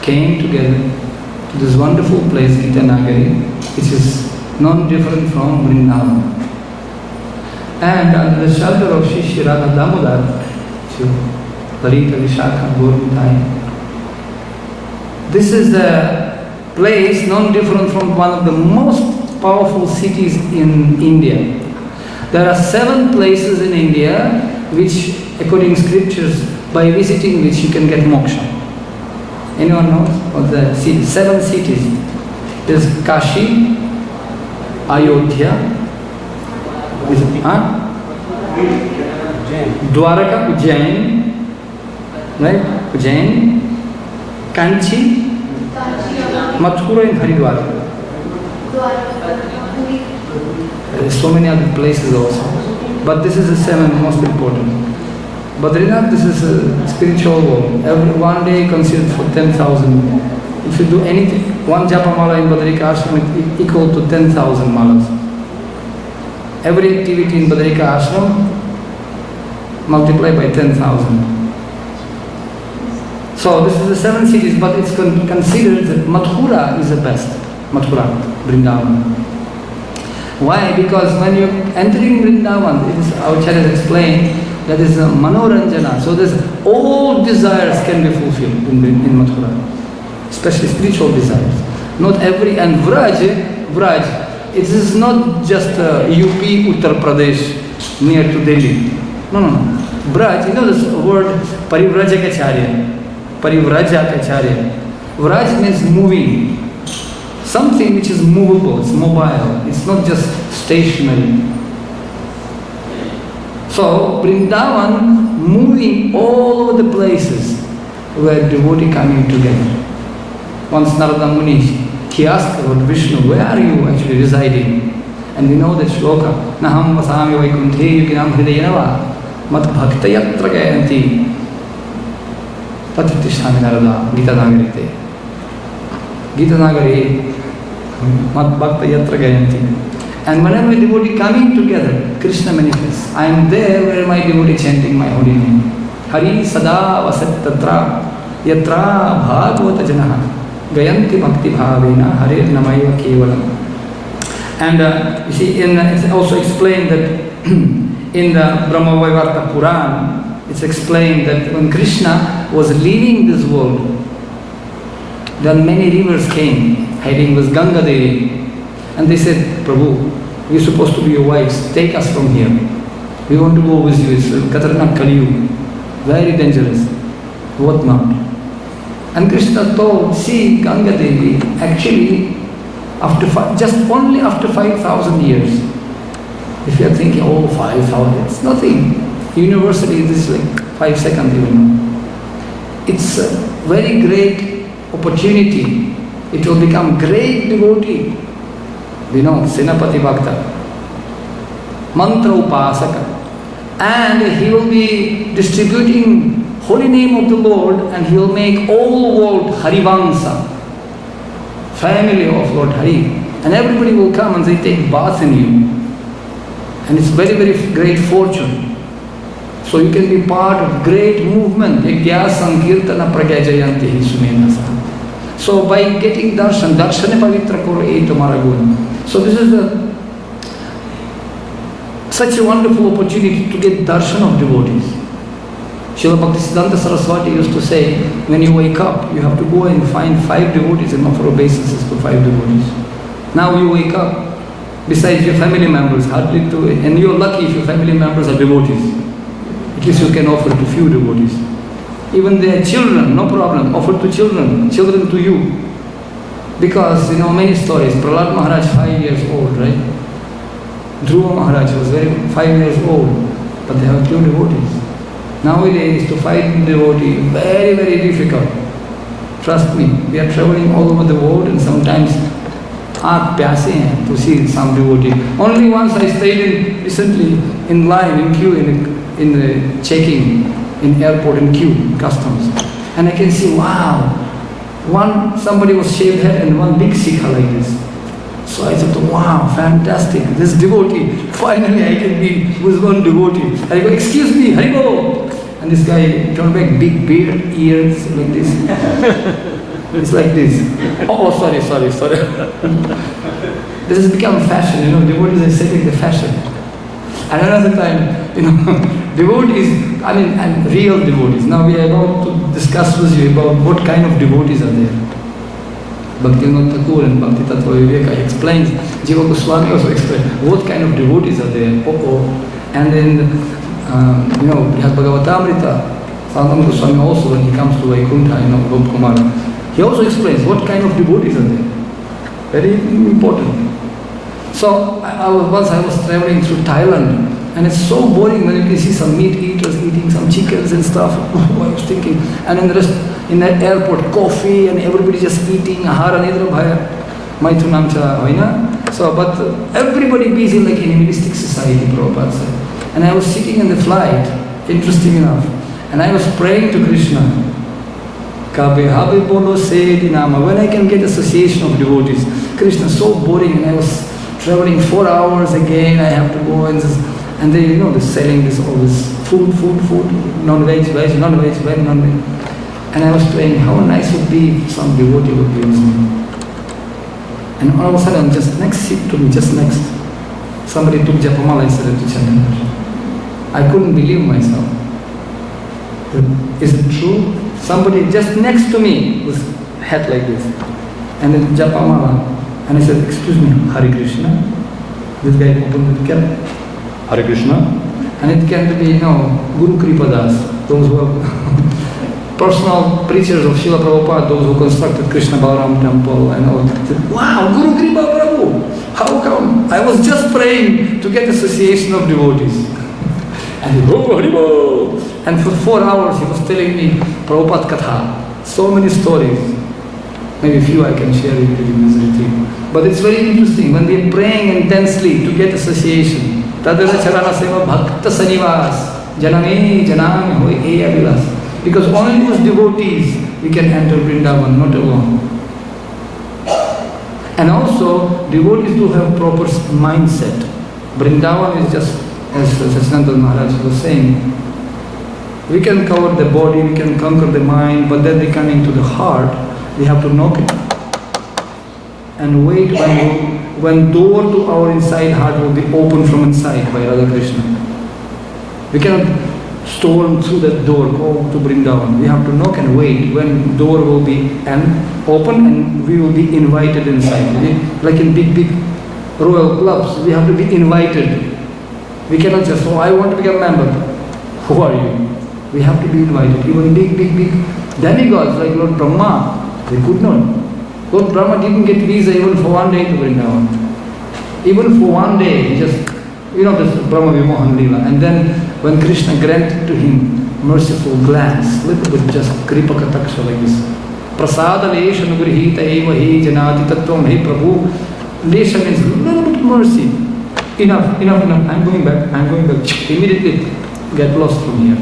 came together to this wonderful place, GITA NAGARI, which is non-different from Vrindavan. And under the shelter of Shri Radha Damodar, Lalita Vishakha Gurumtai, this is the place non-different from one of the most powerful cities in India. There are 7 places in India which, according to scriptures, by visiting which you can get moksha. Anyone knows of the 7 cities? There's Kashi, Ayodhya, Dwaraka, Ujjain, right? Ujjain, Kanchi, Mathura and Haridwar. There are so many other places also. But this is the 7 most important. Badrinath, this is a spiritual world. Every one day considered for 10,000. If you do anything, one japa mala in Badrika Ashram is equal to 10,000 malas. Every activity in Badrika Ashram multiplied by 10,000. So this is the 7 cities, but it's considered that Mathura is the best. Mathura, Vrindavan. Why? Because when you're entering Vrindavan, it is, our Acharya explained, that is a manoranjana. So there's all desires can be fulfilled in Mathura, especially spiritual desires. Not every, and Vraj, it is not just UP, Uttar Pradesh, near to Delhi. No. Braj, you know this word Parivrajakacharya. Parivrajakacharya. Vraj means moving. Something which is movable, it's mobile, it's not just stationary. So, Vrindavan, moving all over the places where devotee coming together. Once Narada Muni, he asked Lord Vishnu, where are you actually residing? And we know that shloka, Naham vasami vaikunthe yuginam hridayanava mat bhaktayatra gayanti tatritishtami Narada, GITA NAGARI. GITA NAGARI mat bhaktayatra gayanti. And whenever a devotee coming together, Krishna manifests. I am there where my devotee chanting my holy name. Hari sada vasat tatra yatra bhagavata janaha gayanti bhakti bhavena hare namaiva kevalam. And you see, it's also explained that in the Brahma Vaivarta Puran, it's explained that when Krishna was leaving this world, then many rivers came, heading with Ganga Devi. And they said, Prabhu, we're supposed to be your wives, take us from here. We want to go with you, it's Katarna Kaliyug, very dangerous. What not? And Krishna told, see, Ganga Devi, actually, only after 5,000 years. If you are thinking, oh, 5,000, it's nothing. Universally, this is like 5 seconds even. It's a very great opportunity. It will become great devotee. We know, Senapati Bhakta, Mantra Upasaka. And he will be distributing holy name of the Lord, and he will make all world Harivansa, family of Lord Hari. And everybody will come and they take bath in you. And it's very, very great fortune. So you can be part of great movement. Yagya Sankirtana Pragyajayanti Sumenasa. So by getting darshan, darshane pavitra koro ei tumhara gun. So this is such a wonderful opportunity to get darshan of devotees. Srila Bhaktisiddhanta Saraswati used to say, when you wake up, you have to go and find 5 devotees and offer obeisances to 5 devotees. Now you wake up, besides your family members, hardly 2, and you're lucky if your family members are devotees. At least you can offer to few devotees. Even their children, no problem, offer to children to you. Because, many stories. Prahlad Maharaj, 5 years old, right? Dhruva Maharaj was 5 years old, but they have 2 devotees. Nowadays, to find devotee, very, very difficult. Trust me, we are traveling all over the world and sometimes aankh pyase hain to see some devotee. Only once I stayed recently in line, in queue, in the checking, in airport, in queue, customs. And I can see, wow, somebody was shaved head and one big sikha like this. So I thought, wow, fantastic, this devotee, finally I can be with one devotee. I go, excuse me, Haribo. And this guy turned back, big beard, ears like this. It's like this. Oh, sorry. This has become fashion, devotees are setting the fashion. And another time, devotees, and real devotees. Now we are about to discuss with you about what kind of devotees are there. Bhaktivinoda Thakur and Bhakti Tattva Viveka explains, Jiva Goswami also explains, what kind of devotees are there. And then, Brihad Bhagavatamrita, Sanatana Goswami also, when he comes to Vaikuntha, Gop Kumar, he also explains what kind of devotees are there. Very important. So, once I was traveling through Thailand, and it's so boring when you can see some meat eaters eating some chickens and stuff. I was thinking, and in the airport, coffee, and everybody just eating, ahara nidra bhaya, maithunam cha, hoina. So, but everybody busy like in a animalistic society, Prabhupada said. And I was sitting in the flight, interesting enough, and I was praying to Krishna. Kabe habe bolo se dinama. When I can get association of devotees. Krishna, so boring, and I was traveling 4 hours again, I have to go and they, they're selling all this food, non-veg, veg, non-veg, veg, non-veg. And I was praying, how nice would be if some devotee would be with me. And all of a sudden, just next seat to me, just next, somebody took Japamala and started to chant. I couldn't believe myself. Is it true? Somebody just next to me was hat like this, and then Japamala. And I said, excuse me, Hare Krishna. This guy opened the cap, Hare Krishna. And it can be, Guru Kripadas, those who are personal preachers of Srila Prabhupada, those who constructed Krishna Balaram temple and all. Said, wow, Guru Kripa Prabhu, how come? I was just praying to get association of devotees. And he, oh, Haribo. And for 4 hours he was telling me Prabhupada Katha, so many stories. Maybe a few I can share with you in this retreat. But it's very interesting when we are praying intensely to get association. Tadara charana seva bhakta sanivas janame janame hoy eya vilas. Because only those devotees we can enter Vrindavan, not alone. And also, devotees do have proper mindset. Vrindavan is just, as Sachinanda Maharaj was saying, we can cover the body, we can conquer the mind, but then we come into the heart. We have to knock it and wait when door to our inside heart will be opened from inside by Radha Krishna. We cannot storm through that door, go to Vrindavan. We have to knock and wait when door will be open and we will be invited inside. Like in big royal clubs, we have to be invited. We cannot just, I want to become a member. Who are you? We have to be invited. Even big demigods like Lord Brahma, they could not. Lord Brahma didn't get visa even for 1 day to Vrindavan. Even for 1 day, he just, this Brahma Vimohan Leela. And then when Krishna granted to him merciful glance, little bit just kripa kataksha like this. Prasada lesha nugrihita eva he janati tattvam he Prabhu. Lesha means little bit mercy. Enough. I'm going back. Immediately get lost from here.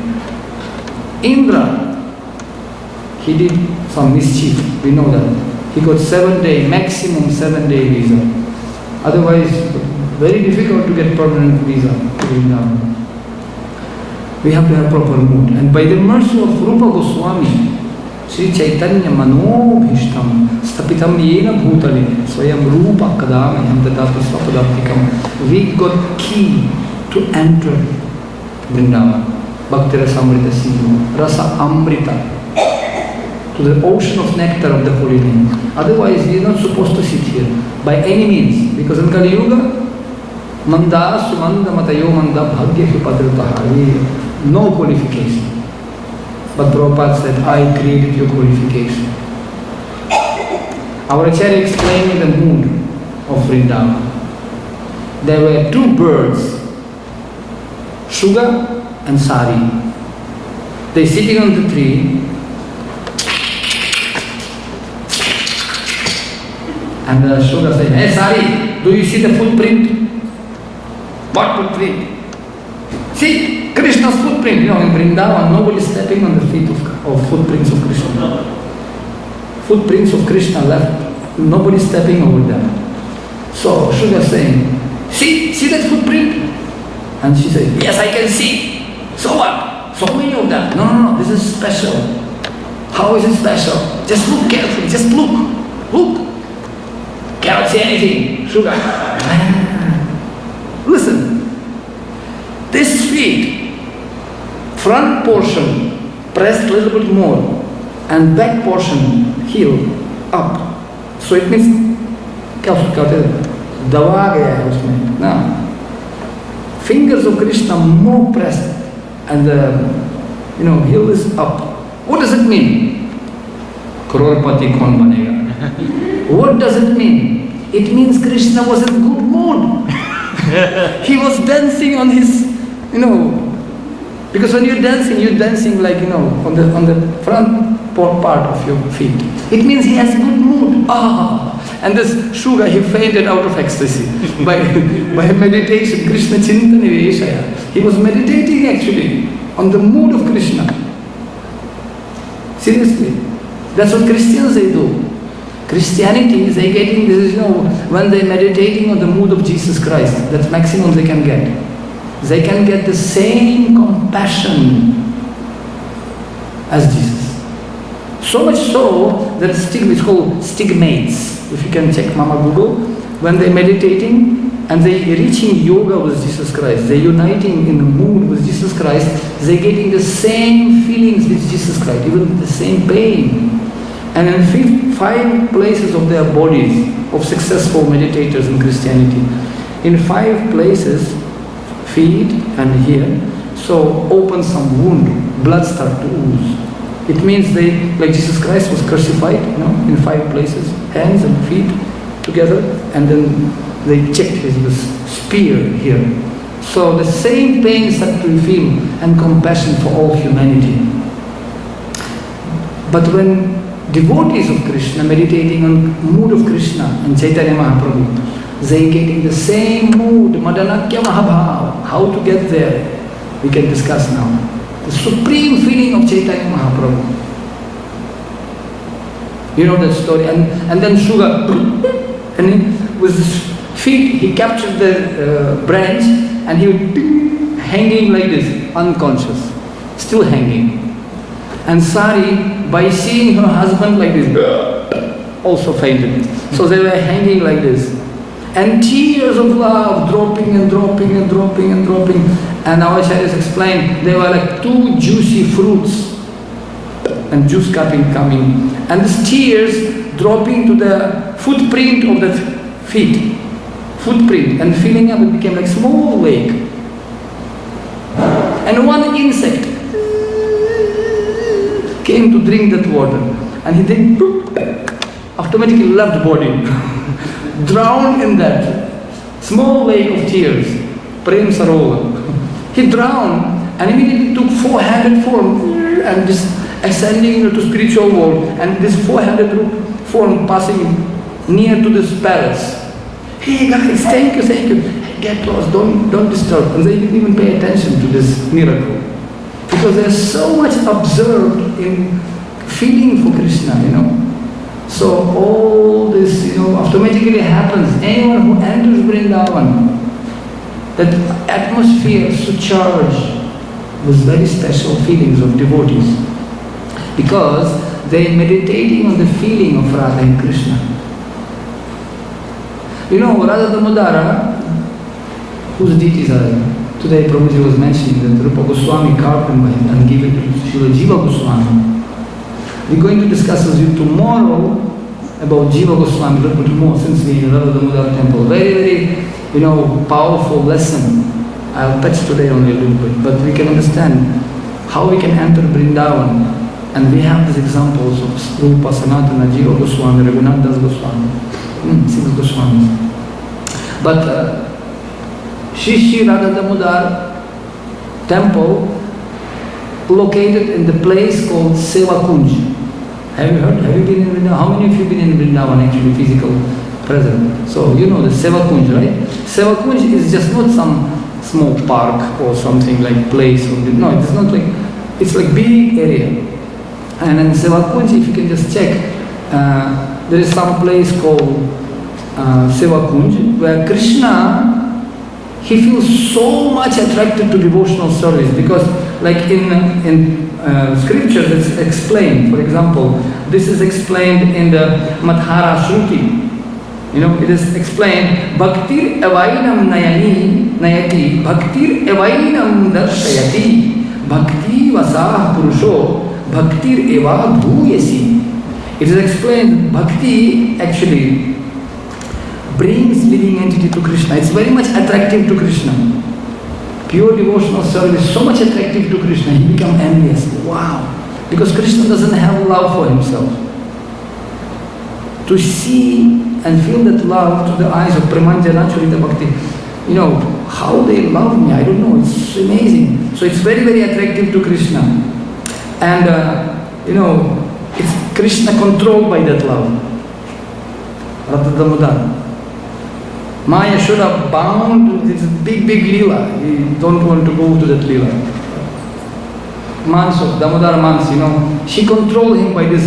Indra, he did some mischief, we know that. He got maximum 7 day visa. Otherwise, very difficult to get permanent visa to Vrindavan. We have to have proper mood. And by the mercy of Rupa Goswami, Sri Chaitanya Manobhishtam Stapitam Yena Bhutale Swayam Rupa Kadamayam Dadati Swapadaptikam. We got key to enter Vrindavan. Bhakti Rasamrita Sindhu, Rasa Amrita, to the ocean of nectar of the holy name. Otherwise, we are not supposed to sit here by any means, because in Kali Yuga, Manda Sumanda Matayo Manda Bhagya Hipadritaha, no qualification. But Prabhupada said, I created your qualification. Our Acharya explained the mood of Vrindavan. There were 2 birds, Sugar and Sari. They sitting on the tree, and the Sugar said, hey Sari, do you see the footprint? What footprint? See, Krishna's footprint. In Vrindavan, nobody is stepping on the feet of footprints of Krishna. Footprints of Krishna left, nobody is stepping over them. So Sugar saying, see that footprint? And she said, yes, I can see. So what? So many of them. No, this is special. How is it special? Just look carefully, just look. Look. Cannot see anything. Sugar. Listen. This feet, front portion pressed a little bit more and back portion heel up. So it means क्या कहते हैं दबा गया है उसमें ना. Fingers of Krishna more pressed and the heel is up. What does it mean? Crorepati kaun banega? What does it mean? It means Krishna was in good mood. He was dancing on his, because when you're dancing like, on the front part of your feet. It means he has good mood. And this Shuga, he fainted out of ecstasy by meditation. Krishna Chintana Veshaya. He was meditating actually on the mood of Krishna. Seriously. That's what Christians they do. Christianity is they getting this, when they're meditating on the mood of Jesus Christ, that's maximum they can get. They can get the same compassion as Jesus. So much so that it's called stigmates. If you can check Mama Google, when they're meditating and they're reaching yoga with Jesus Christ, they're uniting in the mood with Jesus Christ, they're getting the same feelings with Jesus Christ, even the same pain. And in 5 places of their bodies, of successful meditators in Christianity, in 5 places, feet and here, so open some wound, blood start to ooze. It means they, like Jesus Christ was crucified, in 5 places, hands and feet together, and then they checked his spear here. So the same pain start to feel and compassion for all humanity. But when devotees of Krishna meditating on mood of Krishna and Chaitanya Mahaprabhu, they getting the same mood, Madanakya Mahabhav. How to get there, we can discuss now. The supreme feeling of Chaitanya Mahaprabhu. You know that story. And then Shuga, and with his feet, he captured the branch and he would be hanging like this, unconscious, still hanging. And Sari, by seeing her husband like this, also fainted. So they were hanging like this. And tears of love dropping and dropping and dropping and dropping. And our acharyas explained, they were like 2 juicy fruits and juice coming. And these tears dropping to the footprint of the feet. Footprint. And filling up, it became like small lake. And one insect came to drink that water, and he then automatically left body, drowned in that small lake of tears, Prem Sarovar. He drowned and immediately took 400 form and this ascending to spiritual world, and this 400 form passing near to this palace. Hey guys, thank you, get lost, don't disturb. And they didn't even pay attention to this miracle. Because they're so much absorbed in feeling for Krishna, So all this, automatically happens. Anyone who enters Vrindavan, that atmosphere is so charged with very special feelings of devotees. Because they're meditating on the feeling of Radha and Krishna. Radha Damodara, whose deities are there? Today Prabhuji was mentioning that Rupa Goswami carved them and given to Srila Jiva Goswami. We're going to discuss with you tomorrow about Jiva Goswami a little bit more, since we in Radha Damodar temple. Very, very, powerful lesson. I'll touch today only a little bit, but we can understand how we can enter Vrindavan. And we have these examples of Rupa, Sanatana, Jiva Goswami, Raghunath Das Goswami, 6 Goswamis. But Shri Radha Damodar temple located in the place called Seva Kunj. Have you heard? Have you been in Vrindavan? How many of you have been in Vrindavan actually, physical present? So you know the Seva Kunj, right? Seva Kunj is just not some small park or something like place. No, it's not like, it's like big area. And in Seva Kunj, if you can just check, there is some place called Seva Kunj where Krishna, he feels so much attracted to devotional service, because like in scriptures it's explained. For example, this is explained in the Madhara Shruti. It is explained, Bhaktir evainam nayati, Bhaktir evainam darshayati, Bhakti vasah purusho, Bhaktir eva bhuyasi. It is explained, Bhakti actually brings living entity to Krishna. It's very much attractive to Krishna. Pure devotional service is so much attractive to Krishna, he becomes envious. Wow! Because Krishna doesn't have love for himself. To see and feel that love to the eyes of Premanjana Charita Bhakti, how they love me, I don't know, it's amazing. So it's very, very attractive to Krishna. And, it's Krishna controlled by that love. Radha Damodar. Maya should have bound, it's a big, big lila. You don't want to go to that lila. Months of Damodar months, she controlled him by this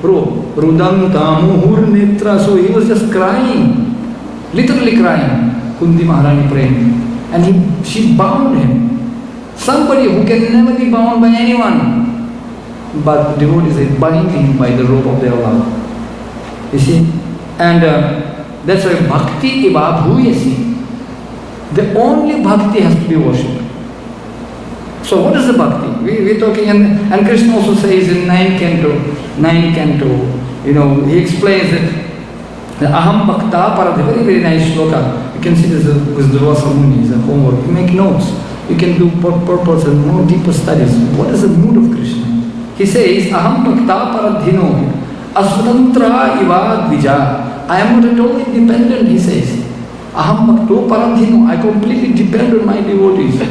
rope. Rudanta muhur netra. So he was just crying, literally crying. Kundi Maharani praying. And she bound him. Somebody who can never be bound by anyone. But devotees are binding him by the rope of their love. You see? And that's why bhakti eva bhuyasi. The only bhakti has to be worshipped. So what is the bhakti? We're talking, and Krishna also says in 9th canto, he explains that aham bhakta paradhi, very, very nice shloka. You can see this with the Durvasa Muni, it's a homework. You make notes. You can do purpose and more deeper studies. What is the mood of Krishna? He says, aham bhakta paradhino, asvatantra iva dvija. I am not at all independent, he says. Aham bhakto paradhino, I completely depend on my devotees.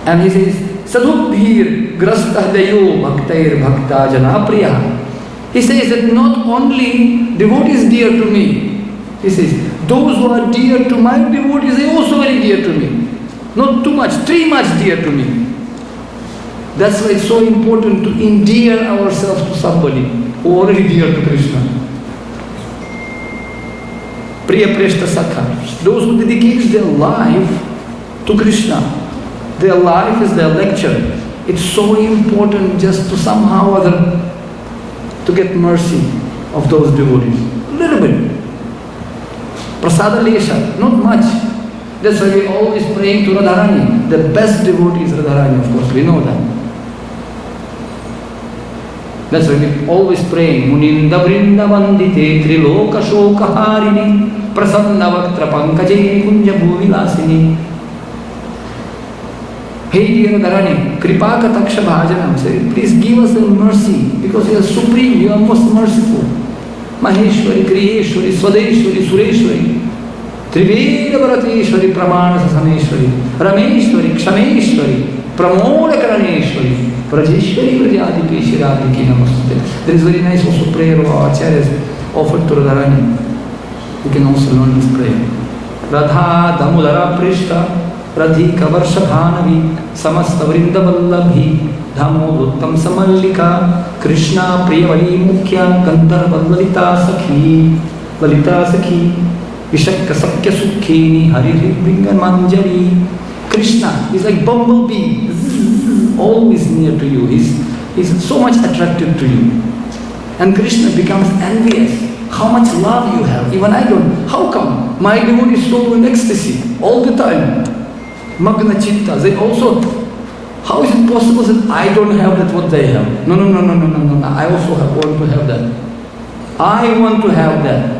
And he says, sadhubhir grastah dayo bhaktair bhakta janapriya. He says that not only devotees dear to me, he says, those who are dear to my devotees, they are also very dear to me. Not too much, too much dear to me. That's why it's so important to endear ourselves to somebody who already dear to Krishna. Priya Preshta Sakha. Those who dedicate their life to Krishna. Their life is their lecture. It's so important just to somehow or other to get mercy of those devotees. A little bit. Prasada Lesha, not much. That's why we're always praying to Radharani. The best devotee is Radharani, of course, we know that. That's why we're always praying. Muninda Vrindavan dite triloka shoka harini prasanna vaktra pankaje kunja bhuvilasini. Hey dear Radharani, Kripaka Taksha Bhajanam, say, please give us the mercy, because you are supreme, you are most merciful. Maheshwari, Kriyeshwari, Swadeshwari, Sureshwari, Triveda Bharateshwari, Pramana Sasameshwari, Rameshwari, Kshameshwari, Pramoda Karaneshwari, Prajeshwari, Prajadiki, Shiradiki, Namaste. There is very nice also prayer of our acharyas offered to Radharani. You can also learn this prayer. Radha Damodara Prishta Radhika Varshadhanavi Samasta Vrindavallabhi Dhamoduttam Samallika Krishna Priyavali Mukhya Gandharva Lalita Sakhi Vishakka Sakya Sukhini Hariri Bringan Manjari. Krishna is like bumblebee, always near to you. He's so much attracted to you. And Krishna becomes envious. How much love you have. Even I don't. How come? My devotee is so in ecstasy all the time. Magna Chitta. They also, how is it possible that I don't have that what they have? No. I also want to have that. I want to have that.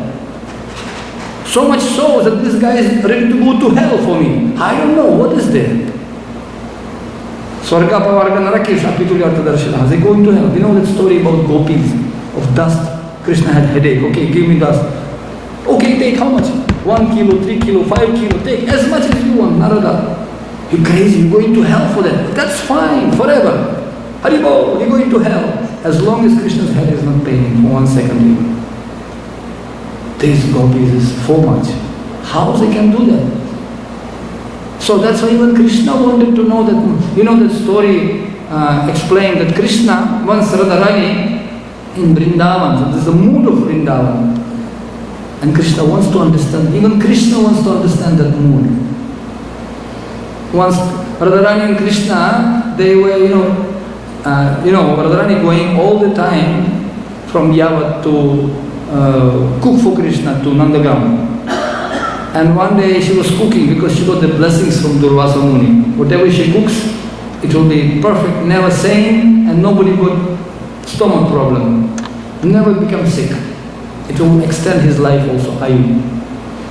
So much so that this guy is ready to go to hell for me. I don't know, what is there? Swarga Pavarga Narakesh Apitulyartha Darshana. They go into hell. You know that story about gopis of dust. Krishna had headache. Okay, give me dust. Okay, take how much? 1 kilo, 3 kilo, 5 kilo. Take as much as you want, Narada. You're crazy, you're going to hell for that. That's fine, forever. Haribol, you're going to hell. As long as Krishna's head is not paining for 1 second even. These gopis is so much. How they can do that? So that's why even Krishna wanted to know that, you know that story explained that Krishna, once Radharani in Vrindavan, so this is the mood of Vrindavan. And Krishna wants to understand, even Krishna wants to understand that mood. Once Radharani and Krishna, they were, Radharani going all the time from Yavat to cook for Krishna to Nandagam. And one day she was cooking because she got the blessings from Durvasa Muni. Whatever she cooks, it will be perfect, never sane, and nobody got stomach problem. Never become sick. It will extend his life also, Ayu.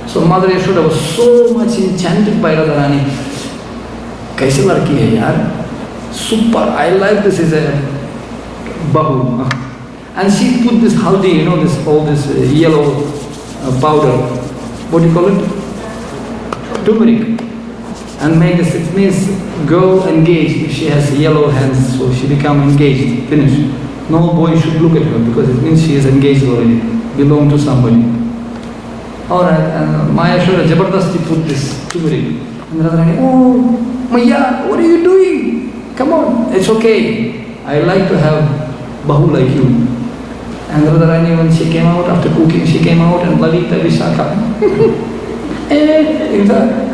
So Mother Yashoda was so much enchanted by Radharani. Kaise ladki hai yaar? Super, I like this is a bahu. And she put this haldi, all this yellow powder. What do you call it? Turmeric. And make this, it means girl engaged. If she has yellow hands, so she become engaged, finished. No boy should look at her because it means she is engaged already, belong to somebody. Alright, and Maya Yashoda Jabardasti put this turmeric. And Radharani, oh, Maya, what are you doing? Come on, it's okay. I like to have bahu like you. And Radharani, when she came out after cooking, she came out and Lalita Vishakha.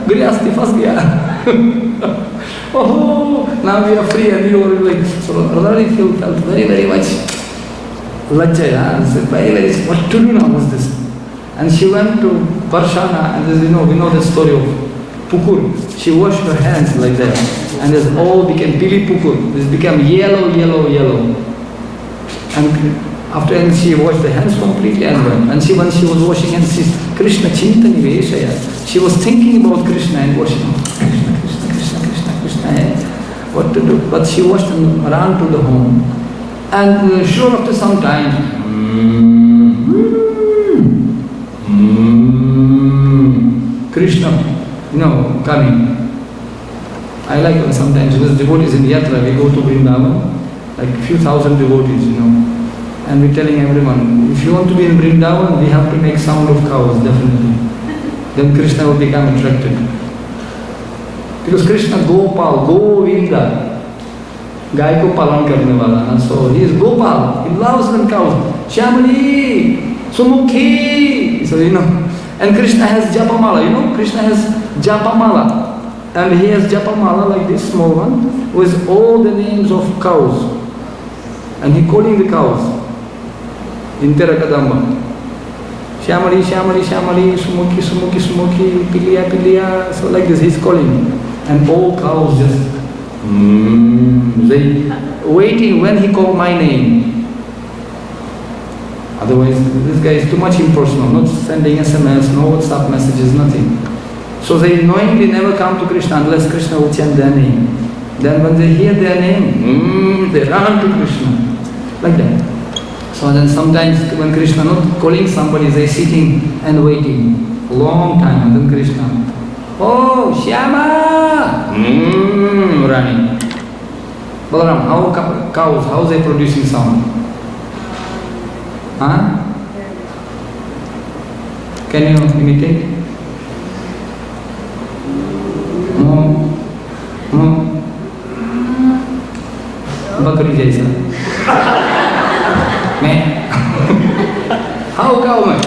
Guryasti fas gaya. Oh, now we are free and you are like, so Radharani felt very, very much lajja, very, what to do now was this. And she went to Parshana, and we know the story of Pukur. She washed her hands like that, and this all became Pili Pukur. This became yellow. And after she washed the hands completely as well. And when she was washing hands, she said, Krishna Chintani Veshaya. She was thinking about Krishna and washing. Krishna, what to do? But she washed and ran to the home. And sure after some time, Krishna, coming. I like when sometimes with devotees in Yatra, we go to Vrindavan, like a few thousand devotees, and we're telling everyone, if you want to be in Vrindavan, we have to make sound of cows, definitely. Then Krishna will become attracted. Because Krishna Gopal, Govinda, Gai ko palan karne wala. So he is Gopal, he loves the cows. Shyamali, Sumukhi. So and Krishna has Japamala, Krishna has Japamala. And he has Japamala like this small one, with all the names of cows. And he calling the cows. Intera Kadamba. Shyamali, Shyamali, Shyamali, Sumuki, Sumuki, Sumuki, Pilia, Pilia. So like this he's calling. And all cows just they waiting when he called my name. Otherwise, this guy is too much impersonal, not sending SMS, no WhatsApp messages, nothing. So they knowingly never come to Krishna unless Krishna will chant their name. Then when they hear their name, they run to Krishna. Like that. So then sometimes when Krishna not calling somebody, they sitting and waiting. A long time, and then Krishna, oh, Shyama! Running. Balaram, how cows, how they producing sound? Huh? Can you imitate? Bakri jaisa. मैं how cow मैं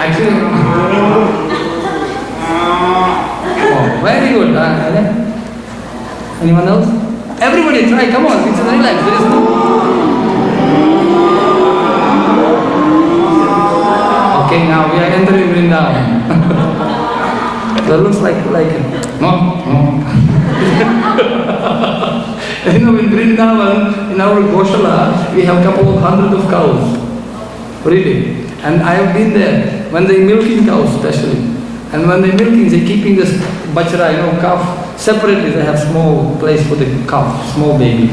actually oh, very good. Anyone else? Everybody try, come on, it's relax, there is no. Okay, now we are entering Vrindavan. That looks like no. In Vrindavan, in our Goshala, we have a couple of hundred of cows. Really. And I have been there when they milking cows especially. And when they milking, they keeping this bachara, calf separately. They have small place for the calf, small baby.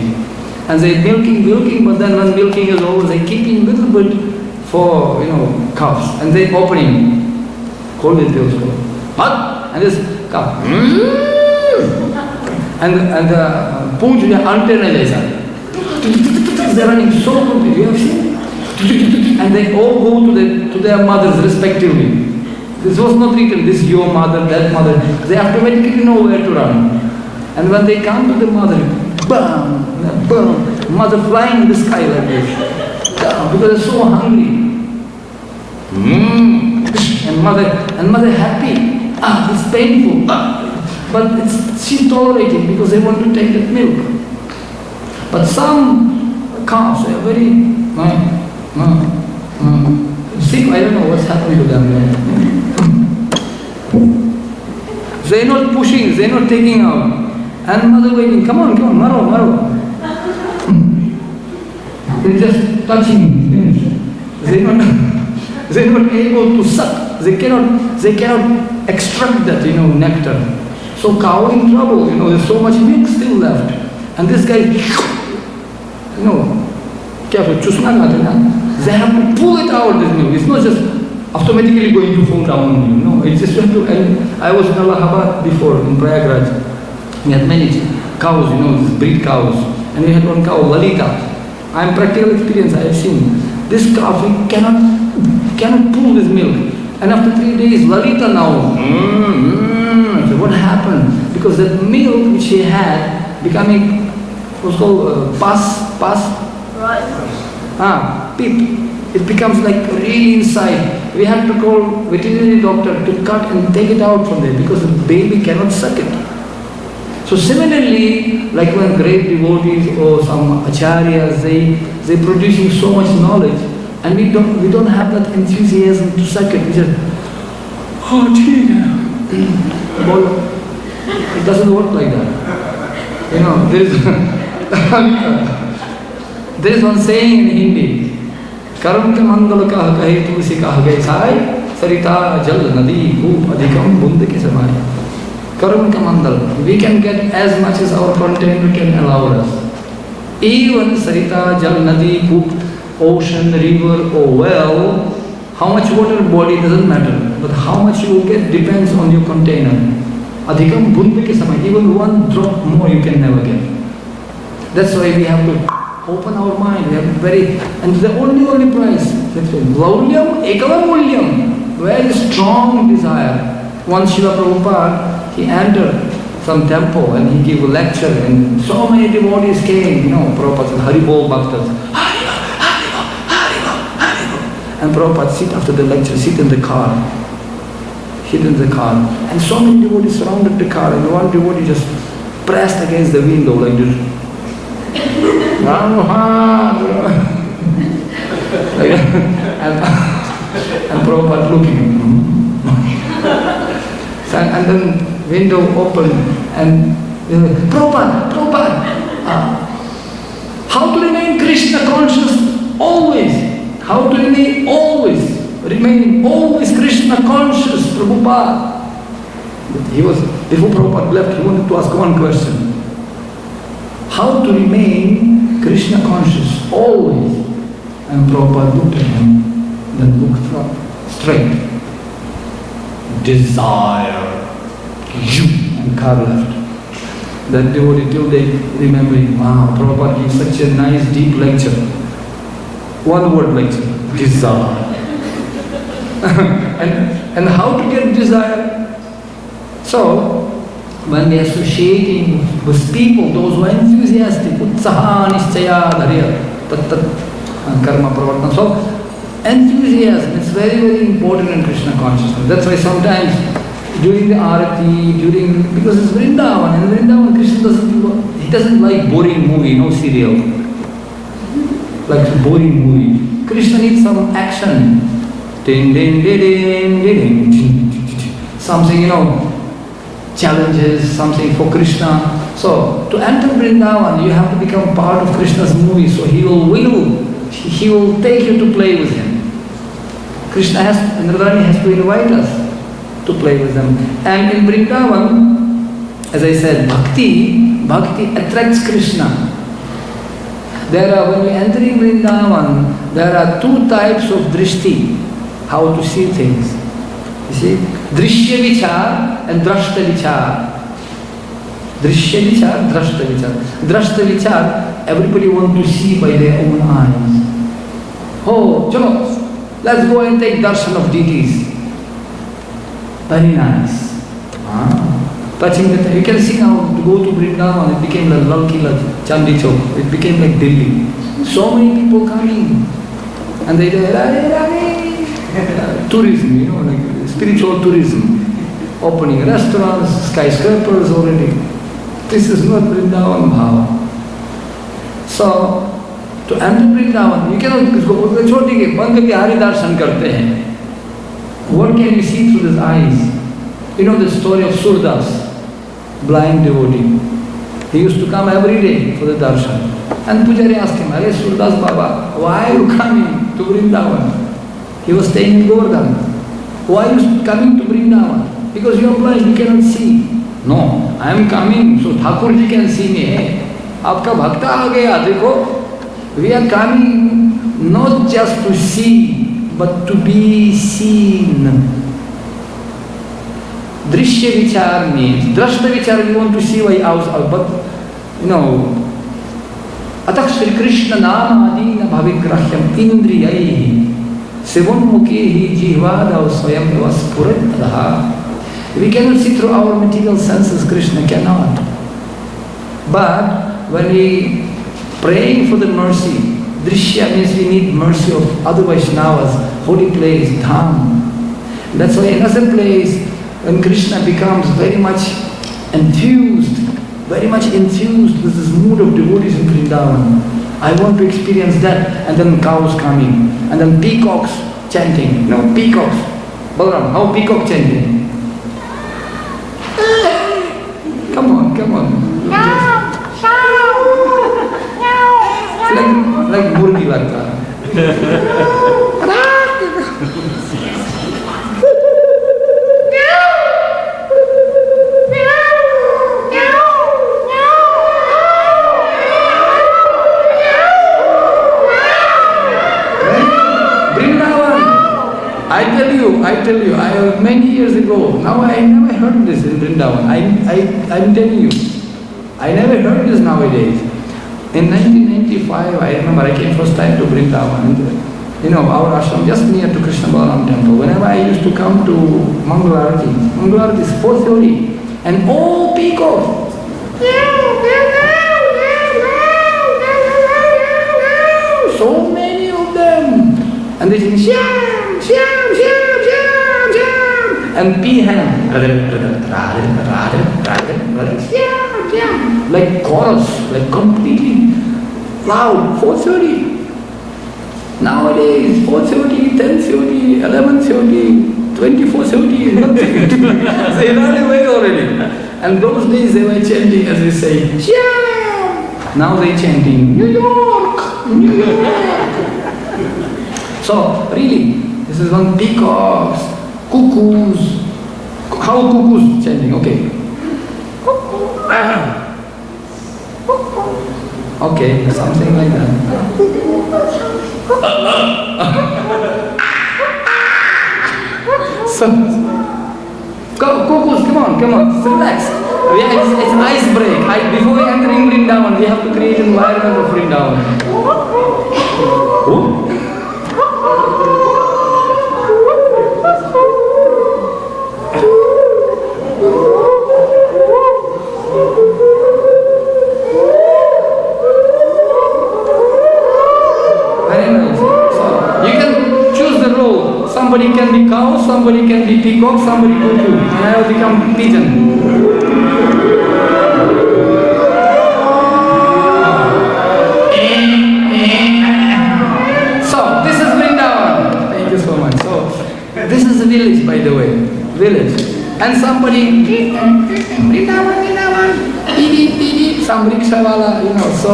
And they milking, but then when milking is over, they keeping little bit for, calves. And they opening. Cold details. And this calf. And the punch antenna jaisa. They're running so quickly. You have seen? And they all go to their mothers respectively. This was not written, this your mother, that mother. They automatically know where to run. And when they come to the mother, bam, mother flying in the sky like this. because they're so hungry. And mother happy. It's painful. But she's tolerating because they want to take that milk. But some calves are very sick. I don't know what's happening to them. They're not pushing, they're not taking out. And mother waiting, come on, Maro. They're just touching. They're not able to suck. They cannot extract that, nectar. So cow in trouble, there's so much milk still left. And this guy, careful, they have to pull it out, this milk. It's not just automatically going to fall down. No, it's just going to, and I was in Allahabad before, in Prayagraj. We had many cows, these breed cows. And we had one cow, Lalita. I'm practical experience, I have seen. This calf, he cannot pull this milk. And after 3 days, Lalita now, so what happened? Because that milk which she had, becoming, what's called pip. It becomes like really inside. We had to call veterinary doctor to cut and take it out from there because the baby cannot suck it. So similarly, like when great devotees or some acharyas, they're producing so much knowledge, and we don't have that enthusiasm to suck it. We just, it doesn't work like that. There is one saying in Hindi, Karam ke mandal kah kahe tulsi kah gaye sai, sarita jal nadi bhoop adhikam bund ke samay. Karam ke mandal, we can get as much as our container can allow us. Even sarita jal nadi bhoop, ocean, river or well, how much water body doesn't matter, but how much you will get depends on your container. Adhikam bund ke samay, even one drop more you can never get. That's why we have to open our mind. We have and the only price. Laulyam ekava mulyam. Very strong desire. Once Srila Prabhupada, he entered some temple and he gave a lecture and so many devotees came, Prabhupada said, Haribol Bhaktas, Haribol. And Prabhupada sit after the lecture, sit in the car. And so many devotees surrounded the car and one devotee just pressed against the window like this. and Prabhupada looking. And then window open and Prabhupada, how to remain Krishna conscious always? How to remain always Krishna conscious, Prabhupada? Before Prabhupada left, he wanted to ask one question. How to remain Krishna conscious always? And Prabhupada looked at him, then looked straight. Desire. And car left. That devotee till they remember him. Wow, Prabhupada gave such a nice deep lecture. One word lecture. Desire. and how to get desire? So, when we are associating with people, those who are enthusiastic, utsaha, nischaya, dharya, tat karma pravartana. So, enthusiasm is very, very important in Krishna consciousness. That's why sometimes during the arati, because it's Vrindavan, and Vrindavan Krishna doesn't like boring movie, no serial. Like a boring movie. Krishna needs some action. Ding, ding, ding, ding, ding, ding. Something, challenges, something for Krishna. So, to enter Vrindavan, you have to become part of Krishna's movie. So, he will take you to play with him. And Radharani has to invite us to play with them. And in Vrindavan, as I said, bhakti attracts Krishna. When you enter in Vrindavan, there are two types of drishti, how to see things. You see, drishya vichar and drashta vichar. Drishya vichar, drashta vichar. Drashta vichar, everybody wants to see by their own eyes. Oh, chalo, let's go and take darshan of deities. Very nice. Touching the, you can see now, to go to Vrindavan, it became like Lal Kila, Chandi Chowk, it became like Delhi. So many people coming. And they do Radhe Radhe. Tourism, you know, like spiritual tourism. Opening restaurants, skyscrapers already. This is not Vrindavan Bhava. So, to enter Vrindavan, you cannot go, छोटी के बंद के हरि दर्शन करते हैं. What can you see through his eyes? You know the story of Surdas, blind devotee. He used to come every day for the darshan. And Pujari asked him, Are Surdas Baba, why are you coming to Vrindavan? He was staying in Govardhan. Why are you coming to Vrindavan? Because you are blind, you cannot see. No, I am coming so Thakur ji can see me. Aapka bhakta aa gaya, dekho. We are coming not just to see, but to be seen. Drishya vichar means, drashta vichar we want to see by ourselves, but you know, atak Shri Krishna nama adina bhavigrahyam indriyaihi sevonmukhehi jihvadav swayam vaspuratadaha. We cannot see through our material senses, Krishna cannot. But when we praying for the mercy, Drishya means we need mercy of other Vaishnavas, holy place, Dham. That's why in other place, when Krishna becomes very much enthused with this mood of devotees in Vrindavan, I want to experience that, and then cows coming, and then peacocks chanting. No, peacocks. Balaram, how peacock chanting? Come on. Like murgi lagta. I tell you, many years ago, now I never heard this in Vrindavan. I'm telling you, I never heard this nowadays. In 1995, I remember I came first time to Vrindavan. You know, our ashram just near to Krishna Balaram temple. Whenever I used to come to Mangalarati is 4:30, and all peacocks. So many of them. And they sing, Shyam, Shyam, Shyam, Shyam, Shyam. And peahen, like chorus, like completely loud, 4:30. Nowadays, 4:30, 10:30, 11:30, 24:30, nothing. They ran away already. And those days they were chanting, as they say, Shyam. Now they chanting, New York, New York. So, really, this is one peacocks, cuckoos. How cuckoos chanting? Okay. Okay, something like that. So, cuckoos, come on, relax. It's ice break. Before we enter in Vrindavan, we have to create an environment of Vrindavan. Oh? Somebody can be cow, somebody can be peacock, somebody cuckoo, and I will become pigeon. So, this is Vrindavan. Thank you so much. So, this is a village, by the way. Village. And somebody, Vrindavan, some rickshawala, you know. So,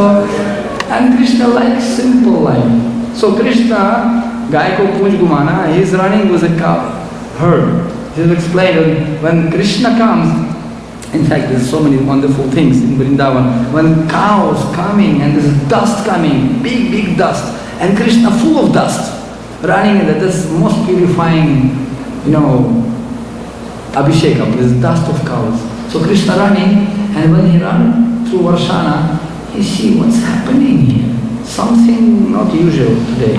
and Krishna likes simple life. So, Krishna, Guy ko poonch gumana, he is running with a cow herd. He will explain when Krishna comes. In fact, there's so many wonderful things in Vrindavan. When cows coming and there's dust coming, big dust, and Krishna full of dust, running in that. That's most purifying, you know, abhishekam. There's dust of cows. So Krishna running, and when he runs through Varshana, he see what's happening here. Something not usual today.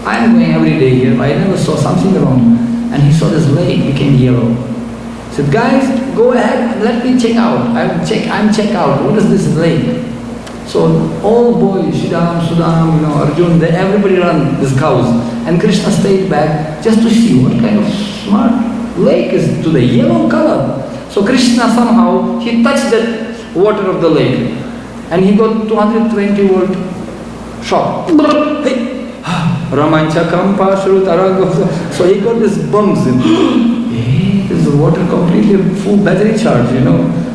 I am going every day here, I never saw something wrong. And he saw this lake became yellow. He said, guys, go ahead and let me check out. I'm check out. What is this lake? So all boys, Shridham, Sudam, Arjun, everybody ran these cows. And Krishna stayed back just to see what kind of smart lake is to the yellow color. So Krishna somehow, he touched that water of the lake. And he got 220 volt shock. Hey! Ramanchakam Pashru Tarago. So he got this bumps. Hey, this water completely full battery charge,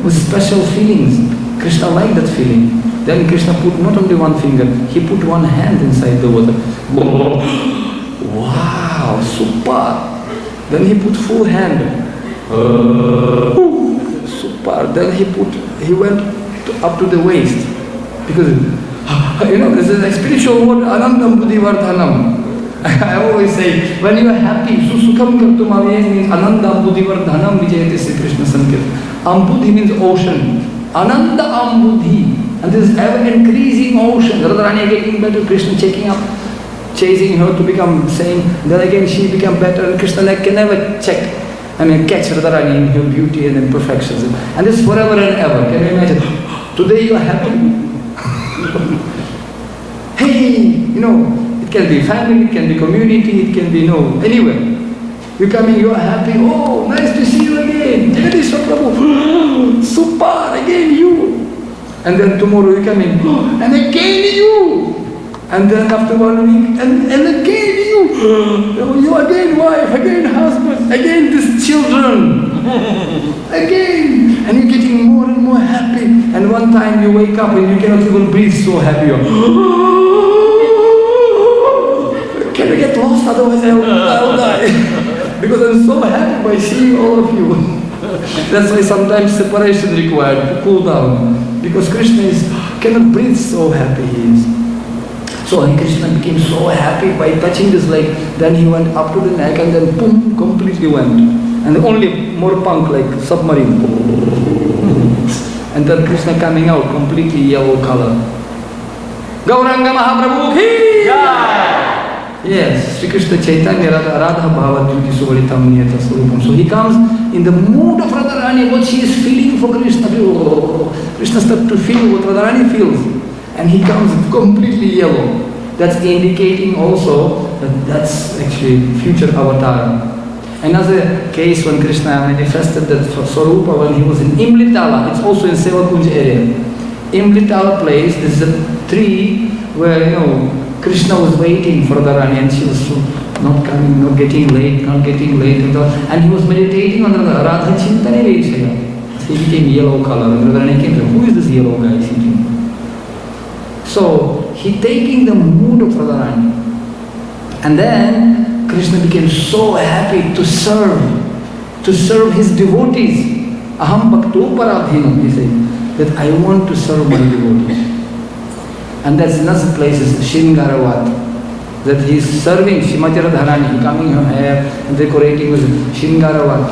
with special feelings. Krishna liked that feeling. Then Krishna put not only one finger, he put one hand inside the water. Wow, super. Then he put full hand. Super. Then he went up to the waist. Because, this is a spiritual word, Anandam Buddhi Vardhanam. I always say, when you are happy, Susukham Kartum Avyen means Anandam Buddhi Vardhanam Vijayate Sri Krishna Sankirtan. Ambudhi means ocean. Ananda Ambudhi. And this is ever increasing ocean. Radharani getting better, Krishna chasing her to become same. Then again she become better, and Krishna can never catch Radharani in her beauty and imperfections. And this forever and ever. Can you imagine? Today you are happy. Hey, it can be family, it can be community, it can be anywhere. You coming, you are happy. Oh, nice to see you again. Jagadishwar Prabhu. Super, again you. And then tomorrow you come in, and again you. And then after 1 week, and again you. You again wife, again husband, again these children. Again. And you're getting more and more happy. And one time you wake up and you cannot even breathe, so happy. Can you get lost? Otherwise I'll die. Because I'm so happy by seeing all of you. That's why sometimes separation required to cool down. Because Krishna cannot breathe, so happy he is. So Krishna became so happy by touching this lake. Then he went up to the neck and then boom, completely went. And only more punk like submarine. And then Krishna coming out completely yellow color. Gauranga Mahaprabhu ki Jai! Yes, Sri Krishna Chaitanya Radha Bhava Dhyuti Suvaritam Niyata Swarupam. So he comes in the mood of Radharani, what she is feeling for Krishna. Krishna starts to feel what Radharani feels. And he comes completely yellow. That's indicating also that that's actually future avatar. Another case when Krishna manifested that Swarupa when he was in Imlitala, it's also in Sevakunj area. Imlitala place, this is a tree where, Krishna was waiting for Radharani and she was not coming, not getting late. And he was meditating on Radha Chintane Vishaya. He became yellow color and Radharani came to him, who is this yellow guy sitting? So, he taking the mood of Radharani. And then Krishna became so happy to serve his devotees. Aham bhakto paradhinam, he said, that I want to serve my devotees. And that's another place, is Shringaravat, that he is serving Srimati Radharani, coming her hair and decorating with Shringaravat.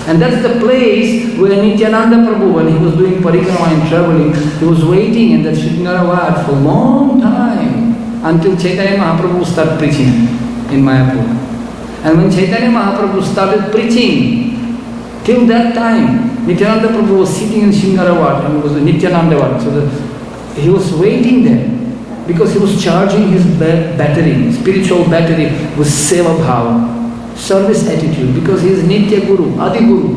And that's the place where Nityananda Prabhu, when he was doing parikrama and traveling, he was waiting in that Shringaravat for a long time until Chaitanya Mahaprabhu started preaching in Mayapur. And when Chaitanya Mahaprabhu started preaching, till that time, Nityananda Prabhu was sitting in Shringaravat and it was Nityanandavat. So he was waiting there because he was charging his battery, spiritual battery with seva bhava, service attitude, because he is Nitya Guru, Adi Guru.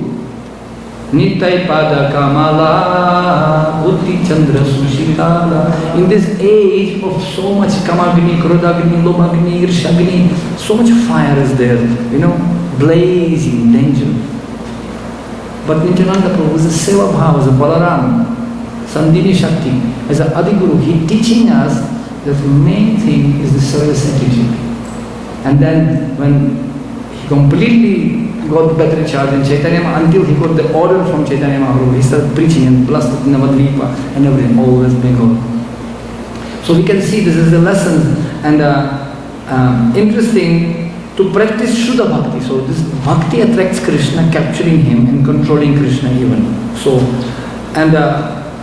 Nitai Pada Kamala Buddhi Chandra Sushitala. In this age of so much Kamagni, Krodagni, Lobagni, Irshagni, so much fire is there, blazing, danger. But Nityananda Prabhu is a seva bhava, as a Balaram, Sandini Shakti, as an Adi Guru, he teaching us that the main thing is the service attitude. And then when he completely got the battery charge in Chaitanya, until he got the order from Chaitanya Mahaprabhu, he started preaching and blessed Navadvipa and everything, all West Bengal. So we can see this is a lesson and interesting to practice Shuddha Bhakti. So this Bhakti attracts Krishna, capturing him and controlling Krishna even. So, and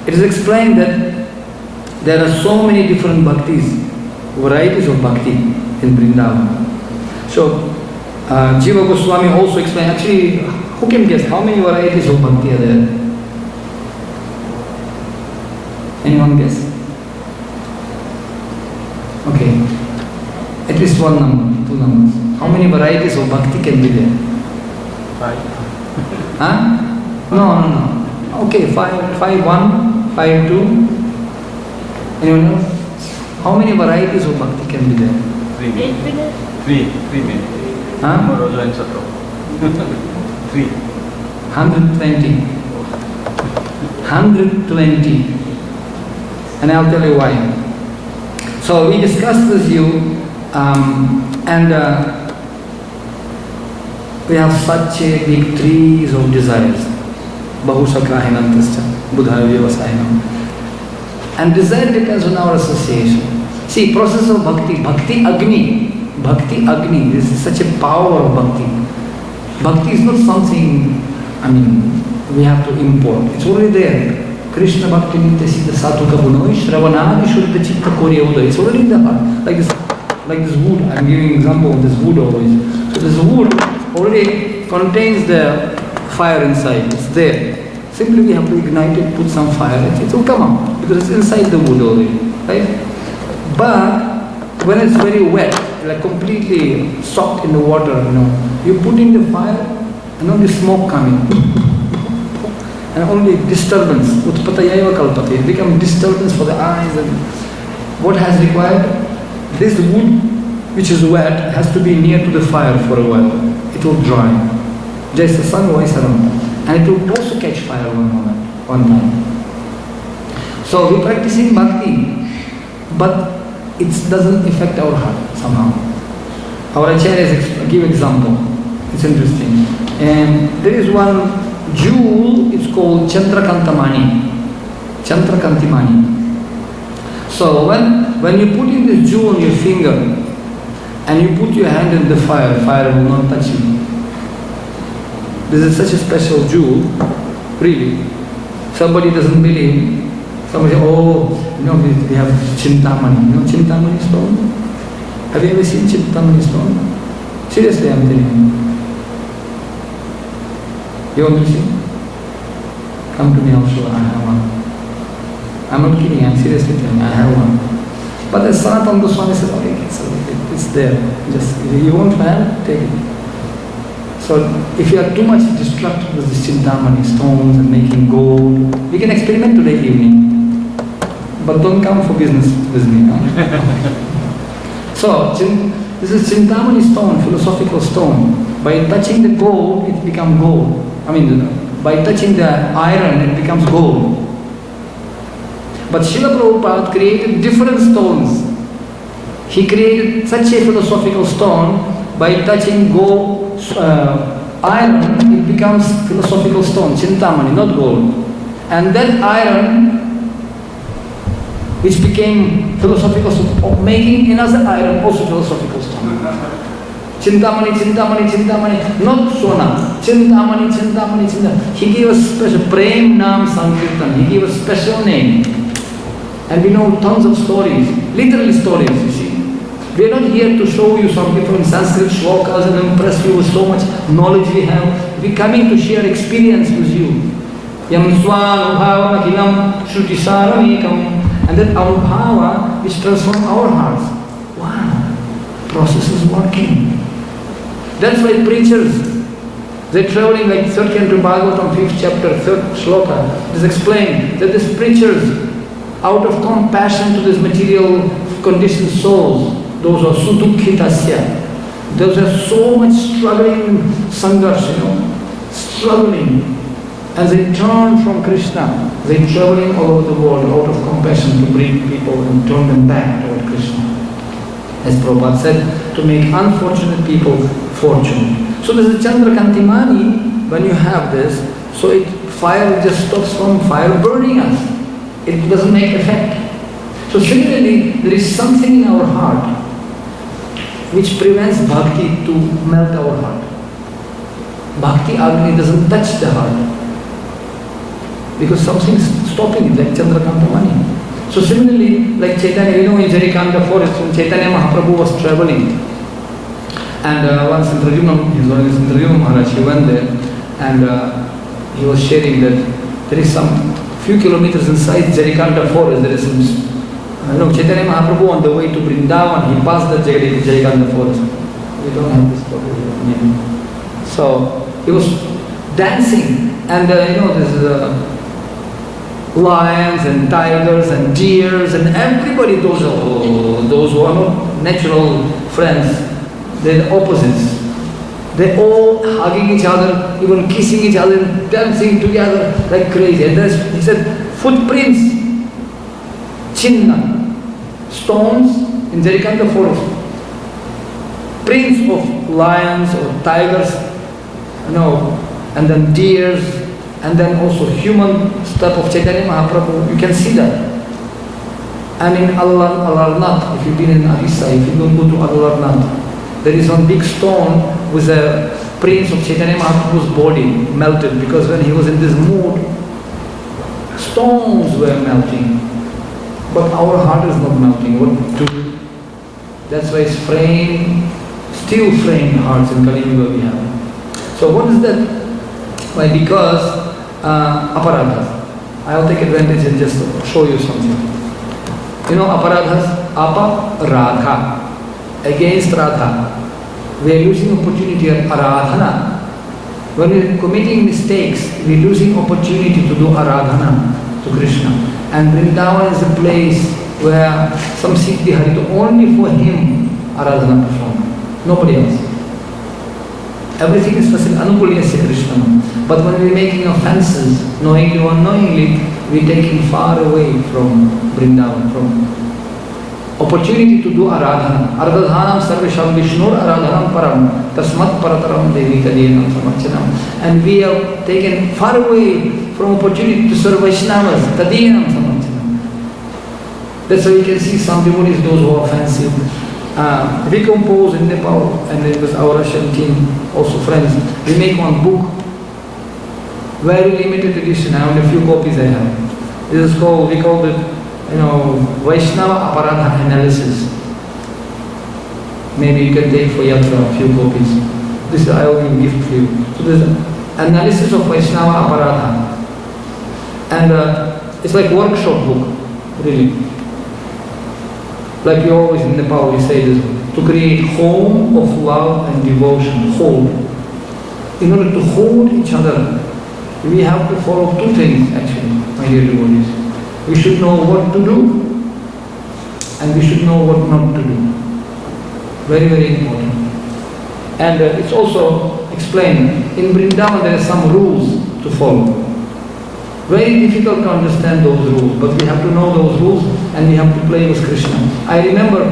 it is explained that there are so many different bhaktis, varieties of bhakti in Vrindavan. So, Jiva Goswami also explained, actually, who can guess how many varieties of bhakti are there? Anyone guess? one number, two numbers. How many varieties of bhakti can be there? 5. Huh? No. Okay, 5, 1, 5, 2. Anyone else? How many varieties of bhakti can be there? 3 many. Huh? 3. 120. 120. And I'll tell you why. So we discussed with you, and we have such a big trees of desires. Bahushakrahinantascha, buddha vyavasayanam. And desire depends on our association. See, process of bhakti, bhakti agni, this is such a power of bhakti. Bhakti is not something, we have to import. It's already there. Krishna Bhakti Nitya Siddha Sathuka Punoi Shravanadi Shuddha Chitta Korya Uday. It's already in the heart. Like this wood. I'm giving an example of this wood always. So this wood already contains the fire inside. It's there. Simply we have to ignite it, put some fire. It will come out because it's inside the wood already. Right? But when it's very wet, like completely soaked in the water, you put in the fire and only smoke coming. And only disturbance, utpatayaiva kalpate, it becomes disturbance for the eyes. And what has required? This wood, which is wet, has to be near to the fire for a while. It will dry. Just the sun voice around. And it will also catch fire one time. So we're practicing bhakti, but it doesn't affect our heart somehow. Our acharyas give example. It's interesting. And there is one jewel, it's called Chandrakantamani. So when you put in this jewel on your finger and you put your hand in the fire will not touch you. This is such a special jewel, really. Somebody doesn't believe. Somebody says, we have Chintamani. You know Chintamani stone? Have you ever seen Chintamani stone? Seriously, I'm telling you. You want to see? Come to me, I'll show. I have one. I'm not kidding, I'm seriously telling you, I have one. But the Sanatana Goswami said, okay, it's there. Just, you want to have, take it. So if you are too much distracted with the Chintamani stones and making gold, we can experiment today evening. But don't come for business with me. Huh? So, this is Chintamani stone, philosophical stone. By touching the gold, it becomes gold. By touching the iron, it becomes gold. But Srila Prabhupada created different stones. He created such a philosophical stone, by touching gold, iron, it becomes philosophical stone, Chintamani, not gold. And that iron, which became philosophical stone, making another iron also philosophical stone. Chintamani, not Sona. Chintamani. He gave us special Prem Nam Sankirtan. He gave us special name. And we know tons of stories, literally stories, you see. We are not here to show you some different Sanskrit shlokas and impress you with so much knowledge we have. We are coming to share experience with you. Yam Swanubhava Mahilam Shrutisharamekam. And that Anubhava which transforms our hearts. Wow, process is working. That's why preachers, they're traveling like 3rd Canto Bhagavatam, 5th chapter, 3rd shloka. It is explained that these preachers, out of compassion to these material conditioned souls, those who are sudukhitasya, those are so much struggling sanghars, struggling. As they turn from Krishna, they're traveling all over the world out of compassion to bring people and turn them back toward Krishna. As Prabhupada said, to make unfortunate people fortunate. So this is Chandrakantimani, when you have this, so fire just stops from fire burning us. It doesn't make effect. So similarly, there is something in our heart which prevents bhakti to melt our heart. Bhakti Agni doesn't touch the heart, because something's stopping it, like Chandrakantamani. So similarly, like Chaitanya, in Jarikanda forest, when Chaitanya Mahaprabhu was traveling, and once in Indradyumna Maharaj, he went there, and he was sharing that there is some few kilometers inside Jarikanda forest, there is some No, Chaitanya Mahaprabhu on the way to Vrindavan, he passed the Jayaganda forest. We don't have this problem here. So he was dancing, and there's lions and tigers and deers and everybody. Those who are not natural friends, they're the opposites. They're all hugging each other, even kissing each other, dancing together like crazy. And he said, footprints, chinna, stones in Jayaganda forest, prints of lions or tigers, and then deers, and then also human step of Chaitanya Mahaprabhu. You can see that. And in Alarnath, if you've been in Orissa, if you don't go to Alarnath, there is one big stone with a prints of Chaitanya Mahaprabhu's body melted, because when he was in this mood, stones were melting. But our heart is not melting. What to do? That's why it's steel framed hearts in Kali Yuga we have. So what is that? Why? Because aparadhas. I'll take advantage and just show you something. Aparadhas, Radha, against Radha. We are losing opportunity at Aradhana. When we are committing mistakes, we are losing opportunity to do Aradhana to Krishna. And Vrindavan is a place where some Siddhi Harita, only for him Aradhana performed, nobody else. Everything is facilitated, Anukulyasya Krishna. But when we are making offenses, knowingly or unknowingly, we are taking far away from Vrindavan, from opportunity to do Aradhana. Aradhanam sarvesham Vishnur Aradhanam param tasmat parataram devi tadyenam samachanam. And we have taken far away from opportunity to serve Vaishnavas, tadyenam samachanam. That's why you can see some devotees, those who are offensive. We compose in Nepal, and it was our Russian team, also friends. We make one book, very limited edition. I only a few copies I have. This is called, we called it, Vaishnava Aparadha Analysis. Maybe you can take for yatra a few copies. This I will give gift for you. So there's analysis of Vaishnava Aparadha, and it's like workshop book, really. Like we always in Nepal we say this, to create home of love and devotion, hold. In order to hold each other, we have to follow two things actually, my dear devotees. We should know what to do, and we should know what not to do. Very, very important. And it's also explained, in Vrindavan there are some rules to follow. Very difficult to understand those rules, but we have to know those rules and we have to play with Krishna. I remember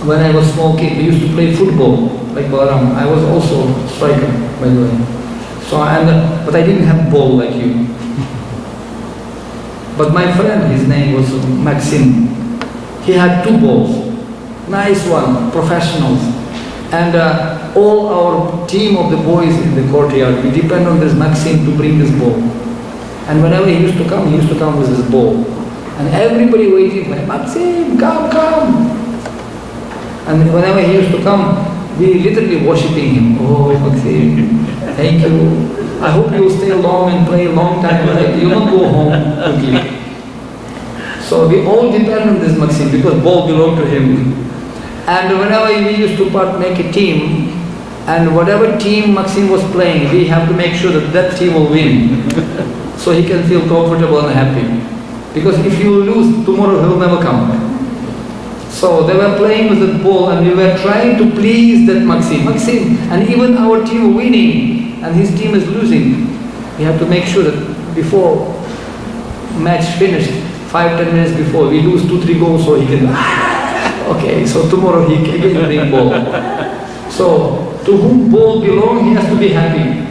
when I was small kid, we used to play football like Balaram. I was also a striker, by the way. But I didn't have ball like you. But my friend, his name was Maxim. He had 2 balls, nice one, professionals. And all our team of the boys in the courtyard, we depend on this Maxim to bring this ball. And whenever he used to come with his ball. And everybody waiting for him, Maxim, come. And whenever he used to come, we literally worshipping him. Oh, Maxim, thank you. I hope you will stay long and play a long time, but you will not go home quickly. So we all depend on this Maxim because ball belonged to him. And whenever we used to make a team, and whatever team Maxim was playing, we have to make sure that that team will win. So he can feel comfortable and happy. Because if you lose, tomorrow he will never come. So they were playing with the ball and we were trying to please that Maxim, and even our team winning and his team is losing. We have to make sure that before match finished, 5-10 minutes before, we lose 2-3 goals so he can, okay, so tomorrow he can again bring ball. So to whom ball belongs, he has to be happy.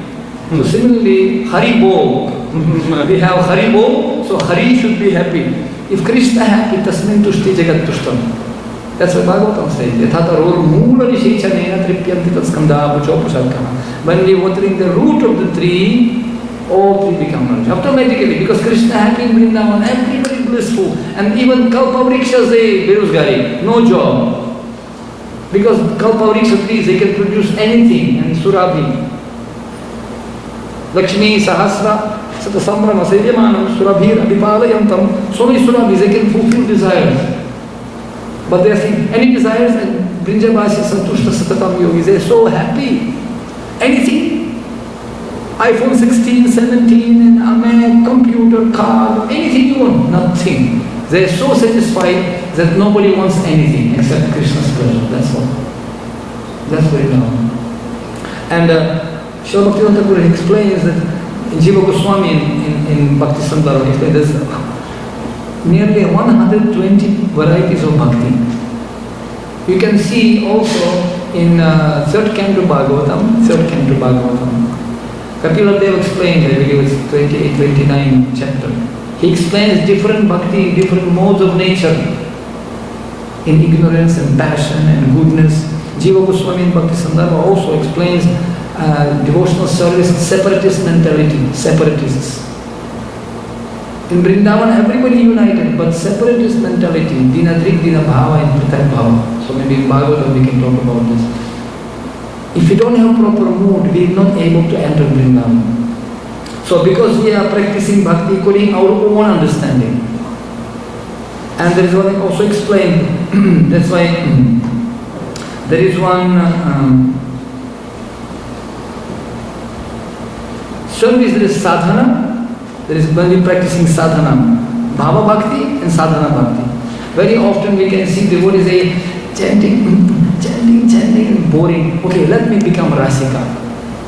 So similarly, Hari ball. We have Hari ball, so Hari should be happy. If Krishna happy, tasmin tushti jagat tushtam. That's what Bhagavatam says. Yathataror moola nishechanena tripyanti tatskanda puchopasadkana. When we are watering the root of the tree, all three become nourished. Automatically, because Krishna happy in Vrindavan, everybody blissful. And even Kalpavriksha say beruzgari, no job. Because Kalpavriksha trees, they can produce anything, and Surabhi. Lakshmi, Sahasra, Satasambrama, Sevyamanam, Surabhir, Adipalayantam, so many Surabhis, they can fulfill desires. But they are saying, any desires, and Vrindavan Santushta Satatam Yogis, they are so happy. Anything, iPhone 16, 17, and computer, car, anything you want, nothing. They are so satisfied that nobody wants anything except Krishna's pleasure, that's all. That's very normal. And Srila Bhaktivinoda Thakur explains that Jiva Goswami in Bhakti Sandarbha explains there's nearly 120 varieties of bhakti. You can see also in third canto Bhagavatam, Kapila Dev explained, I believe it's 28, 29 chapter. He explains different bhakti, different modes of nature, in ignorance and passion and goodness. Jiva Goswami in Bhakti Sandarbha also explains devotional service, separatist mentality, separatists. In Vrindavan, everybody united, but separatist mentality, Dinadrik, Dina Bhava and Pritak Bhava. So maybe in Bhagavatam we can talk about this. If we don't have proper mood, we are not able to enter Vrindavan. So because we are practicing bhakti according our own understanding. And there is one also explained, that's why there is one service, there is sadhana. There is when we practicing sadhana, bhava bhakti and sadhana bhakti. Very often we can see devotees chanting, boring. Okay, let me become rasika.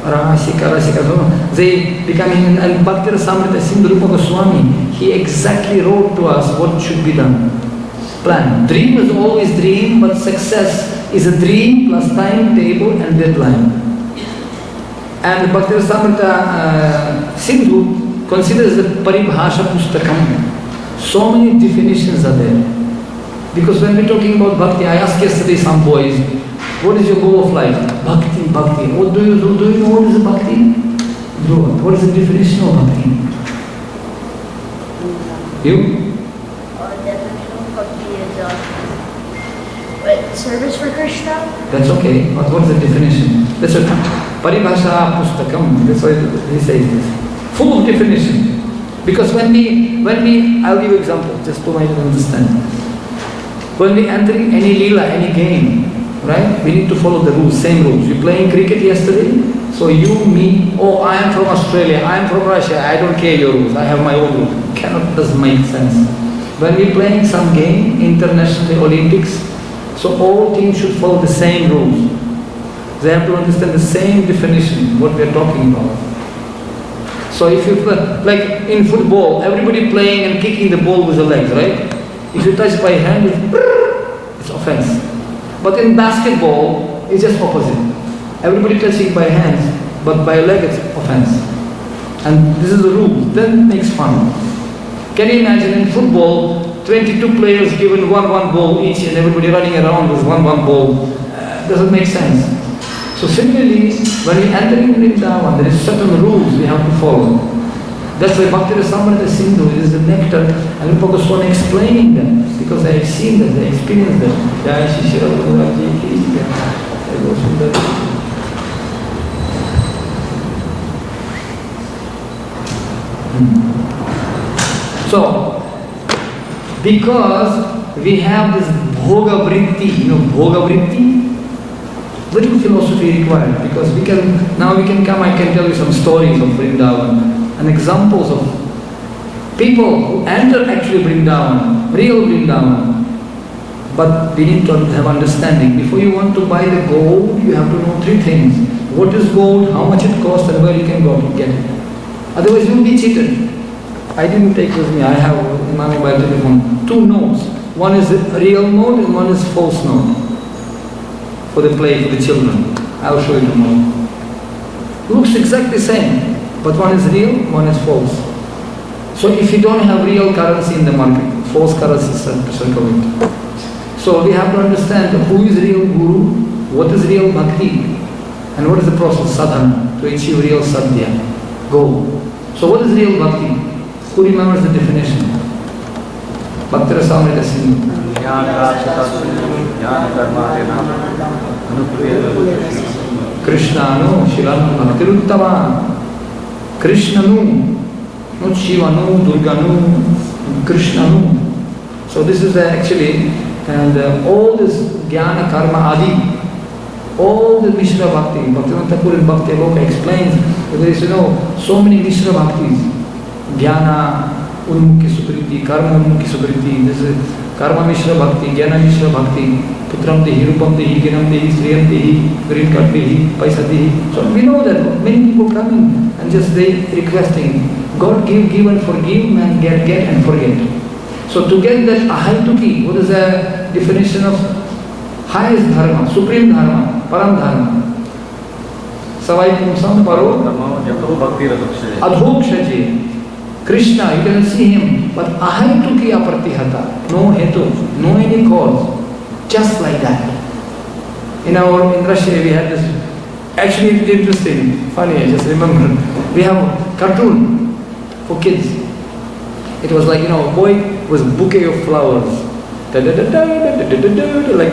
So they becoming, and Bhakti Rasamrita Sindhurupa Goswami, he exactly wrote to us what should be done. Plan. Dream is always dream, but success is a dream plus timetable and deadline. And Bhakti Rasamrita Sindhu considers the Paribhasha Pustakam. So many definitions are there. Because when we're talking about bhakti, I asked yesterday some boys, what is your goal of life? Bhakti, bhakti. What do you do? Do you know what is bhakti? What is the definition of bhakti? You? Definition of bhakti is service for Krishna. That's okay. But what is the definition? That's what Paribhasha Pustakam. That's why he says this. Full of definition. Because when we, I'll give you an example, just to make you understand. When we enter any lila, any game, right? We need to follow the rules, same rules. You playing cricket yesterday, so you, me, oh, I am from Australia, I am from Russia, I don't care your rules, I have my own rules. Doesn't make sense. When we playing some game, internationally, Olympics, so all teams should follow the same rules. They have to understand the same definition, what we are talking about. So if you, like in football, everybody playing and kicking the ball with the legs, right? If you touch by hand, it's offense. But in basketball, it's just opposite. Everybody touching by hands, but by leg it's offense. And this is the rule. Then it makes fun. Can you imagine in football, 22 players given one ball each and everybody running around with one ball? Doesn't make sense. So similarly, when we enter in Vrindavan, there is certain rules we have to follow. That's why Bhakti Rasamrita Sindhu is the nectar, and Rupa Goswami explaining them, because I have seen that, I experienced that. Jai Shri Shri Radha Ki Jai. So, because we have this bhoga vritti, bhoga vritti, little philosophy required, because we can come, I can tell you some stories of Vrindavan and examples of people who enter actually Vrindavan, real Vrindavan. But we need to have understanding. Before you want to buy the gold, you have to know three things. What is gold, how much it costs, and where you can go to get it. Otherwise you will be cheated. I didn't take with me, I have in my mobile telephone 2 notes. One is a real note and one is false note. For the play, for the children. I'll show you tomorrow. Looks exactly the same, but one is real, one is false. So if you don't have real currency in the market, false currency is circulating. So we have to understand who is real guru, what is real bhakti, and what is the process, sadhana, to achieve real sadhya, goal. So what is real bhakti? Who remembers the definition? Bhakti Rasamrita Sindhu. Krishna no Shiram Bhaktiruttama. Krishna no, not Shiva no, Durga no, Krishna no. So this is actually And all this Jnana, Karma, Adi, all the Mishra Bhakti, Bhaktivinoda Thakur in Bhakti Aloka explains that there is, so many Mishra Bhaktis. Jnana, Unmukhi Sukriti, Karma Unmukhi Sukriti, this is Karma Mishra Bhakti, Jnana Mishra Bhakti, Putram Dehi, Rupam Dehi, Ginam Dehi, Sriyam Dehi, Green Cut Dehi, Paisa Dehi. So we know that many people come in and just they requesting, God give and forgive and get and forget. So to get that Ahaituki, what is the definition of highest dharma, supreme dharma, param dharma? Savai Pumsam Paro Adhokshaji. Krishna, you can see him, but Ahaituki Apratihata, no hetu, no any cause, just like that. In Russia we had this, actually it's interesting, funny, I just remember, we have a cartoon for kids. It was like, a boy was a bouquet of flowers, like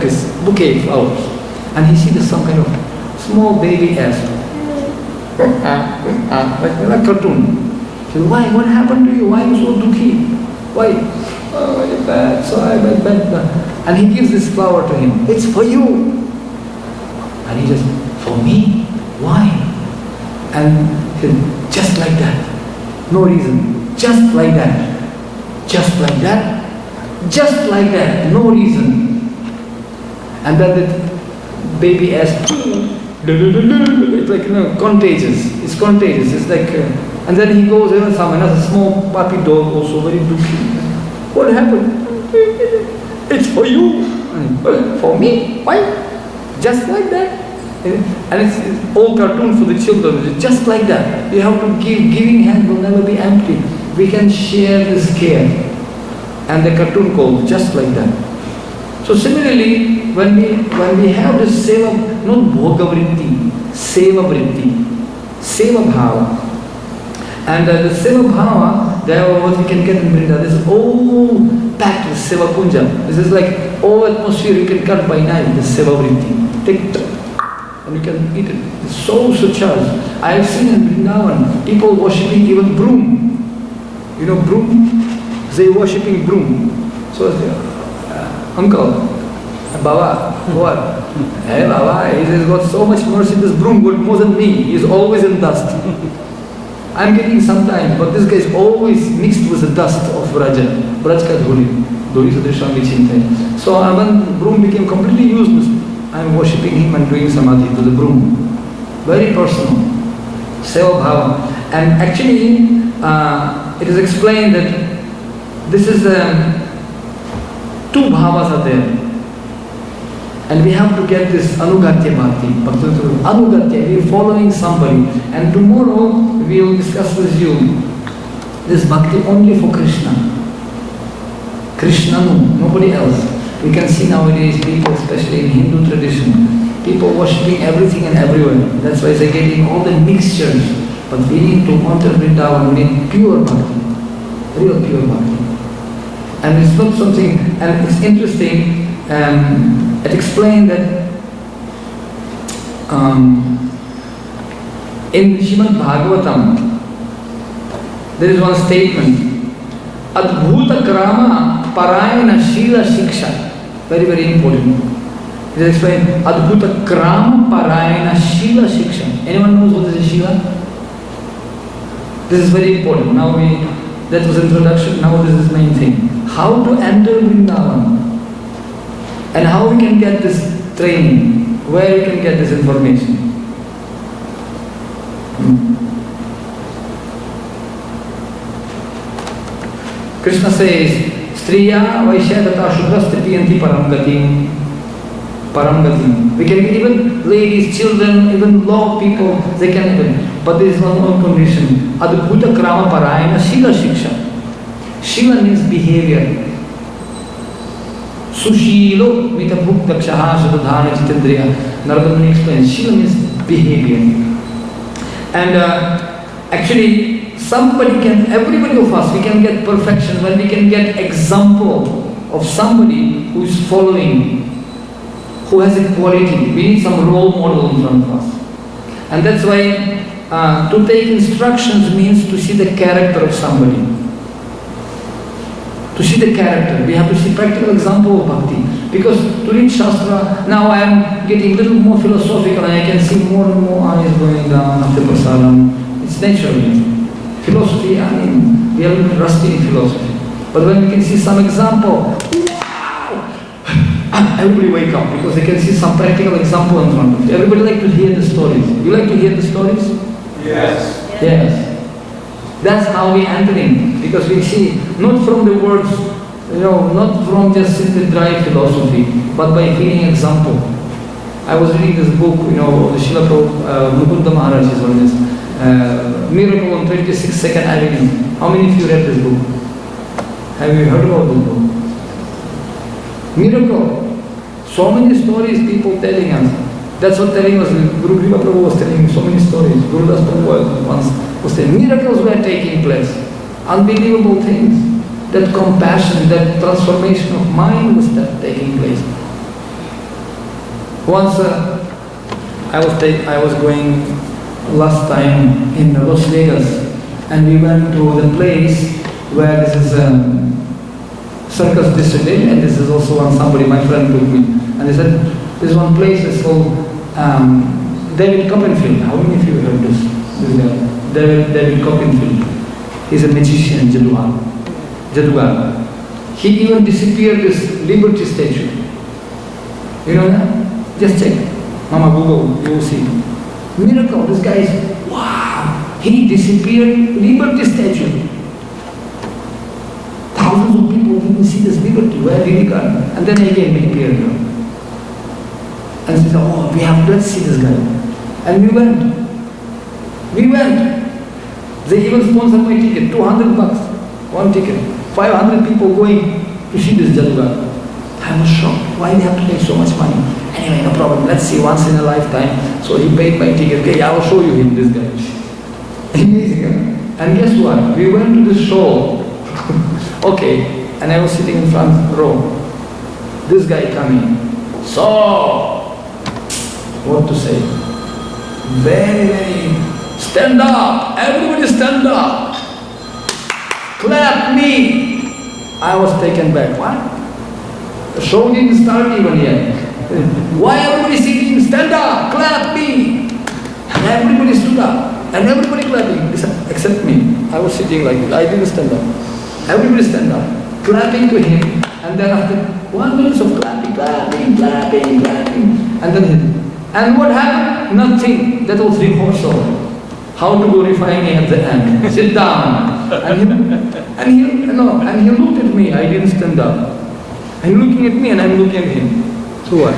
this, bouquet of flowers. And he sees some kind of small baby ass, like a cartoon. So why? What happened to you? Why are you so dukhi? Why? Oh, very bad, so I went bad. And he gives this flower to him. It's for you. And he just, for me? Why? And he said, just like that. No reason. Just like that. Just like that. Just like that. No reason. And then the baby asked, it's like, contagious. It's contagious. It's like, and then he goes, another small puppy dog also very dukhi. What happened? It's for you. For me? Why? Just like that. And it's all cartoon for the children. It's just like that. You have to give. Giving hand will never be empty. We can share this care. And the cartoon called just like that. So similarly, when we have this seva, not bhoga vritti, seva vritti, seva bhava. And the seva bhava, there what we can get in Vrindavan, this is all packed with seva kunja. This is like all atmosphere you can cut by night, this seva vritti. Take and you can eat it. It's so charged. I have seen in Vrindavan people worshipping even broom. Broom? They worshipping broom. So uncle, Baba, what? Hey Baba, he has got so much mercy, this broom got more than me. He's always in dust. I'm getting sometimes, but this guy is always mixed with the dust of Vraja. Vrajka dhuli. Dhuli sadrisham vichintai. So when broom became completely useless, I'm worshipping him and doing samadhi to the broom. Very personal. Seva bhava. And actually, it is explained that this is two bhavas are there. And we have to get this anugatya bhakti. Anugatya, we are following somebody. And tomorrow we will discuss with you this bhakti only for Krishna. Krishna, nobody else. We can see nowadays people, especially in Hindu tradition, people worshipping everything and everywhere. That's why they're getting all the mixtures. But we need to enter Vrindavan, we need pure bhakti. Real pure bhakti. And it's not something, and it's interesting, it explained that in Srimad Bhagavatam, there is one statement, Adbhuta Krama Parayana Shila Shiksha. Very, very important. It is explained, Adbhuta Krama Parayana Shila Shiksha. Anyone knows what is Shila? This is very important. Now that was introduction, now this is main thing. How to enter Vrindavan and how we can get this training, where we can get this information. Krishna says, Striya Vaishya Tata Shudrastipiyanti Paramgatim. Paramgatim. We can get even ladies, children, even law people, they can even. But there is one more condition. Adbhuta Krama Parayana Shila Shiksha. Shila means behavior. Sushilo Mitabhuk Dakshaha Shadadhana Chitindriya. Narada explains. Shila means behavior. And actually, everybody of us, we can get perfection when we can get example of somebody who is following, who has a quality. We need some role model in front of us. And that's why to take instructions means to see the character of somebody. To see the character, we have to see practical example of bhakti. Because to read Shastra, now I am getting a little more philosophical and I can see more and more eyes going down after prasadam. It's natural. Philosophy, I mean, we are a little rusty in philosophy. But when we can see some example, wow! Everybody wake up because they can see some practical example in front of you. Everybody like to hear the stories. You like to hear the stories? Yes. Yes. That's how we enter in, because we see, not from the words, not from just simply dry philosophy, but by feeling example. I was reading this book, the Srila Mukunda Maharaj is on this, Miracle on 22nd Avenue. How many of you read this book? Have you heard about this book? Miracle. So many stories people telling us. That's what telling us, Guru Kripa Prabhu was telling me so many stories. Guru Das Prabhu once was saying, miracles were taking place. Unbelievable things. That compassion, that transformation of mind was taking place. Once I was going last time in Las Vegas, and we went to the place where this is circus district, and this is also one somebody, my friend took me, and they said, there's one place that's called David Copperfield. How many of you heard this guy? David Copperfield. He's a magician, Jadugar. He even disappeared this Liberty statue. You know that? Just check. Mama Google, you will see. Miracle, this guy is, wow! He disappeared Liberty statue. Thousands of people didn't see this Liberty, where did he go? And then again he appeared. And they said, oh, let's see this guy. And we went. They even sponsored my ticket, $200, one ticket. 500 people going to see this Jadugar. I was shocked. Why they have to pay so much money? Anyway, no problem. Let's see once in a lifetime. So he paid my ticket. Okay, I will show you him, this guy. Amazing, huh? And guess what? We went to this show. Okay, and I was sitting in front row. This guy coming. So, what to say? Very, stand up. Everybody stand up. Clap me. I was taken back. What? The show didn't start even yet. Why everybody singing? Stand up. Clap me. And everybody stood up. And everybody clapping. Except me. I was sitting like this. I didn't stand up. Everybody stand up. Clapping to him. And then after 1 minute of clapping. And then him. And what happened? Nothing. That was rehearsal. How to glorify me at the end. Sit down. And he looked at me. I didn't stand up. I'm looking at me and I'm looking at him. So what?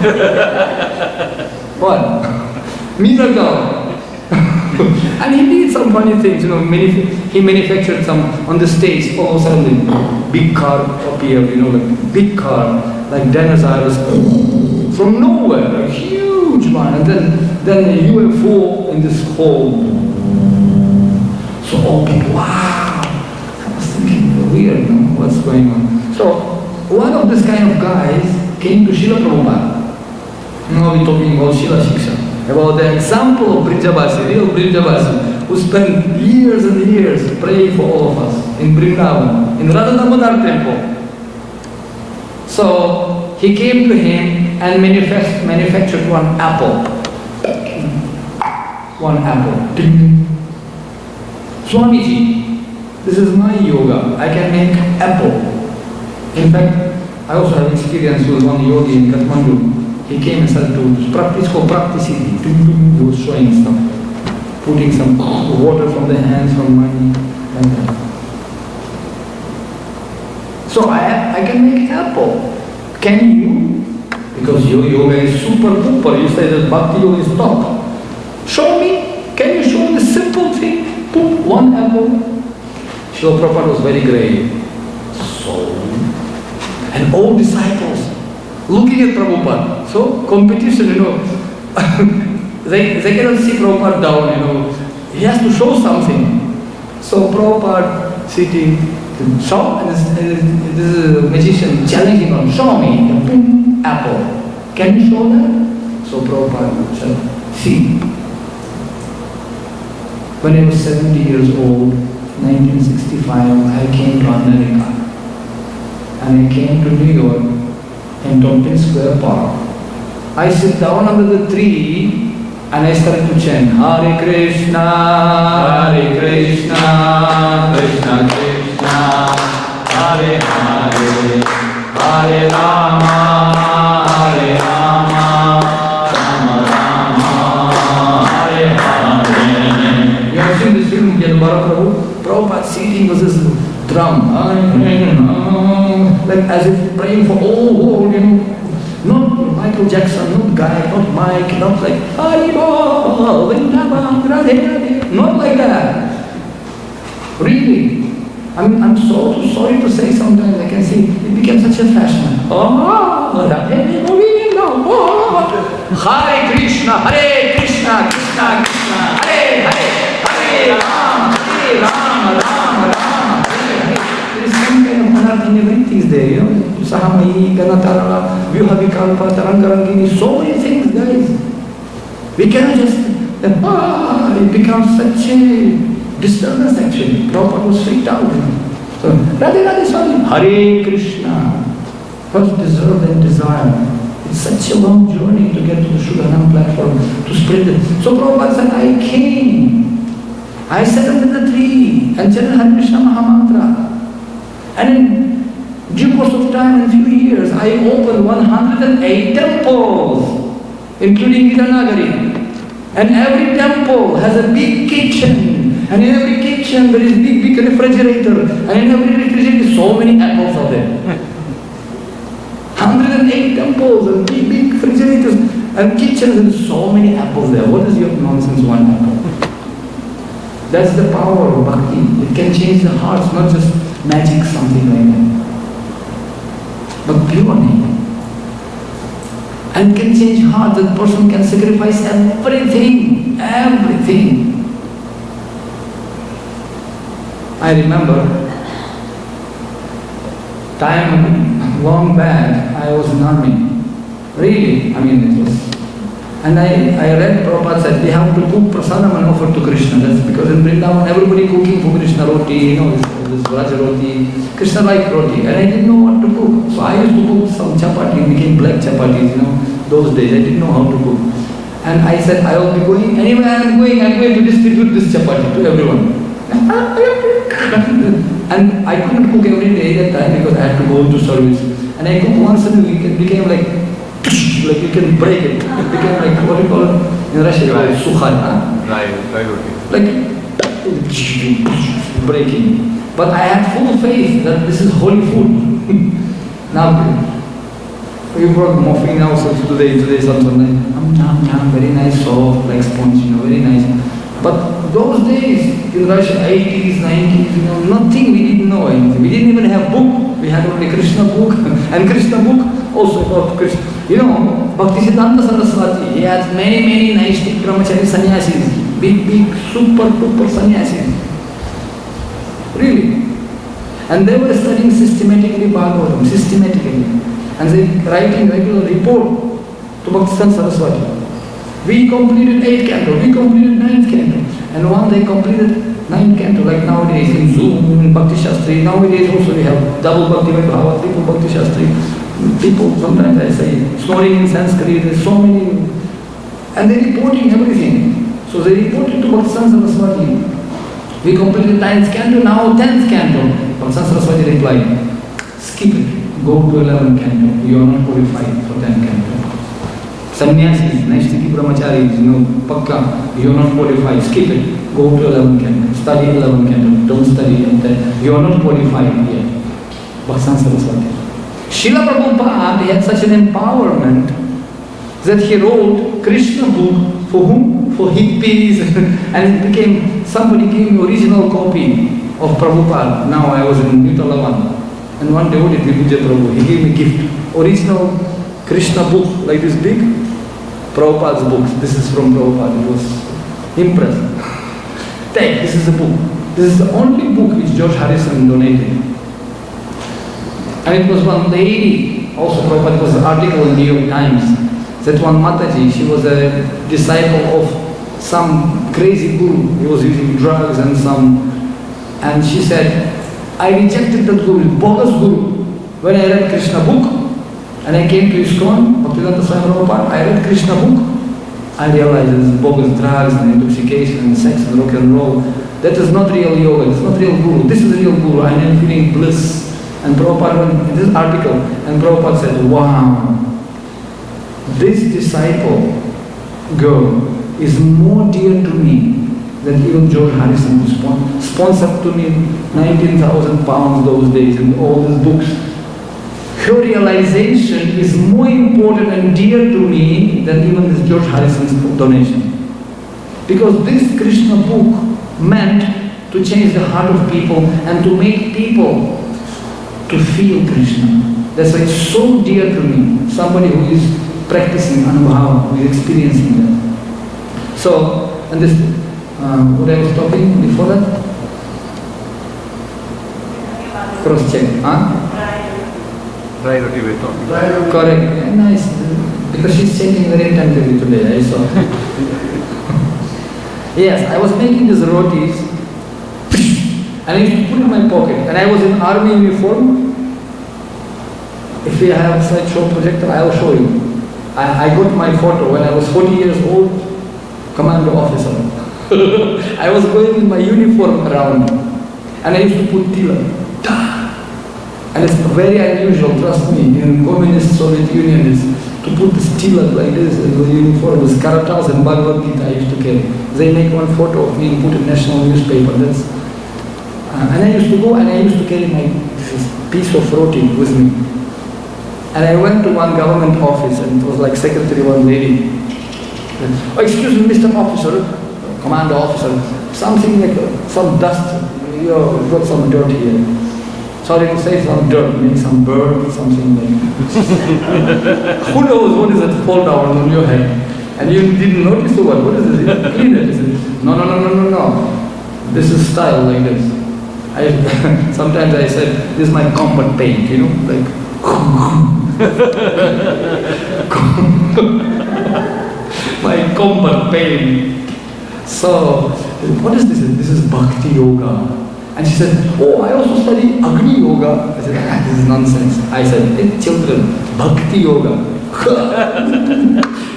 What? Miracle. And he did some funny things, he manufactured some on the stage. All of a sudden, big car appeared, like big car, like dinosaurs from nowhere, a huge one, and then a UFO in this hole. So all people, wow! I was thinking, weird, what's going on? So one of this kind of guys came to Srila Prabhupada. Now we're talking about Srila Shiksha, about the example of Vrindavan, real Vrindavan, who spent years and years praying for all of us in Vrindavan, in Radha Damodar temple. So he came to him and manufactured one apple. One apple. Swamiji, this is my yoga. I can make apple. In fact, I also have experience with one yogi in Kathmandu. He came and said to practice for practicing. He was showing stuff, putting some water from the hands, from money, and that. So I can make apple. Can you? Because your yoga is super duper. You say that bhakti yoga is top. Show me. Can you show me the simple thing? Put one apple. Srila Prabhupada was very grave. So, and all disciples looking at Prabhupada. So competition, they cannot see Prabhupada down, He has to show something. So Prabhupada sitting, show, and this is a magician challenging him, show me, apple. Can you show that? So Prabhupada said, see. When I was 70 years old, 1965, I came to America. And I came to New York in Tompkins Square Park. I sit down under the tree and I started to chant Hare Krishna, Krishna Krishna, Hare Hare, Hare Rama, Rama Rama, Hare Hare. You have seen this film, Prabhupada singing was this drum, like as if praying for all, not Michael Jackson, not Guy, not Mike, not like Haribo, Vrindavan, Radhe Radhe, not like that. Really. I'm so sorry to say sometimes I can see it became such a fashion. Hare Krishna, Krishna Krishna, Hare Hare, Hare Rama, Rama Rama. There is some kind of anartha in everything is there, Sahamayi, Ganatara, Vyuhavikalpa, Tarangarangini, so many things, guys. We cannot just, it becomes such a disturbance actually. Prabhupada was freaked out. So, Radhe Radhe Swami, Hare Krishna. First deserve and desire. It's such a long journey to get to the Sugarham platform, to spread it. So Prabhupada said, I came. I sat under the tree and chanted Hare Krishna Mahamantra. And in due course of time, in few years, I opened 108 temples, including GITA NAGARI. And every temple has a big kitchen. And in every kitchen there is big refrigerator. And in every refrigerator so many apples are there. 108 temples and big refrigerators and kitchens and so many apples there. What is your nonsense, one apple? That's the power of bhakti. It can change the hearts, not just magic, something like that. But purely. And can change hearts. That person can sacrifice everything. Everything. I remember time long back I was in army. Really, it was. And I read Prabhupada said we have to cook prasadam and offer to Krishna. That's because in Vrindavan everybody cooking for Krishna roti, this Raja roti. Krishna liked roti. And I didn't know what to cook. So I used to cook some chapati, it became black chapatis, those days. I didn't know how to cook. And I said I will be going, anywhere I'm going to distribute this chapati to everyone. And I couldn't cook every day that time because I had to go to service. And I cooked once in a week, it became like you can break it. It became like, what do you call it? In Russia, you call it sukhar. Dry roti. Like breaking. But I had full faith that this is holy food. Now, we brought muffin also today something like, very nice, soft, like sponge, very nice. But those days, in Russia, 80s, 90s, nothing, we didn't know anything. We didn't even have book. We had only Krishna book. And Krishna book also about Krishna. Bhaktisiddhanta Saraswati, he has many Naishtik brahmachari sannyasis. Big, super sannyasis. Really. And they were studying systematically Bhagavatam, systematically. And they writing regular report to Bhaktisiddhanta Saraswati. We completed 8 cantos, we completed 9th canto. And one they completed 9th canto, like nowadays in Zoom, in Bhakti Shastri. Nowadays also we have double Bhakti Bhava, triple Bhakti Shastri. People, sometimes I say, snoring in Sanskrit, there's so many. And they're reporting everything. So they reported to Bhaktisiddhanta Saraswati. We completed 9th canto, now 10th canto. Bhaktisiddhanta Saraswati replied, skip it, go to 11th canto. You are not qualified for 10th canto. Sannyasis, Naishtiki brahmacharis, pakka, you are not qualified, skip it, go to 11th canto, study 11th canto, don't study at 10th, you are not qualified yet. Bhaktisiddhanta Saraswati. Srila Prabhupada had such an empowerment that he wrote Krishna book for whom? For hippies, and it became, somebody gave me original copy of Prabhupada. Now I was in Vrindavan, and one devotee, Vijay Prabhu, he gave me gift, original Krishna book, like this big, Prabhupada's books. This is from Prabhupada. It was impressed. Take, this is a book. This is the only book which George Harrison donated. And it was one lady, also Prabhupada, was an article in New York Times, that one Mataji, she was a disciple of some crazy guru. He was using drugs and and she said, I rejected that guru, bogus guru. When I read Krishna book, And I came to ISKCON, Bhaktivedanta Swami Prabhupada, I read Krishna book. I realized that this bogus drugs and intoxication and sex and rock and roll, that is not real yoga, it's not real guru. This is real guru, I am feeling bliss. And Prabhupada, in this article, and Prabhupada said, wow, this disciple girl is more dear to me than even George Harrison, who sponsored to me 19,000 pounds those days in all these books. Her realization is more important and dear to me than even this George Harrison's donation. Because this Krishna book meant to change the heart of people and to make people to feel Krishna. That's why it's so dear to me, somebody who is practicing Anubhava, who is experiencing that. So, and this, what I was talking before that? Cross check, huh? Correct, yeah, nice. Because she's changing very attentively today, I saw. Yes, I was making these rotis and I used to put in my pocket. And I was in army uniform. If we have such show projector, I will show you. I got my photo when I was 40 years old, commando officer. I was going in my uniform around and I used to put tilak. And it's very unusual, trust me, in communist Soviet Union is to put this tilak like this in the uniform, this karatas and Bhagavad Gita I used to carry. They make one photo of me and put in national newspaper. That's, and I used to go and I used to carry my this piece of roti with me. And I went to one government office and it was like secretary, one lady. Oh, excuse me, Mr. Officer, Commander Officer, something like some dust, you've got some dirt here. Sorry to say, some dirt, maybe some bird, something like that. Who knows what is that fall down on your head? And you didn't notice or what? What is it? Clean it. Is it? No. This is style like this. Sometimes I said, this is my combat paint, you know, like my combat paint. So, what is this? This is Bhakti Yoga. And she said, oh, I also study Agni Yoga. I said, this is nonsense. I said, hey, children, Bhakti Yoga.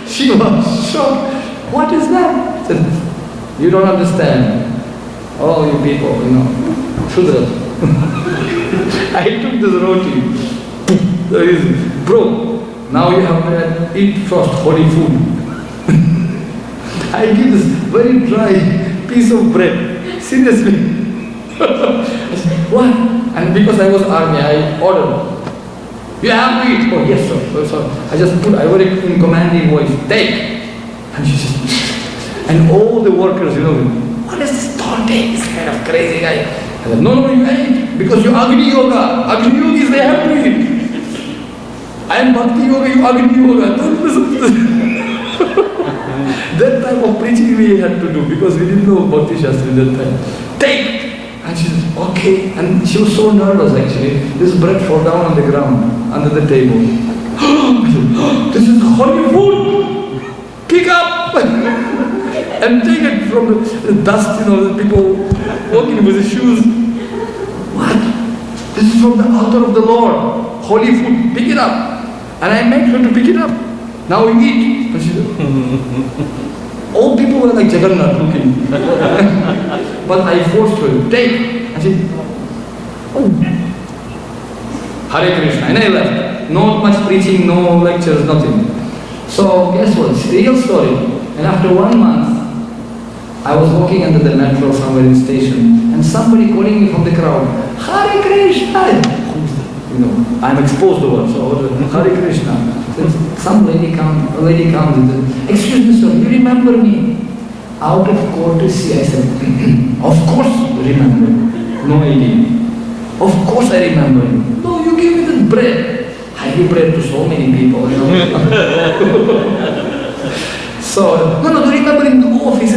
She was shocked. What is that? I said, you don't understand. All you people, you know, Shudra. I took this roti. Bro, now you have to eat first holy food. I give this very dry piece of bread. Seriously. I said, what? And because I was army, I ordered, you have to eat. Oh, yes, sir. So I just put, I work in commanding voice, take. And she said, and all the workers, you know, what is this don't take? This kind of crazy guy. I said, no, you eat. Because you Agni Yoga. Agni Yogis, they have to eat. I am Bhakti Yoga, you Agni Yoga. Don't listen to this. That type of preaching we had to do because we didn't know Bhakti Shastri that time. Take! And she said, okay. And she was so nervous actually. This bread fell down on the ground, under the table. I said, this is holy food! Pick up! And take it from the dust, you know, the people walking with the shoes. What? This is from the altar of the Lord. Holy food, pick it up. And I made her to pick it up. Now we eat. And she said, all people were like Jagannath looking. But I forced her to take. And she said, oh. Hare Krishna. And I left. Not much preaching, no lectures, nothing. So guess what? It's a real story. And after 1 month, I was walking under the metro somewhere in the station, and somebody calling me from the crowd, Hare Krishna! You know, I'm exposed to what, so Hare Krishna. Some lady comes and says, excuse me sir, you remember me? Out of courtesy, I said, of course you remember. No idea. Of course I remember you. No, you gave me this bread. I give bread to so many people, you know. So, no, do you remember in the office,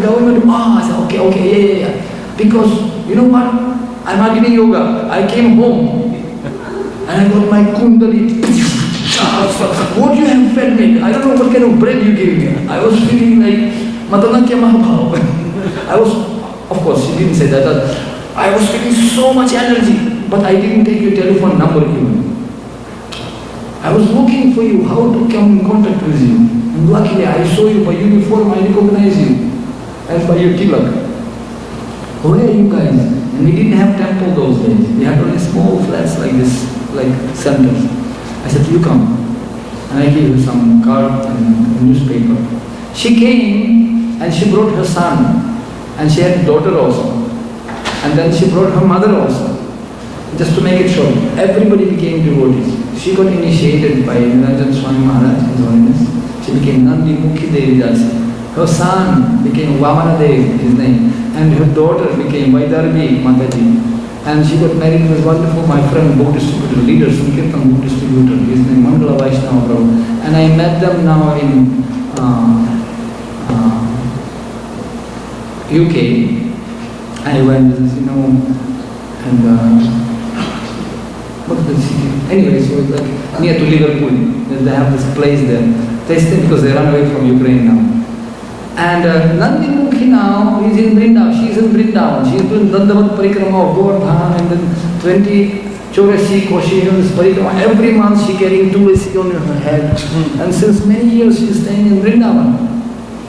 government? I said, okay, yeah. Because, you know what? I'm Agni Yoga. I came home and I got my kundali. What you have fed me? I don't know what kind of bread you gave me. I was feeling like Matanakya Mahabhav. I was, of course, she didn't say that. I was feeling so much energy, but I didn't take your telephone number even. I was looking for you, how to come in contact with you. And luckily I saw you by uniform, I recognize you. And by your tilak. Where are you guys? And we didn't have temple those days. We had only small flats like this, like centers. I said, you come. And I gave her some card and a newspaper. She came and she brought her son. And she had a daughter also. And then she brought her mother also. Just to make it short, everybody became devotees. She got initiated by Niranjan Swami Maharaj, His Holiness. She became Nandi Mukhi Devi Dasi. Her son became Vamana Dev, his name. And her daughter became Vaidarvi Mataji. And she got married to this wonderful, my friend, book distributor, leader, Sankirtan book distributor. His name Mangala Vaishnava Prabhu. And I met them now in UK. I went, and what is the city? Anyway, so it's like near to Liverpool. They have this place there. They stay because they run away from Ukraine now. And Nandi Mukhi now is in Vrindavan. She is in Vrindavan. She is doing Dandavat Parikrama of Govardhan and then 20 Chaurasi Koshi, this Parikrama. Every month she carrying tulsi on her head. And since many years she is staying in Vrindavan.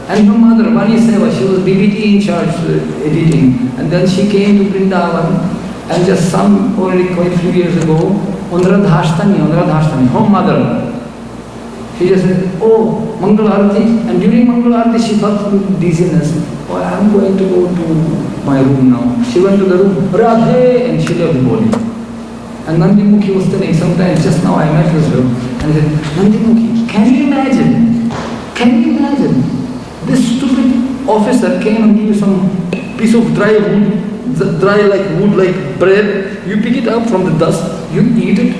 And her mother, Vani Seva, she was BBT in charge editing. And then she came to Vrindavan. And just some, already quite a few years ago, Undradhashtani, her mother, she just said, oh, Mangal Arati. And during Mangal Arati, she felt dizziness. Oh, I'm going to go to my room now. She went to the room, Radhe, and she left the body. And Nandi Mukhi was telling, sometimes just now I met with her, and I said, Nandi Mukhi, can you imagine? This stupid officer came and gave you some piece of dry wood like bread. You pick it up from the dust, you eat it,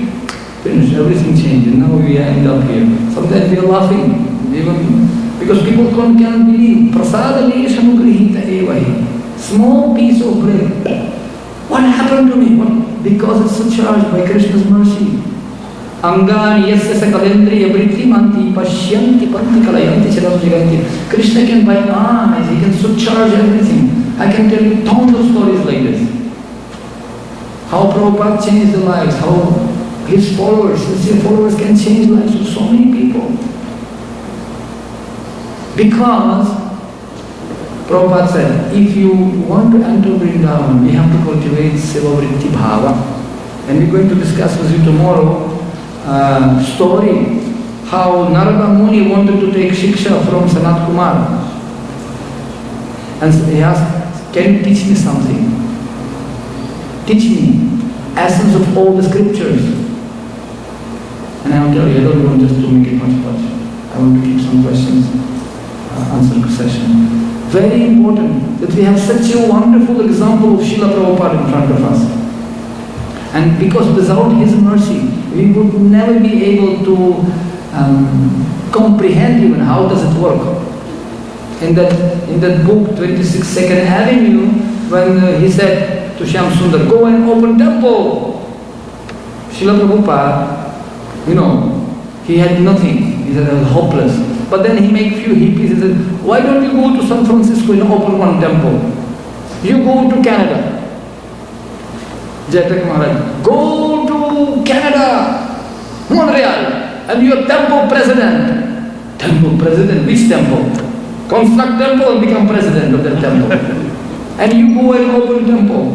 finish, everything changed. And now we end up here. Sometimes we are laughing, even because people cannot believe. Prasada leshanugrihita evahi. Small piece of bread. What happened to me? What? Because it's a charge by Krishna's mercy. Angani yasya sakalendriya vritti pashyanti panti kalayanti charam jiganti. Krishna can by eyes, he can surcharge everything. I can tell you tons of stories like this. How Prabhupada changed the lives, how his followers, sincere followers can change lives of so many people. Because Prabhupada said, if you want to enter Vrindavan, we have to cultivate Seva Vritti Bhava. And we're going to discuss with you tomorrow story how Narada Muni wanted to take Shiksha from Sanat Kumar. And he asked, can you teach me something? Teach me essence of all the scriptures. And I will tell you, I don't want just to make it much. I want to keep some questions, answer session. Very important that we have such a wonderful example of Srila Prabhupada in front of us. And because without his mercy, we would never be able to comprehend even how does it work. In that book, 26 Second Avenue, when he said to Shyam Sundar, go and open temple. Srila Prabhupada, he had nothing. He said, I was hopeless. But then he made few hippies. He said, why don't you go to San Francisco and open one temple? You go to Canada. Jaitak Maharaj, go to Canada, Montreal, and you're temple president. Temple president? Which temple? Construct temple and become president of that temple. And you go and open temple.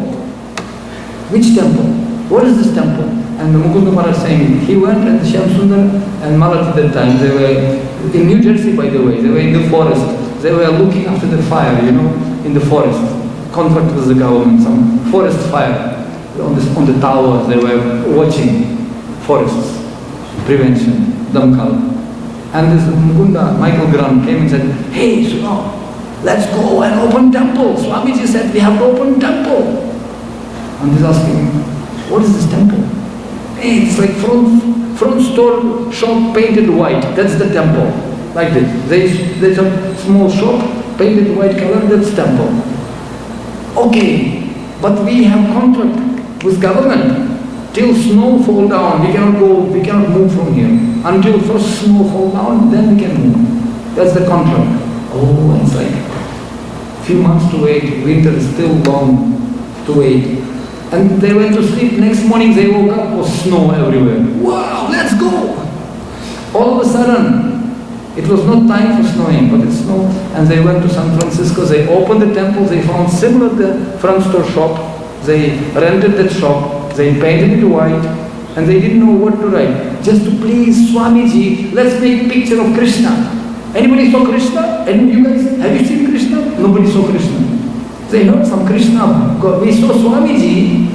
Which temple? What is this temple? And the Mukunda Maharaj saying, he went and Shyam Sundar and Malat at that time, they were in New Jersey by the way, they were in the forest. They were looking after the fire, in the forest. Contract with the government, some forest fire. On the towers, they were watching forests, prevention, Damkal. And this Mukunda, Michael Grant, came and said, hey, let's go and open temple. Swamiji said, we have to open temple. And he's asking, what is this temple? Hey, it's like front store shop painted white. That's the temple. Like this. There's a small shop painted white color, that's temple. Okay, but we have contract with government. Till snow fall down, we cannot move from here. Until first snow fall down, then we can move. That's the contract. Oh, it's like few months to wait, winter is still long to wait. And they went to sleep, next morning they woke up, was snow everywhere. Wow, let's go! All of a sudden, it was not time for snowing, but it snowed, and they went to San Francisco. They opened the temple. They found similar the front store shop. They rented that shop. They painted it white, and they didn't know what to write. Just to please Swamiji, let's make picture of Krishna. Anybody saw Krishna? And you guys, have you seen Krishna? Nobody saw Krishna. They heard some Krishna. We saw Swamiji,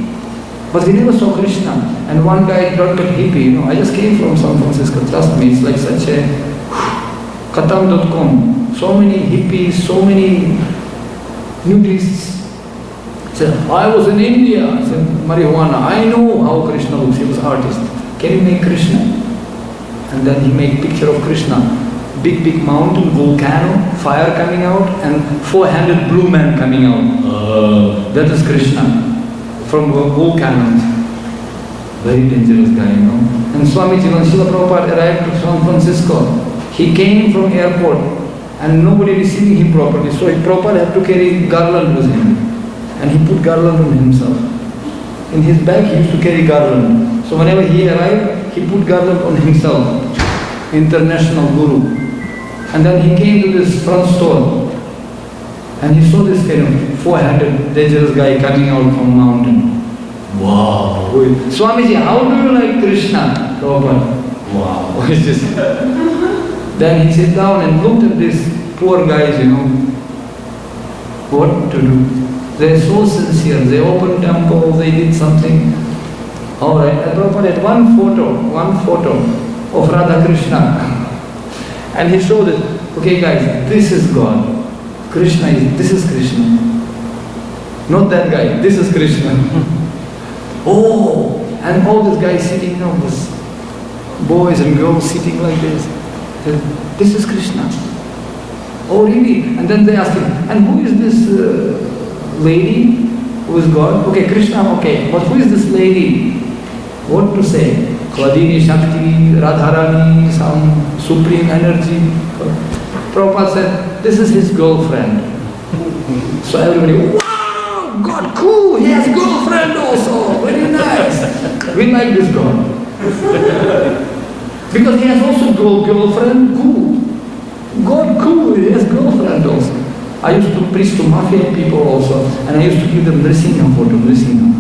but we never saw Krishna. And one guy got a hippie, I just came from San Francisco, trust me, it's like such a katam.com. So many hippies, so many nudists. Said, I was in India, I said, marijuana, I know how Krishna looks, he was artist. Can you make Krishna? And then he made picture of Krishna. Big mountain, volcano, fire coming out, and 4-handed blue man coming out. That is Krishna from volcanoes. Very dangerous guy, And Swamiji, when Srila Prabhupada arrived to San Francisco, he came from airport and nobody receiving him properly. So Prabhupada had to carry garland with him. And he put garland on himself. In his bag he used to carry garland. So whenever he arrived, he put garland on himself. International guru. And then he came to this front store and he saw this kind of 4-handed dangerous guy coming out from a mountain. Wow! Swamiji, how do you like Krishna? Prabhupada. Wow! What is this? Then he sat down and looked at these poor guys, what to do. They're so sincere, they opened temple, they did something. Alright, and Prabhupada had one photo of Radha Krishna. And he showed it, okay guys, this is God. This is Krishna. Not that guy, this is Krishna. Oh, and all these guys sitting, these boys and girls sitting like this. This is Krishna. Oh really? And then they ask him, and who is this lady? Who is God? Okay, Krishna, okay. But who is this lady? What to say? Kladini Shakti, Radharani, some supreme energy. Prabhupada said, this is his girlfriend. So everybody, wow, God, cool, he has girlfriend also, very nice. We like this God. Because he has also girlfriend, cool. God, cool, he has girlfriend also. I used to preach to mafia people also, and I used to give them Nrsimha photo, Nrsimha.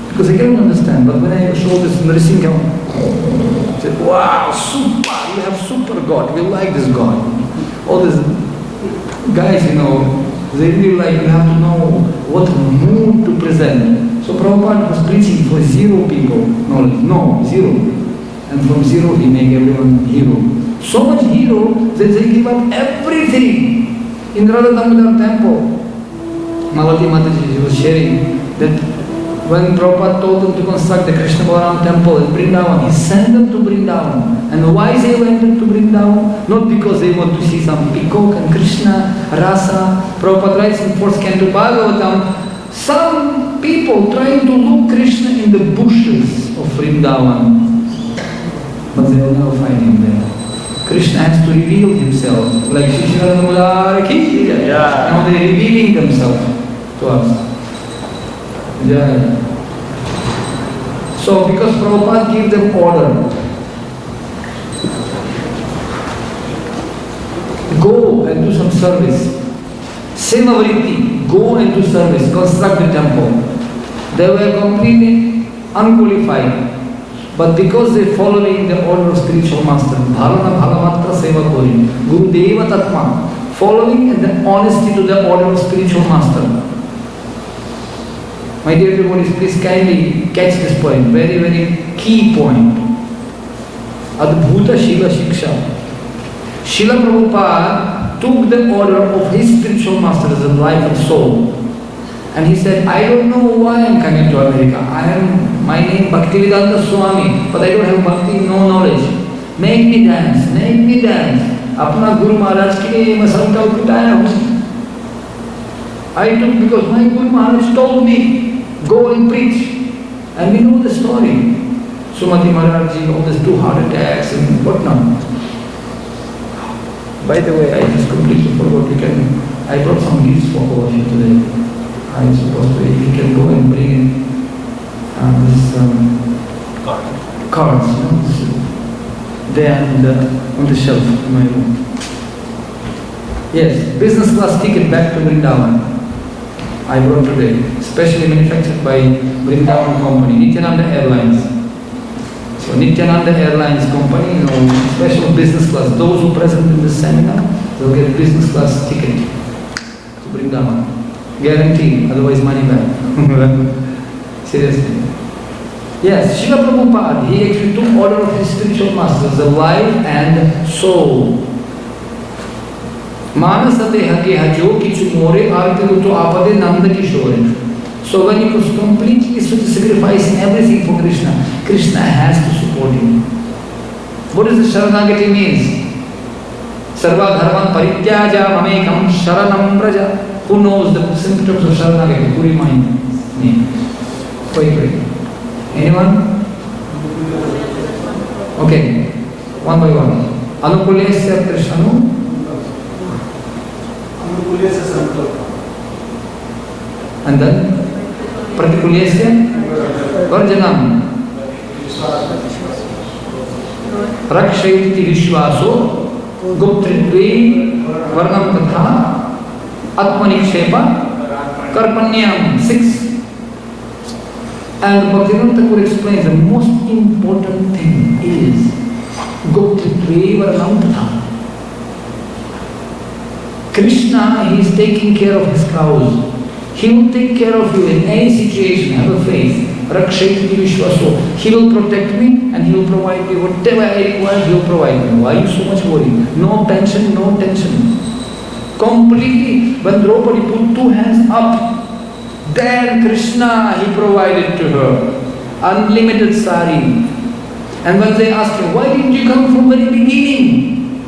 Because they cannot understand, but when I show this Nrsimha, I said, wow, super, you have super God, we like this God. All these guys, they really like, you have to know what mood to present. So Prabhupada was preaching for 0 people knowledge, no, 0. And from 0 he made everyone hero. So much hero that they give up everything. In Radha Damodar temple, Malati Mataji was sharing that when Prabhupada told them to construct the Krishna Balaram temple in Vrindavan, he sent them to Vrindavan. And why they went to Vrindavan? Not because they want to see some peacock and Krishna, Rasa. Prabhupada writes in 4th Canto Bhagavatam, some people trying to look Krishna in the bushes of Vrindavan. But they will never find him there. Krishna has to reveal himself, like Shishara Mularaki. Now they are revealing themselves to us. Yeah. So because Prabhupada gave them order, go and do some service. Sevavriti, go and do service, construct the temple. They were completely unqualified. But because they are following the order of spiritual master, Bhalana Bhalamatra Seva Kori, Guru Deva Tatma, following and the honesty to the order of spiritual master. My dear devotees, please kindly catch this point, very, very key point. Adbhuta Shila Shiksha. Srila Prabhupada took the order of his spiritual master as a life and soul. And he said, I don't know why I am coming to America. My name Bhaktivedanta Swami, but I don't have bhakti, no knowledge. Make me dance, make me dance. Apna Guru Maharaj ke liye main sankalp utaya hu. I took because my Guru Maharaj told me, go and preach. And we know the story. Sumati Maharaj ji, all these 2 heart attacks and whatnot. By the way, I just completely forgot, I brought some gifts for all of you today. I'm supposed to, if you can go and bring in this cards, there on the shelf in my room. Yes, business class ticket back to Vrindavan. I brought today, specially manufactured by Vrindavan company, Nityananda Airlines. So Nityananda Airlines company, special business class. Those who present in this seminar, they'll get business class ticket to Vrindavan. Guaranteed, otherwise money back. Seriously. Yes, Srila Prabhupada, he actually took order of his spiritual masters, the life and soul. Manasate hake hajo kichu more artiruto apade nanda kishore. So when he was completely sacrificing everything for Krishna, Krishna has to support him. What does the Sharanagati means? Sarva dharman parityaja mamekam sharanam praja. Who knows the symptoms of Sharanagati? Who remind me? Quickly. Anyone? Okay, one by one. Anukulesya Krishnanu. Anukulesya sankalpa. And then Pratikulesya Varjanam. Rakshayati Vishwaso Guptritve Varnam Tatha Atmanikshepa Karpanyam. 6. And Bhaktivinoda Thakur explains the most important thing is Guptritve Varnam Tatha. Krishna, he is taking care of his cows. He will take care of you in any situation. Have a faith. Rakshayati Vishwaso. He will protect me and he will provide me whatever I require. He will provide me. Why are you so much worried? No tension, no tension. Completely. When Draupadi put 2 hands up, then Krishna, he provided to her unlimited sari. And when they asked him, why didn't you come from the very beginning?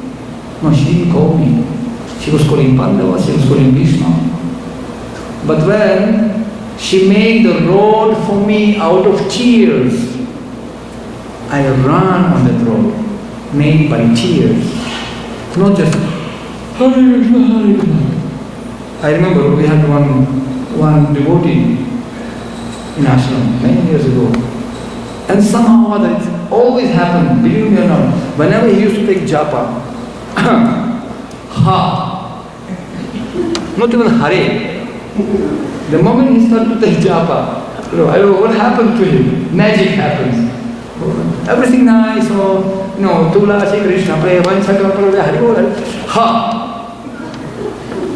No, she didn't call me. She was calling Pandava, she was calling Bhishma. But when she made the road for me out of tears, I ran on that road, made by tears. Not just, I remember we had one devotee in ashram many years ago. And somehow or other, it always happened, believe me or not, whenever he used to take japa, ha, not even hare. The moment he started to take japa, I don't know what happened to him. Magic happens. Everything nice, Tula, Shri Krishna, pray, ha.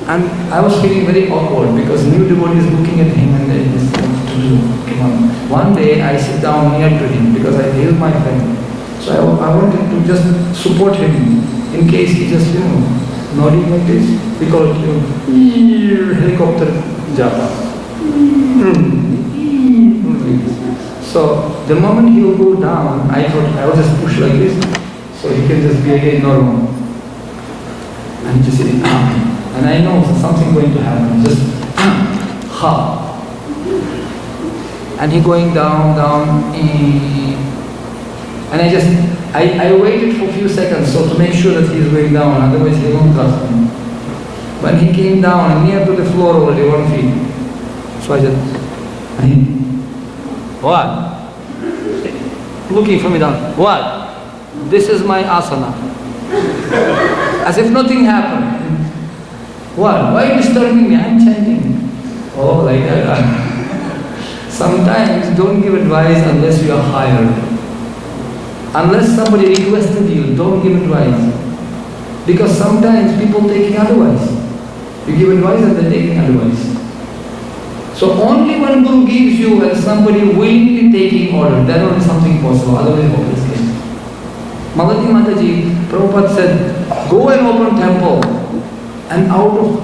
And I was feeling very awkward because new devotees looking at him and they just want to do. One day I sit down near to him because he is my friend. So I wanted to just support him in case he just, nodding like this. We call it, helicopter japa. So the moment he will go down, I thought I will just push like this, so he can just be again normal. And just sitting, and I know something going to happen. Just ha, and he going down, and I waited for a few seconds so to make sure that he is going down. Otherwise he won't trust me. When he came down near to the floor already 1 feet, so I just, what? Looking for me down. What? This is my asana. As if nothing happened. What? Why are you disturbing me? I'm chanting. Oh, like that. Sometimes don't give advice unless you are hired. Unless somebody requested you, don't give advice. Because sometimes people taking otherwise. You give advice and they're taking advice. So only when Guru gives you and somebody willingly taking order, then only something possible, otherwise hopeless case. Malati Mataji, Prabhupada said, go and open temple. And out of,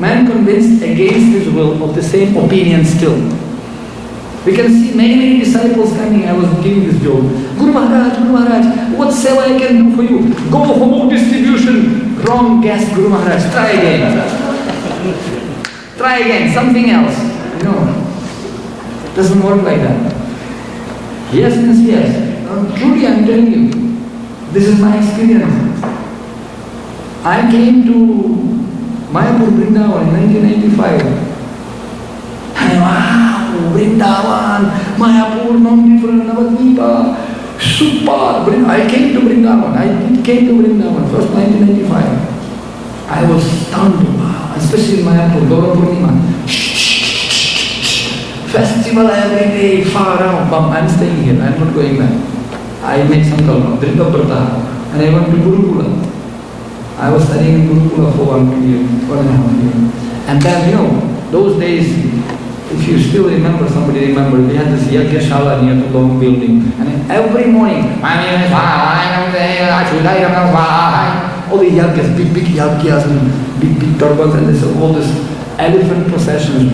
man convinced against his will of the same opinion still. We can see many disciples coming. I was giving this joke. Guru Maharaj, what seva I can do for you? Go for book distribution. Wrong guess, Guru Maharaj. Try again. Try again, something else. No. Doesn't work like that. Yes means yes. Truly I'm telling you. This is my experience. I came to Mayapur, Vrindavan in 1995. And wow, Vrindavan, Mayapur, non-different, Navadvipa. Super! I came to Vrindavan. I came to Vrindavan, first 1995. I was stunned, wow, especially in Mayapur, Gaura Purnima. Festival every day, far out. I'm staying here, I'm not going back. I made sankalpa, Vrindavan, and I went to Gurukula. I was studying in Gurukula for 1 year, 1.5 years. And then, those days, if you still remember, somebody remember, we had this Yagya Shala near the long building. And every morning, all the yagyas, big yagyas, and big turbans, and there's all this elephant processions.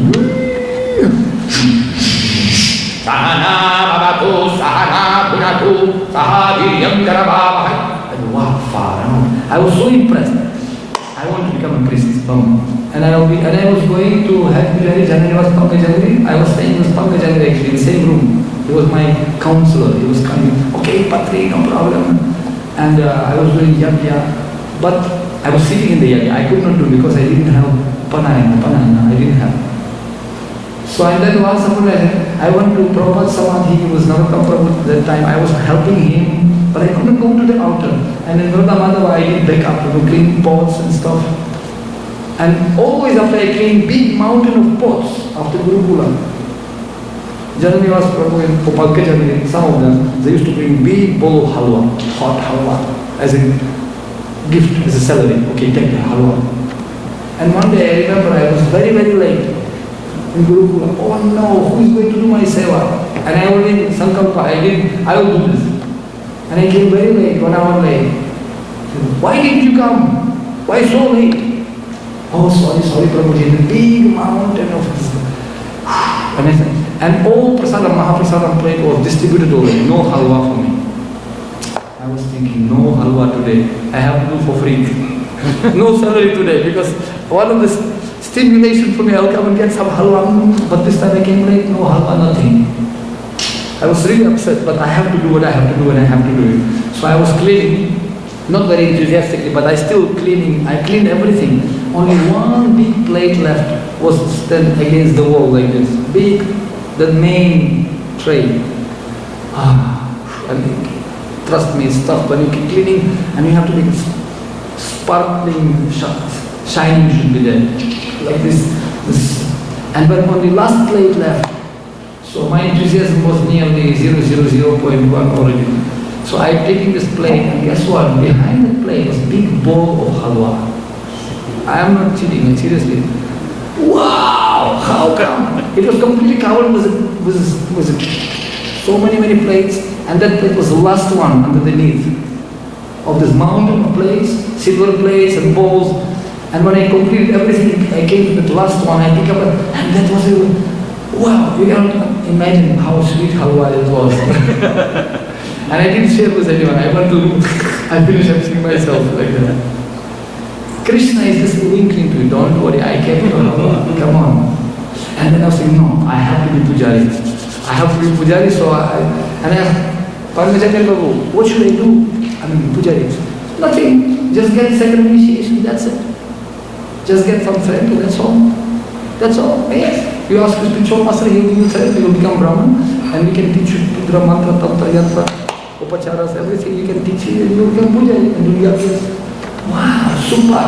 And wow, far out. I was so impressed. I want to become a priest. And I was going to Happy January was Pankaj. I was staying with Pankaj actually in the same room. He was my counselor. He was coming, okay, Patri, no problem. And I was doing yagya. But I was sitting in the yagya. I could not do because I didn't have panayana. I didn't have. So and then once upon a time, I went to Prabhupada Samadhi. He was Navakampa Prabhu at that time. I was helping him, but I couldn't go to the altar. And in Vrindavan, I did back up to clean pots and stuff. And always after I cleaned big mountain of pots after Gurukula. Jananiwas Prabhu and Popalka Janani, some of them, they used to bring big bowl of halwa, hot halwa, as a gift, as a salary. Okay, take the halwa. And one day I remember I was very, very late in Gurukula. Oh no, who is going to do my seva? And I already sankalpa, I will do this. And I came very late, 1 hour late. Why didn't you come? Why so late? Oh, sorry, Prabhuji, the big mountain of this. And all prasadam, Mahaprasadam plate was distributed already, no halwa for me. I was thinking, no halwa today, I have to do for free. No salary today, because one of the stimulation for me, I'll come and get some halwa, but this time I came late, no halwa, nothing. I was really upset, but I have to do what I have to do and I have to do it. So I was cleaning, not very enthusiastically, but I still cleaning, I cleaned everything. Only one big plate left was stand against the wall like this. Big, the main tray. And trust me, it's tough when you keep cleaning and you have to make sparkling, shining should be there. Like this. And when only last plate left, so my enthusiasm was nearly 0.1 already. So I'm taking this plate and guess what? Behind the plate was a big bowl of halwa. I am not cheating, seriously. Wow! How come? It was completely covered with so many plates, and that plate was the last one underneath of this mountain of plates, silver plates and bowls. And when I completed everything, I came to the last one, I picked up it, and that was it. Wow! You cannot imagine how sweet halwa it was. And I didn't share with anyone. I finished everything myself like that. Krishna is just winking to you, don't worry, I kept on, come on. And then I was saying, no, I have to be pujari. I have to be pujari, so I asked, Parmacharya Babu, what should I do? I mean, pujari. Nothing, just get second initiation, that's it. Just get some friend, that's all. That's all, yes. You ask the spiritual master, he will give you friend, you will become Brahman, and we can teach you Pudra, Mantra, Tantra, Yantra, Upacharas, everything you can teach you, and you become pujari and do yagyas. Wow, super!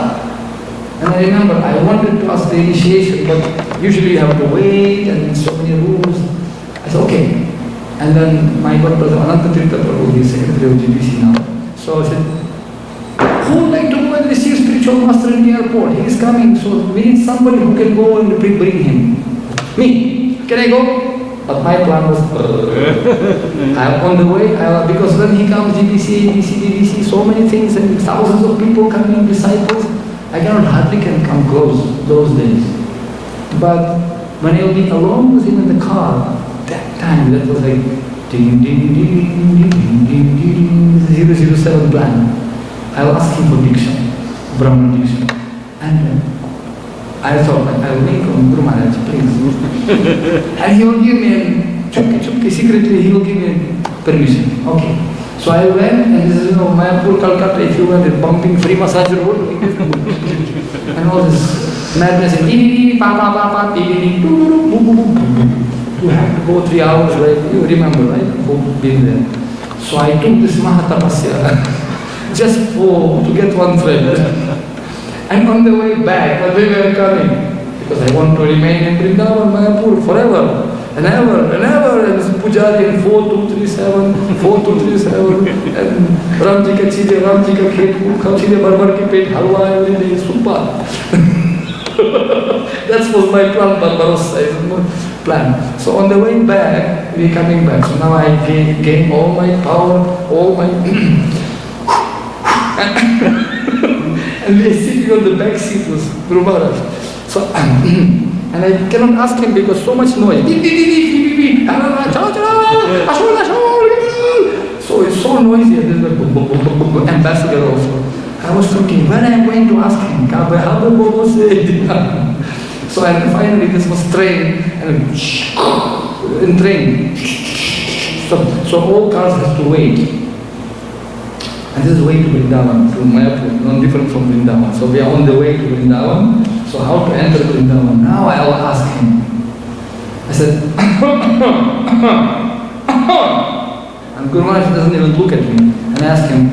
And I remember I wanted to ask the initiation, but usually you have to wait and so many rules. I said, okay. And then my god brother Ananta Tirtha Prabhu, he is secretary of GBC now. So I said, who would like to go and receive spiritual master in the airport? He is coming, so we need somebody who can go and bring him. Me, can I go? But my plan was, I'm on the way, because when he comes, GBC, DBC, so many things and thousands of people coming, disciples, I hardly can come close those days. But when I will be alone with him in the car, that time, that was like, ding, ding, ding, ding, ding, ding, 007 plan. I'll ask him for Diksha, Brahman Diksha. And I thought, I'll make him, Guru Maharaj, please. And he will give me, chupki, secretly, he will give me permission. Okay. So I went, and this is, Mayapur, Calcutta, if you went, bumping free massage road, and all this madness, and you have to go 3 hours, right? You remember, right? Being there. So I took this Mahatapasya just to get one thread. And on the way back, when we were coming, because I want to remain in Vrindavan, Mayapur forever, and ever, and this Pujari in 4237, 4237, and Ramji ka cheeze, Ramji ka khet, Mukha cheeze, Barbar ki pet, halwa every day, super. That was my plan, Barbaros plan. So on the way back, we coming back. So now I gain all my power, all my... and we are sitting on the back seat with Guru Maharaj. So, and I cannot ask him because so much noise. So it's so noisy, and there's the ambassador also. I was thinking, when am I going to ask him? So and finally this was train, and in train. So all cars have to wait. And this is way to Vrindavan, to Mayapur, not different from Vrindavan. So we are on the way to Vrindavan. So how to enter Vrindavan? Now I will ask him. I said, and Guru Maharaj doesn't even look at me. And I asked him,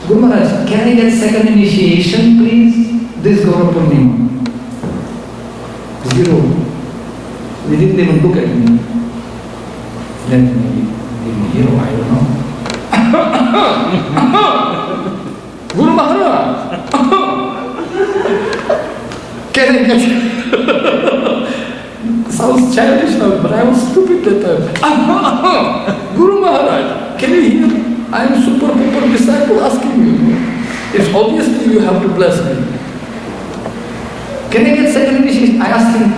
Guru Maharaj, can I get second initiation, please? This Gaura Purnima. Zero. He didn't even look at me. Then maybe zero, I don't know. Guru Maharaj, can I get sounds childish now, but I was stupid that time. Guru Maharaj, can you hear? I am super disciple asking you. It's obviously you have to bless me. Can I get second initiation? I asked him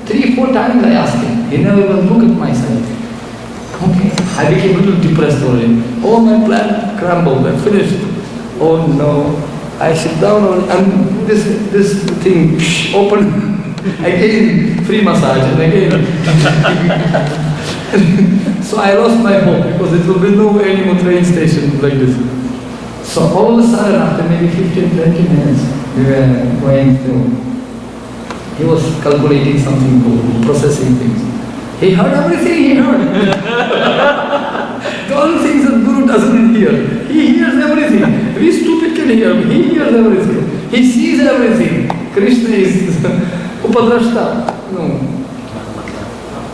3-4 times. I asked him. He never even looked at my side. Okay. I became a little depressed already. Oh, my plan crumbled. I finished. Oh no. I sit down and this thing opened. Again, free massage and again. So I lost my hope because it will be no any more train station like this. So all of a sudden, after maybe 15-20 minutes, we were going through. He was calculating something, processing things. He heard everything he heard. The only things that Guru doesn't hear. He hears everything. We stupid can hear him. He hears everything. He sees everything. Krishna is Upadrashta. No.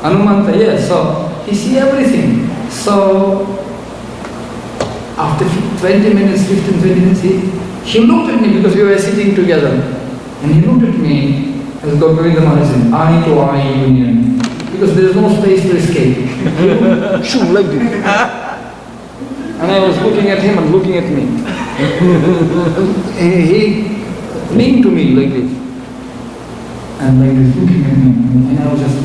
Anumanta, yes. So he sees everything. So after 20 minutes, 15-20 minutes, he looked at me because we were sitting together. And he looked at me as Govinda Maharaj said, eye to eye union. Because there is no space to escape. Shoo, like this. And I was looking at him and looking at me. And he leaned to me like this. And like this, looking at me. And I was just,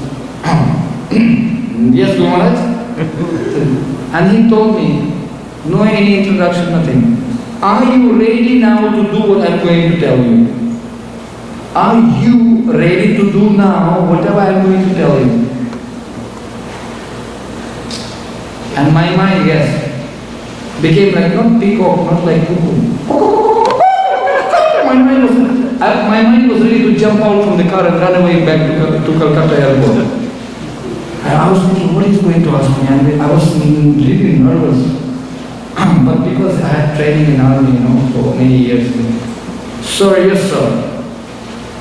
yes, Guru Maharaj? And he told me, no any introduction, nothing. Are you ready now to do what I'm going to tell you? Are you ready to do now whatever I'm going to tell you? And my mind, yes, became like not peacock, not like cuckoo. My mind was ready to jump out from the car and run away back to Calcutta airport. And I was thinking, what is going to ask me? And I was really nervous. But because I had training in army, for many years. Sir, yes sir.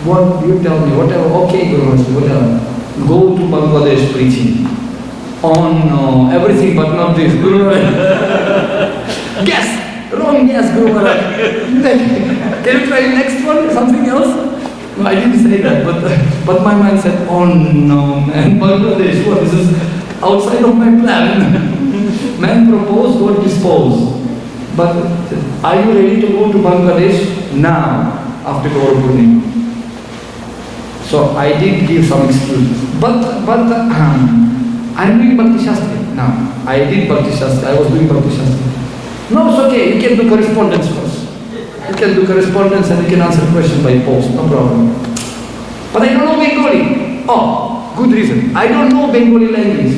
What you tell me, whatever, okay Guru Maharaj, whatever. Go to Bangladesh preaching. Oh no, everything but not this, Guru Maharaj. Guess! Wrong guess, Guru Maharaj. Can you try next one, something else? No, I didn't say that, but my mind said, oh no man, Bangladesh, what, this is outside of my plan. Man proposed, God disposed. But are you ready to go to Bangladesh now, after Gaura Purnima? So I did give some excuses. But I'm doing Bhakti Shastri now. I did Bhakti Shastri. I was doing Bhakti Shastri. No, it's okay. You can do correspondence course. You can do correspondence and you can answer questions by post. No problem. But I don't know Bengali. Oh, good reason. I don't know Bengali language.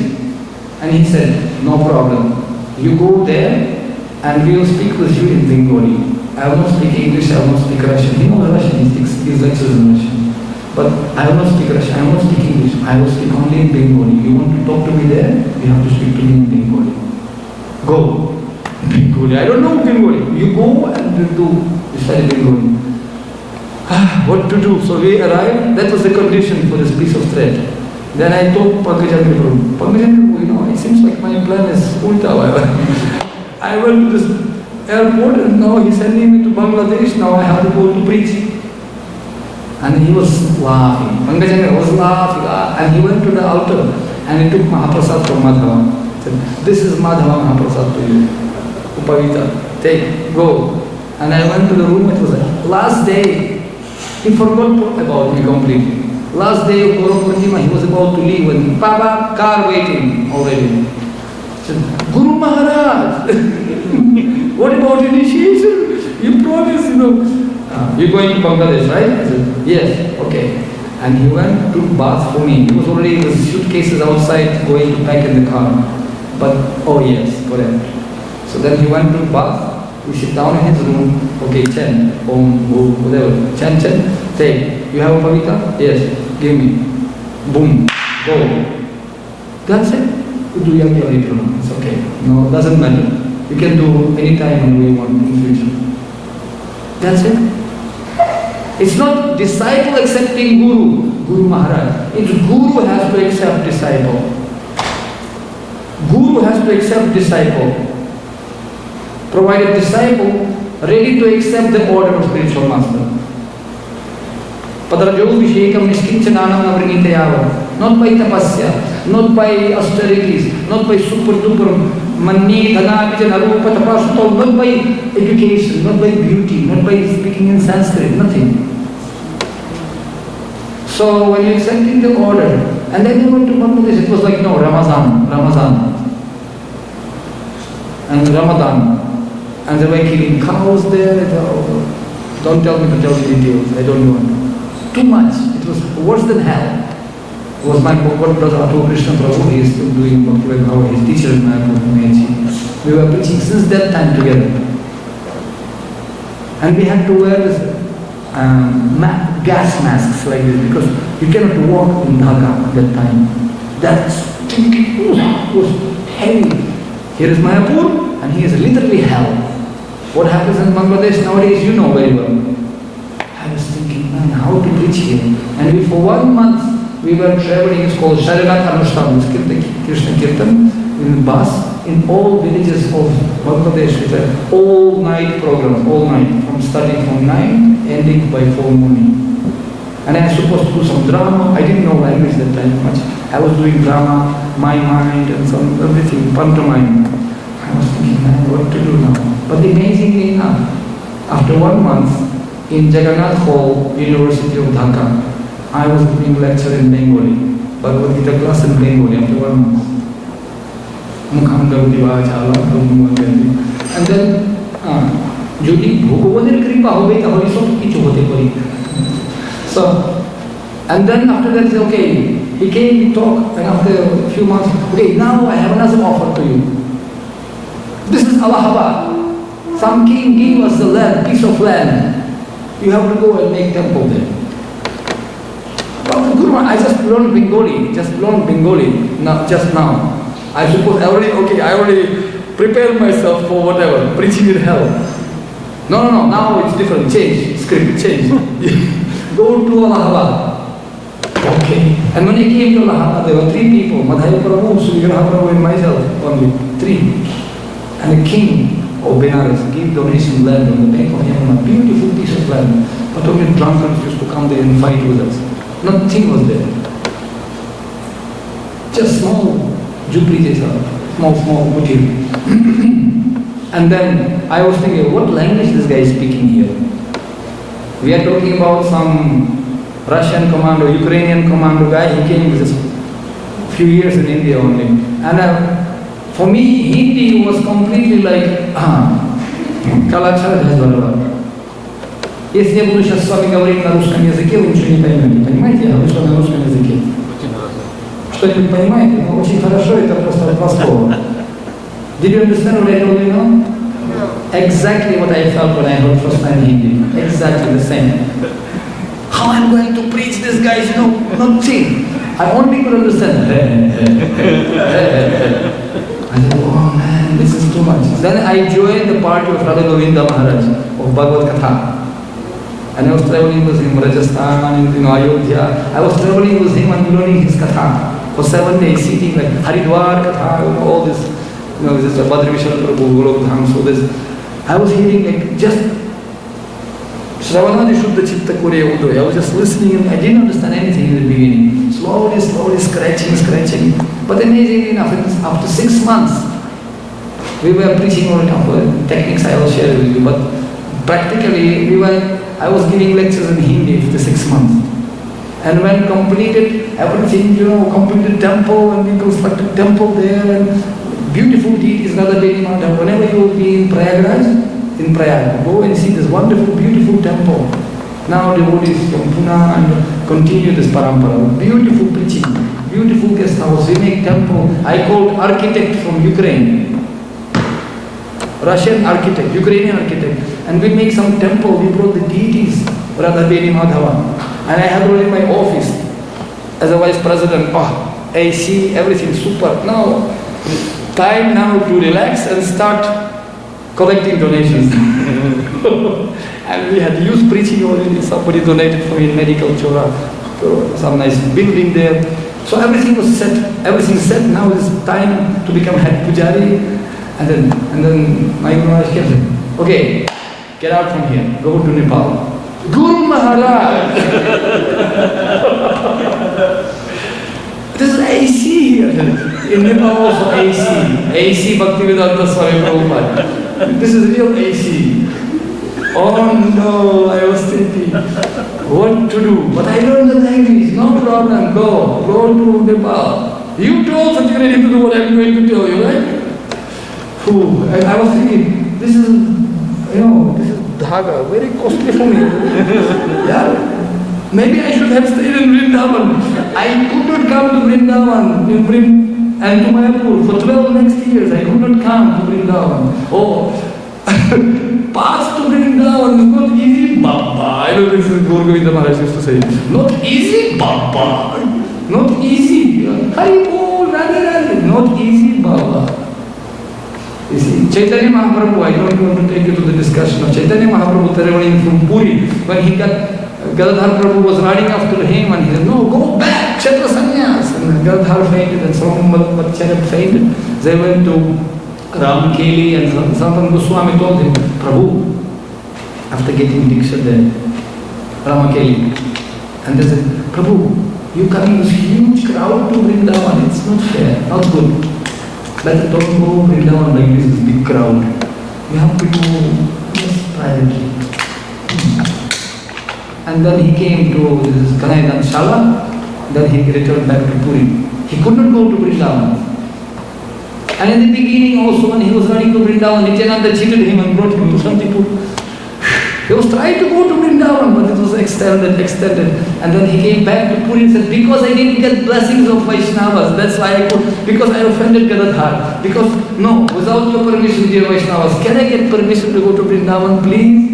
And he said, no problem. You go there and we will speak with you in Bengali. I will not speak English. I will not speak Russian. He knows Russian. He speaks his lectures in Russian. But I will not speak Russian, I will not speak English, I will speak only in Bengali. You want to talk to me there? You have to speak to me in Bengali. Go. Bengali. I don't know Bengali. You go and you study Bengali. What to do? So we arrived. That was the condition for this piece of thread. Then I told Pankajam, it seems like my plan is ulta. I went to this airport and now he's sending me to Bangladesh. Now I have to go to preach. And he was laughing. Pankajam was laughing. And he went to the altar and he took Mahaprasad from Madhava. He said, this is Madhava Mahaprasad to you. Upavita, take, go. And I went to the room. It was the last day. He forgot about me completely. Last day of Guru Purnima, he was about to leave and Baba, car waiting already. He said, Guru Maharaj, what about initiation? You promised, you're going to Bangladesh, right? I said, yes, okay. And he went to bath for me. He was already with suitcases outside going to pack in the car. But, oh yes, correct. So then he went to bath. We sit down in his room. Okay, Chen, Om, Gu, whatever. Chen, take. You have a pavita? Yes, give me. Boom, go. That's it. You do yoga later on. It's okay. No, doesn't matter. You can do anytime when you want in future. That's it. It's not disciple accepting Guru Maharaj. It's Guru has to accept disciple. Guru has to accept disciple. Provided disciple ready to accept the order of spiritual master. Padarajobhishekam niskinchananam navrinitayava. Not by tapasya, not by austerities, not by super duper manni, dhana, vijana, rupa, tapasya, not by education, not by beauty, not by speaking in Sanskrit, nothing. So when you accepted the order, and then you went to Bangladesh, it was like, no, Ramazan, and Ramadan. And they were killing cows there. Don't tell me to tell you details. I don't know. Too much. It was worse than hell. It was my brother Atu Krishna Prabhu. He is still doing Bhakti Power. His teacher in Mayapur. We were preaching since that time together. And we had to wear this gas masks like this because you cannot walk in Dhaka at that time. That was heavy. Here is Mayapur and here is literally hell. What happens in Bangladesh nowadays, you know very well. I was thinking, man, how to preach here? And for 1 month, we were traveling, it's called Sharanat Anushthan, Krishna Kirtan, in bus, in all villages of Bangladesh. It's an all-night program, all night, from starting from 9, ending by 4 morning. And I was supposed to do some drama. I didn't know language that time much. I was doing drama, my mind, and some everything, pantomime. I was thinking, man, what to do now? But amazingly enough, after 1 month in Jagannath Hall, University of Dhaka, I was giving lecture in Bengali, Bhagavad Gita class in Bengali after 1 month. And then, যদি ভগবানের কৃপা হবে তাহলে সব কিছু হতে পারে. So, and then after that, okay, he came, we talked, and after a few months, okay, now I have another offer to you. This is Allahabad. Some king gave us the land, piece of land. You have to go and make temple there. But Guru, I just learned Bengali, just now. I suppose I already prepared myself for whatever, preaching in hell. No, now it's different, change. Go to Allahabad. Okay. And when I came to Allahabad, there were 3 people, Madhaya Prabhu, Suvigraha Prabhu and myself, only 3. And the king of Benares gave donation land on the bank of Yamuna, beautiful piece of land. But only drunkards used to come there and fight with us. Nothing was there. Just small jupri, small material. And then I was thinking, what language this guy is speaking here? We are talking about some Russian commando, Ukrainian commando guy. He came with a few years in India only. And for me, Hindi was completely like, Kalachar Dhazvarava. Если я буду сейчас с вами говорить на русском языке, вы ничего не поймете. Понимаете? Я вышло на русском языке. Что-нибудь понимаете? Ну, очень хорошо, это просто 2 слова. Did you understand what I told you now? No. Exactly what I felt when I heard first time Hindi. Exactly the same. How I'm going to preach this guys, nothing. I only could understand. I said, oh man, this is too much. Then I joined the party of Radha Govinda Maharaj of Bhagavad Katha. And I was traveling with him, Rajasthan, Ayodhya. I was traveling with him and learning his Katha for 7 days, sitting like Haridwar Katha, all this, this Badri Vishal Prabhu, Golok Dham, so this. I was hearing like just Shravanadi Shuddha Chitta Kure Udoy. I was just listening and I didn't understand anything in the beginning. Slowly, scratching. But amazingly enough, after 6 months, we were preaching on techniques I will share with you, but practically I was giving lectures in Hindi for the 6 months. And when completed everything, completed temple and we constructed temple there and beautiful deities, Radha Devi Madhav. Whenever you will be in Prayag, go and see this wonderful, beautiful temple. Now devotees from Pune and continue this parampara. Beautiful preaching, beautiful guest house, we make temple. I called architect from Ukraine. Russian architect, Ukrainian architect, and we make some temple, we brought the deities, Radha Devi Madhava. And I have it in my office as a vice president. AC, everything super. Now, time now to relax and start collecting donations. And we had used preaching already, somebody donated for me in medical chora, some nice building there. So everything was set, now it's time to become head pujari. And then my Guru Maharaj came and said, okay, get out from here, go to Nepal. Guru Maharaj! This is AC here. In Nepal also AC Bhaktivedanta Swami Prabhupada. This is real AC. Oh no, I was thinking, what to do? But I learned the language, no problem, go to Nepal. You told Satyagrani to do what I'm going to tell you, right? I was thinking, this is dhaga, very costly for me. Yeah, maybe I should have stayed in Vrindavan. I could not come to Vrindavan and to Mayapur for 12 next years. I could not come to Vrindavan. Path to Vrindavan is not easy, Baba. I know this is Gaur Govinda Maharaj used to say. Not easy, Baba. Not easy. Hari Bol, Radhe, not easy, Baba. You see, Chaitanya Mahaprabhu, I don't want to take you to the discussion of Chaitanya Mahaprabhu traveling from Puri. When he got, Gadadhar Prabhu was running after him and he said, no, go back, Kshetra Sannyas. And Gadadhar fainted and Swamitacharya fainted. They went to Ramkeli and Sanatan Goswami told him, Prabhu, after getting Diksha there, Ramakeli. And they said, Prabhu, you coming this huge crowd to Vrindavan, it's not fair, not good. Better don't go Vrindavan like this big crowd. You have to go just privately. And then he came to this Kanaidan Shala, then he returned back to Puri. He could not go to Vrindavan. And in the beginning also when he was running to Vrindavan, Nityananda cheated him and brought him to some people. He was trying to go to Vrindavan, but it was extended. And then he came back to Puri and said, because I didn't get blessings of Vaishnavas, that's why I could, because I offended Gadadhar. Because, no, without your permission, dear Vaishnavas, can I get permission to go to Vrindavan, please?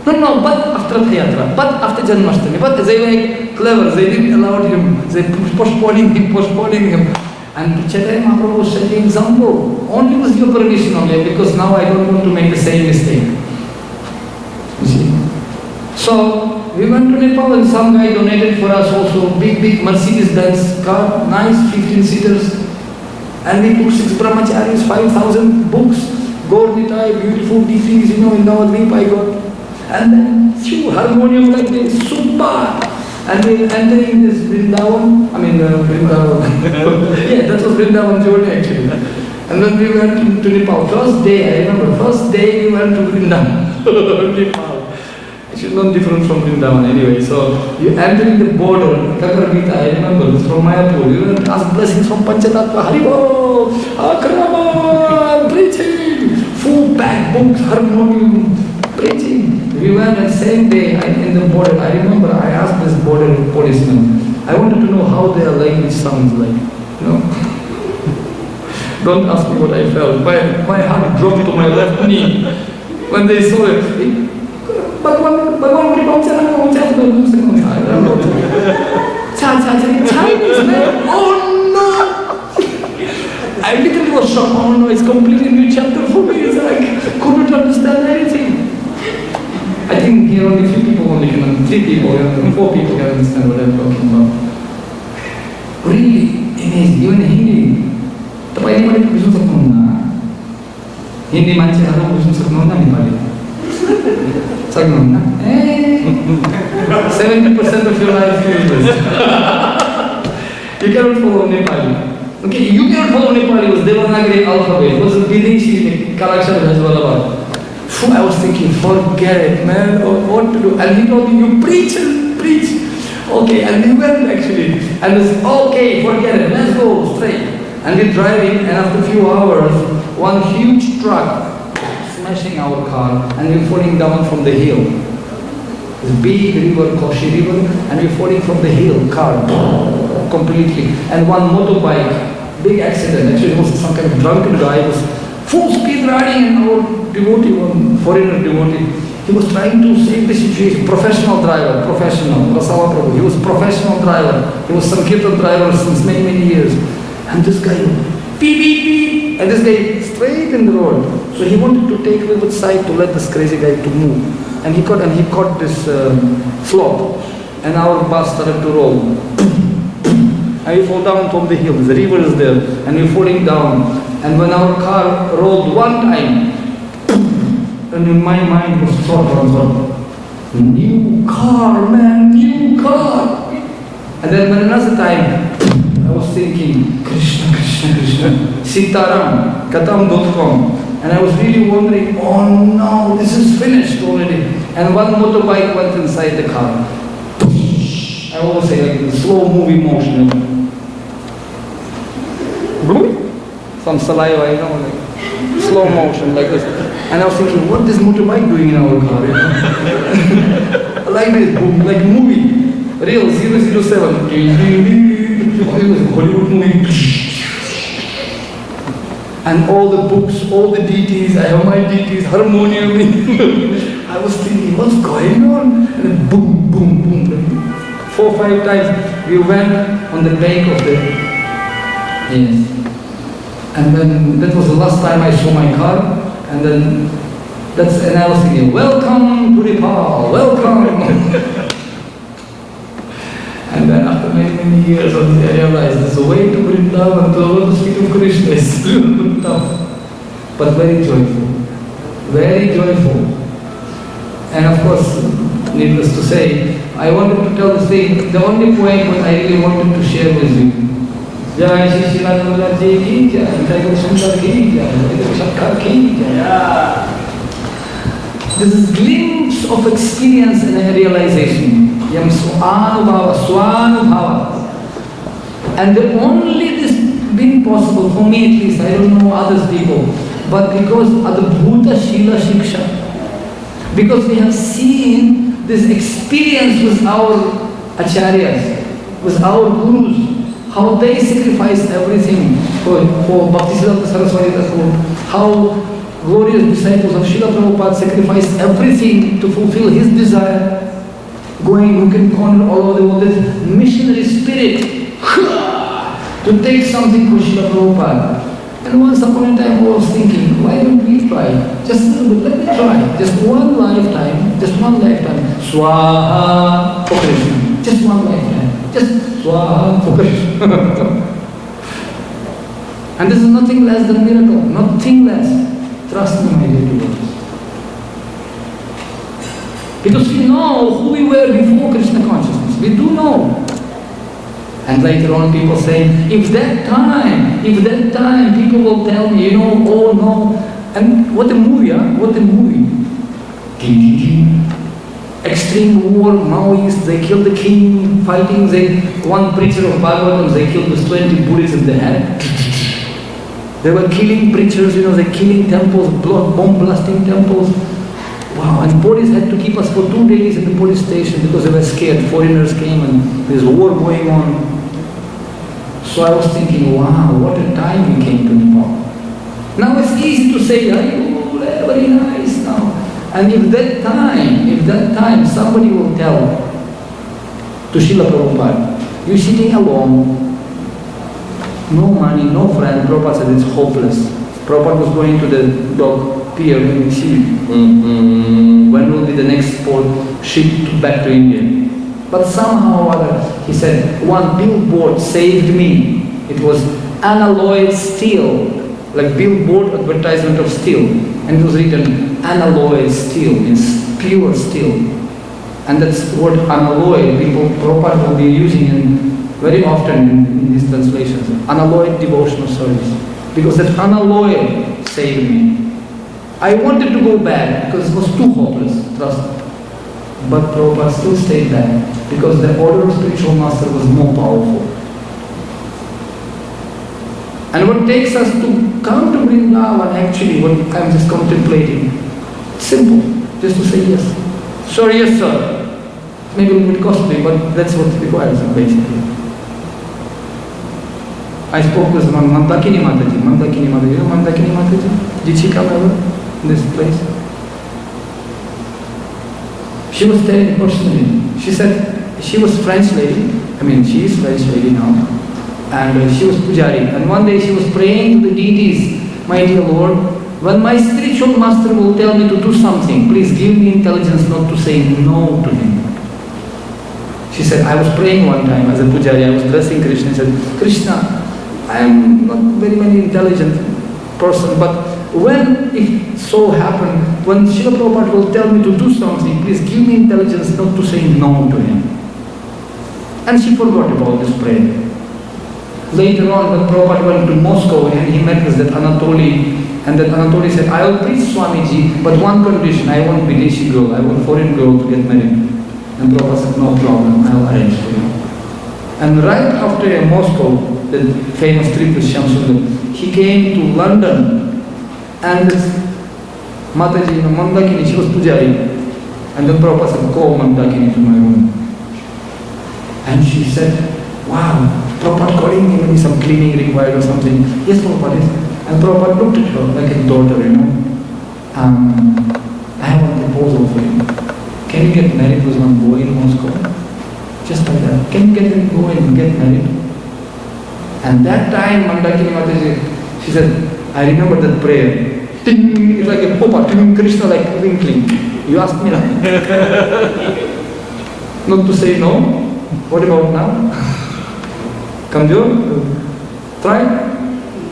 No, but after Thayatra, but after Janmashtami. But they were clever, they didn't allow him, they postponing him. And Chaitanya Mahaprabhu was setting example, only with your permission only, because now I don't want to make the same mistake. You see? So, we went to Nepal and some guy donated for us also big Mercedes-Benz car, nice 15-seaters. And we put 6 brahmacharis, 5,000 books, Gaur Nitai, beautiful DCs, in Navadvip I got. And then, harmonium like this, super! And we entering this Vrindavan, yeah, that was Vrindavan journey actually. And then we went to Nepal. First day we went to Vrindavan, Nepal. It's not different from Vrindavan anyway. So you entering the border, GITA, I remember, it's from Mayapur. You went to ask blessings from Panchatattva, Haribo, Akrama, preaching, full pack books, harmonium, preaching. We went that same day in the border. I remember I asked this border policeman, I wanted to know how their language sounds like. Don't ask me what I felt. My heart dropped to my left knee when they saw it. Chinese man? Oh no! I literally was shocked. Oh no, it's completely new chapter for me. It's like, could not understand anything. I think here only 3 people can understand, 4 people can understand what I'm talking about. Really amazing. Even Hindi. तपाईले पनि बुझ्न सक्नुहुन्न. हिन्दी मान्छेहरु बुझ्न सक्नुहुन्न नेपाली. सक्नुहुन्न? 70% of your life is useless. You cannot follow Nepali. Okay, you cannot follow Nepali. It was Devanagari alphabet. It was a Videshi Kalakshara as well about. I was thinking, forget it, man, what to do? And he told me, you preach and preach. Okay, and we went actually. And we said, okay, forget it, let's go straight. And we're driving, and after a few hours, one huge truck smashing our car, and we're falling down from the hill. This big river, Koshi River, and we're falling from the hill, car, completely. And one motorbike, big accident. Actually, it was some kind of drunken guy, was full speed riding, and our devotee, one foreigner devotee, he was trying to save the situation. Professional driver, Rasala Prabhu. He was professional driver. He was Sankirtan driver since many, many years. And this guy, beep, beep, beep, and this guy straight in the road. So he wanted to take a little bit side to let this crazy guy to move. And he caught this slope, and our bus started to roll. And we fall down from the hill. The river is there, and we're falling down. And when our car rolled one time, and in my mind was thought, new car, man, new car. And then when another time, I was thinking, Krishna, Krishna, Krishna, Sitaram, Katam.com. And I was really wondering, oh no, this is finished already. And one motorbike went inside the car. I always say like the slow movie motion. Some saliva, like slow motion, like this. And I was thinking, what is motorbike doing in our car? Like this, like movie. Real 007. Hollywood movie. And all the books, all the deities, I have my deities, harmonium. I was thinking, what's going on? And then boom, boom, boom. 4 or 5 times we went on the bank of the... Yes. And then that was the last time I saw my car. And then and I was thinking, welcome to Nepal, welcome. And then after many, many years, I realized there's a way to Vrindavan, to the lotus feet of Krishna. It's a little bit tough, but very joyful. Very joyful. And of course, needless to say, I wanted to tell this thing, the only point what I really wanted to share with you. Jai Shri Shilananda Ji ki jai, Jai Sundar ki jai, Jai Shankar ki jai. This is a glimpse of experience and a realization. Yam Swanubhava. And the only this been possible for me at least, I don't know others people, but because Adbhuta Shila Shiksha, because we have seen this experience with our acharyas, with our gurus, how they sacrificed everything for Bhaktisiddhanta Saraswati Thakur, how glorious disciples of Srila Prabhupada sacrificed everything to fulfill his desire, going who can corner all over the world, this missionary spirit to take something for Srila Prabhupada. And once upon a time I was thinking, why don't we try? Just a little bit, let me try. Just one lifetime. Swaha for Krishna. Just one lifetime. Just Swaha for Krishna. And this is nothing less than miracle. Nothing less. Trust me, my dear devotees. Because we know who we were before Krishna consciousness. We do know. And later on people say, if that time people will tell me, oh no. And what a movie, huh? What a movie. Extreme war, Maoists, they killed the king, fighting, one preacher of Bhagavatam, they killed those 20 bullets in the head. They were killing preachers, they're killing temples, bomb blasting temples. Wow, and police had to keep us for 2 days at the police station because they were scared. Foreigners came and there's a war going on. So I was thinking, wow, what a time we came to Nepal. Now it's easy to say, oh, very nice now. And if that time somebody will tell to Srila Prabhupada, you're sitting alone, no money, no friend, Prabhupada said it's hopeless. Prabhupada was going to the dog Pierre, when will be the next port ship back to India? But somehow or other, he said, one billboard saved me. It was unalloyed steel, like billboard advertisement of steel. And it was written, unalloyed steel, means pure steel. And that's word unalloyed, people Prabhupada will be using very often in his translations. Unalloyed devotional service. Because that unalloyed saved me. I wanted to go back because it was too hopeless, trust me. But Prabhupada still stayed back because the order of spiritual master was more powerful. And what takes us to come to Vrindavan, actually, what I'm just contemplating, it's simple, just to say yes. Sorry, yes sir. Maybe a little bit costly, but that's what it requires basically. I spoke with Mandakini Mataji. Mandakini Mataji, you know Mandakini Mataji? Did she come ever in this place? She was telling personally. She said she was French lady. She is French lady now. And she was Pujari. And one day she was praying to the deities, my dear Lord, when my spiritual master will tell me to do something, please give me intelligence not to say no to him. She said, I was praying one time as a Pujari, I was dressing Krishna. I said, Krishna, I am not very intelligent person, but when it so happened, when Srila Prabhupada will tell me to do something, please give me intelligence not to say no to him. And she forgot about this prayer. Later on, when Prabhupada went to Moscow and he met with that Anatoly, and that Anatoly said, I will preach Swamiji, but one condition, I want Videshi girl, I want foreign girl to get married. And Prabhupada said, no problem, I will arrange for you. And right after Moscow, the famous trip with Shamsundar, he came to London, and this Mataji, Mandakini, she was Pujari. And then Prabhupada said, call Mandakini to my room. And she said, wow, Prabhupada calling me, maybe some cleaning required or something. Yes, Prabhupada, yes. And Prabhupada looked at her like a daughter, I have a proposal for you. Can you get married with one boy in Moscow? Just like that. Can you go and get married? And that time, Mandakini Mataji, she said, I remember that prayer. Ting, it's like a pop-up, Krishna like twinkling. You asked me now. Not to say no. What about now? Kamjor? Try?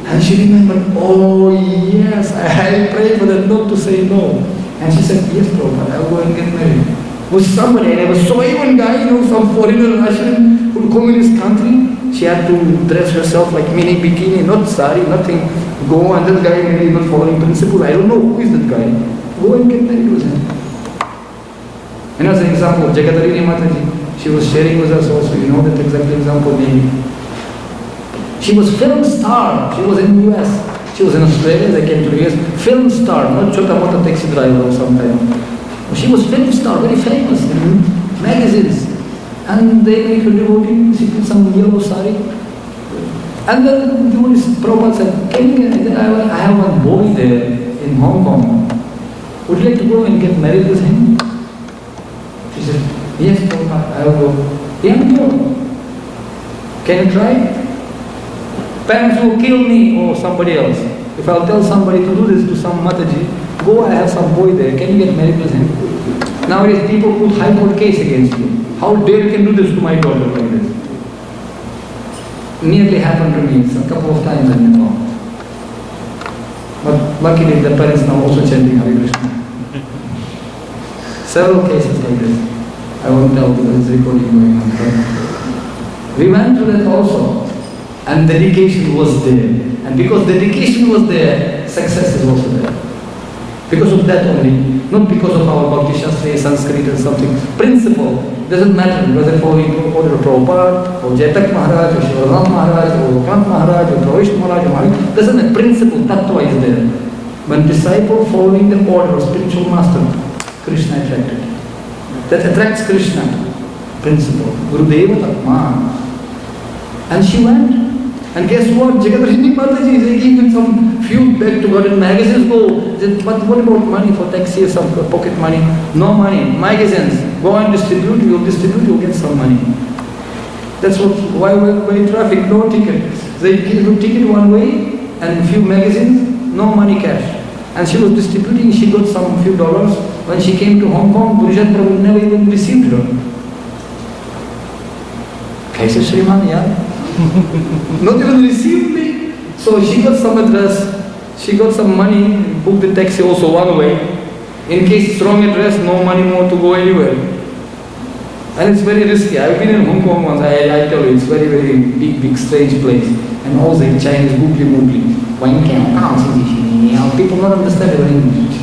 And she remembered, oh yes, I prayed for that not to say no. And she said, yes Prabhupada, I'll go and get married. With somebody, and I was so even guy, some foreigner Russian who come in this country. She had to dress herself like mini bikini, not sari, nothing. Go and that guy maybe not following principles. I don't know who is that guy. Go and get married with him. As an example, Jagatarini Mataji, she was sharing with us also, that exact example maybe. She was film star. She was in the US. She was in Australia, they came to the US. Film star, not Chota Mota taxi driver or something. She was film star, very famous in magazines. And they make her devotee, she put some yellow sari. And then the devotees, Prabhupada said, I have one boy there in Hong Kong. Would you like to go and get married with him? She said, yes, Prabhupada, I will go. Yeah, go. Can you try? Parents will kill me or somebody else. If I'll tell somebody to do this to some Mataji, go, I have some boy there, can you get married with him? Nowadays people put high court case against you. How dare you can do this to my daughter like this? Nearly happened to me a couple of times in Nepal. But luckily the parents now also chanting Hare Krishna. Several cases like this. I won't tell because it's recording going on. But we went through that also. And dedication was there. And because dedication was there, success is also there. Because of that only, not because of our Bhakti Shastra, Sanskrit and something. Principle doesn't matter whether following order of Prabhupada, or Jaitak Maharaj, or Shivaram Maharaj, or Kant Maharaj, or Pravish Maharaj, doesn't matter. Principle, tattva is there. When disciple following the order of spiritual master, Krishna attracted. That attracts Krishna. Principle. Gurudeva Tatma. And she went. And guess what? Jagatarini Mataji is giving some few back to God in magazines. Go. But what about money for taxi or some pocket money? No money. Magazines. Go and distribute. You'll get some money. That's why traffic, no ticket. They give you ticket one way and few magazines, no money cash. And she was distributing, she got some few dollars. When she came to Hong Kong, Gurujan Prabhu never even received her. Kaise Shriman, yeah? Not even received me. So she got some address, she got some money, booked the taxi also one way. In case it's wrong address, no money more to go anywhere. And it's very risky. I've been in Hong Kong once, I tell you, it's very, very big, strange place. And also in Chinese, googly. People don't understand your English.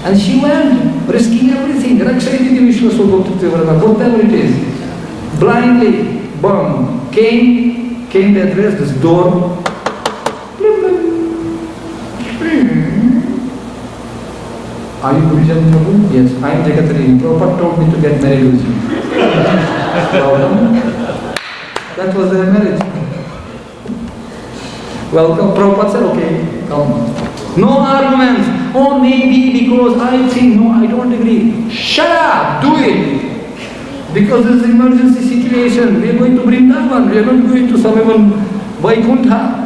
And she went, risking everything. Whatever it is. Blindly, boom. Came the address, this door. Are you Gurujan Prabhu? Yes, I am Jagatari. Prabhupada told me to get married with you. That was their marriage. Well, Prabhupada said, okay, come. No arguments. Oh, maybe because I think, no, I don't agree. Shut up, do it. Because this is an emergency situation. We are going to Vrindavan. We are not going to some even Vaikuntha.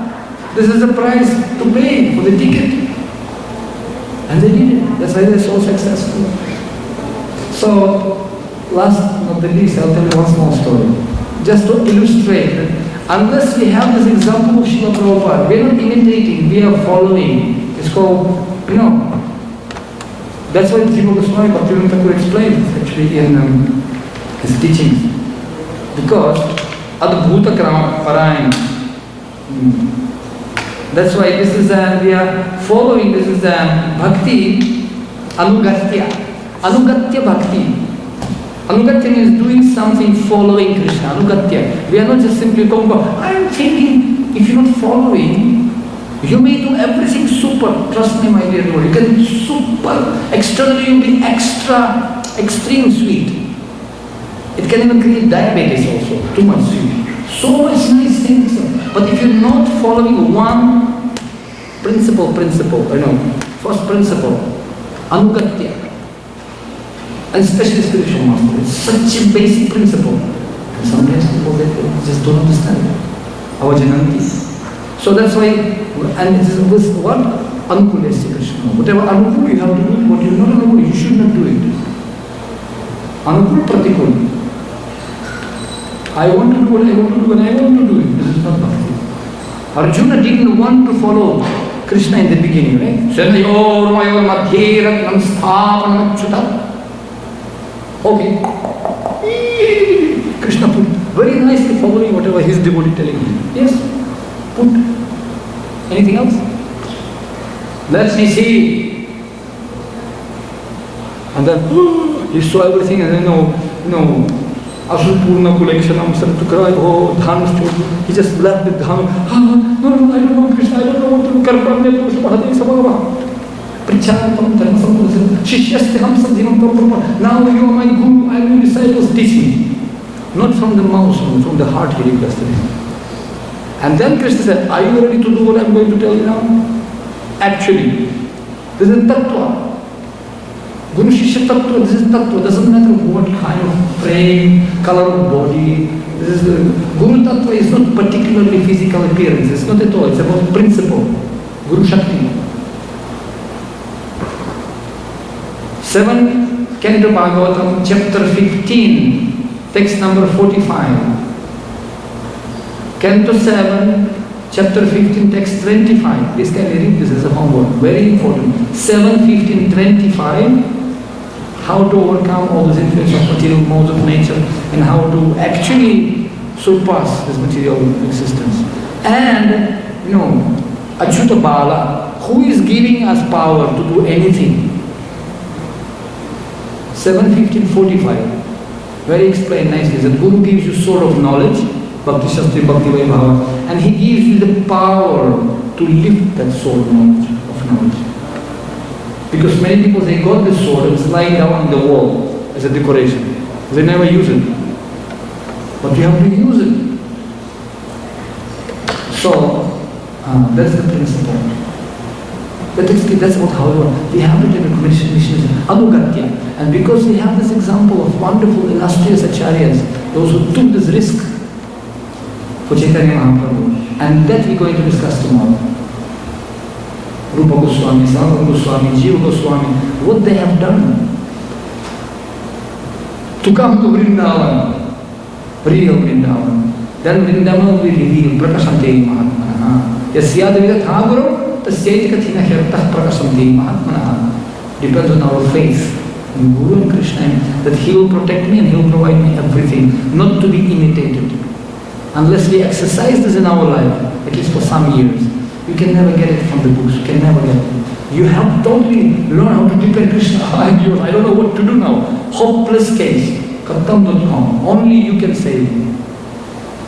This is the price to pay for the ticket. And they did it. That's why they're so successful. So, last but not the least, I'll tell you one small story. Just to illustrate that unless we have this example of Srila Prabhupada, we are not imitating, we are following. It's called, that's why Jiva Goswami Bhaktivinoda Thakur explained actually in his teachings. Because Adbhuta Parayana. That's why this is we are following, this is Bhakti Anugatya. Anugatya Bhakti. Anugatya means doing something following Krishna. Anugatya. We are not just simply talking about, I am thinking, if you're not following, you may do everything super. Trust me, my dear Lord. You can be super. Externally, you'll be extra, extreme sweet. It can even create diabetes also. Too much sweet. So much nice things. But if you're not following one principle, first principle, Anugatya, and especially spiritual master, it's such a basic principle. And sometimes people just don't understand our Jananti. So that's why, and it is with what? Anukulesya Krishna. Whatever Anukul you have to do, what you're not Anukul, you should not do it. Anukul Pratikul. I want to do what I want to do when I want to do it. This is not Bhakti. Arjuna didn't want to follow Krishna in the beginning, right? Okay. Krishna put very nicely following whatever his devotee telling him. Yes, put. Anything else? Let me see. And then he saw everything and then Ashurpurna collection, I'm starting to cry, oh, Dhan story. He just left the Dhan. No, I don't know Krishna, I don't know what to do. Karpanya, Mahadeva, Sabhava. Prichatam, Dharmasam, Shishyastiham, Sadhivam, Prabhupada. Now you are my guru, I will disciples, teach me. Not from the mouth, from the heart he requested him. And then Krishna said, are you ready to do what I'm going to tell you now? Actually, this is Tattva. Guru Shishya Tattva, this is Tattva. Doesn't matter what kind of frame, color of body. This is Guru Tattva is not particularly physical appearance. It's not at all. It's about principle. Guru Shakti. 7 Canto Bhagavatam, chapter 15, text number 45. Canto 7, chapter 15, text 25. Please can you read this as a homework. Very important. 7, 15, 25. How to overcome all those influences of material modes of nature and how to actually surpass this material existence. And, Achyuta Bala, who is giving us power to do anything? 7:15:45. Very explained nicely. The Guru gives you sword of knowledge, Bhakti Shastri Bhakti Vaibhava, and he gives you the power to lift that sword of knowledge. Because many people, they got this sword and it's lying down on the wall as a decoration. They never use it. But you have to use it. So, that's the principle. That's about how we have to take a mission Anugatya. And because we have this example of wonderful, illustrious acharyas, those who took this risk for Chaitanya Mahaprabhu, and that we're going to discuss tomorrow. Rupa Goswami, Sanatana Goswami, Jiva Goswami, what they have done to come to Vrindavan, real Vrindavan. Then Vrindavan will be revealed, Prakashanti Mahatmana. Yasyadavida Thaguram, Tasyaitika Thina Hertah Prakashanti Mahatmana. Depends on our faith in Guru and Krishna, that he will protect me and he will provide me everything, not to be imitated. Unless we exercise this in our life, at least for some years, you can never get it from the books, you can never get it. You have totally learn how to depend Krishna. I don't know what to do now. Hopeless case. Kattam.com. Only you can save me.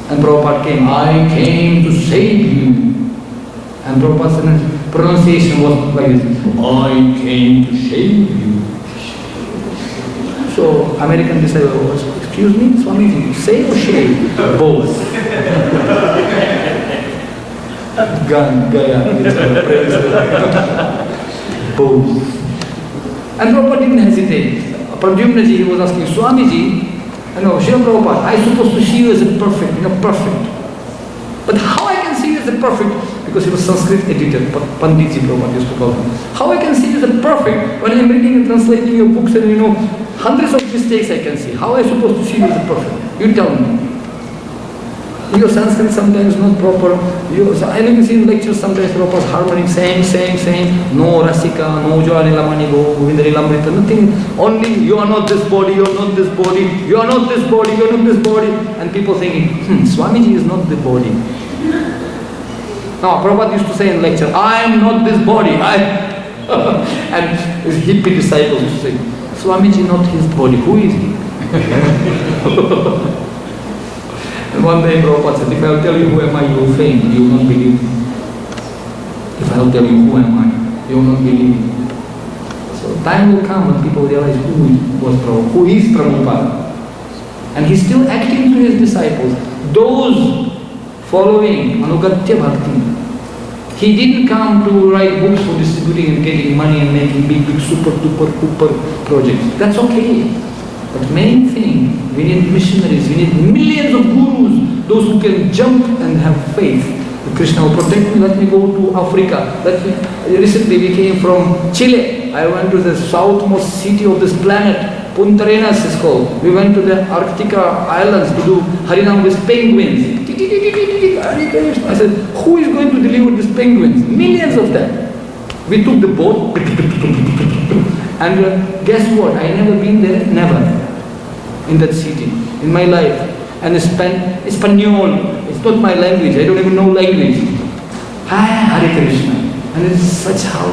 And Prabhupada came, I came to save you. And Prabhupada's pronunciation was like this, I came to save you. So American disciple was, excuse me, Swamiji, save or shave? Both. Gaya, both. And Prabhupada didn't hesitate. Pradyumnaji, he was asking, Swamiji, Srila Prabhupada, I supposed to see you as a perfect, perfect. But how I can see you as a perfect? Because he was Sanskrit editor, Panditji Prabhupada used to call him. How I can see you as a perfect when I am reading and translating your books and hundreds of mistakes I can see. How am I supposed to see you as a perfect? You tell me. Your Sanskrit sometimes not proper. I can see in lectures sometimes proper harmony, same. No Rasika, no Joanilamani Go, Govindarilamrita, nothing. Only you are not this body, you are not this body, you are not this body, you are not this body. And people thinking, Swamiji is not the body. Now, Prabhupada used to say in lecture, I am not this body. And his hippie disciples used to say, Swamiji not his body, who is he? And one day Prabhupada said, if I will tell you who am I, you will faint, you will not believe me. If I will tell you who am I, you will not believe me. So time will come when people realize who is Prabhupada. And he's still acting to his disciples. Those following Anugatya Bhakti. He didn't come to write books for distributing and getting money and making big super duper projects. That's okay. But main thing, we need missionaries, we need millions of gurus, those who can jump and have faith. Krishna will protect me, let me go to Africa. Recently we came from Chile. I went to the southmost city of this planet, Punta Arenas is called. We went to the Arctica islands to do Harinam with penguins. I said, who is going to deliver these penguins? Millions of them. We took the boat, and guess what? I never been there, never, in that city, in my life. And Espanol, it's not my language, I don't even know language. Hare Krishna. And it's such how,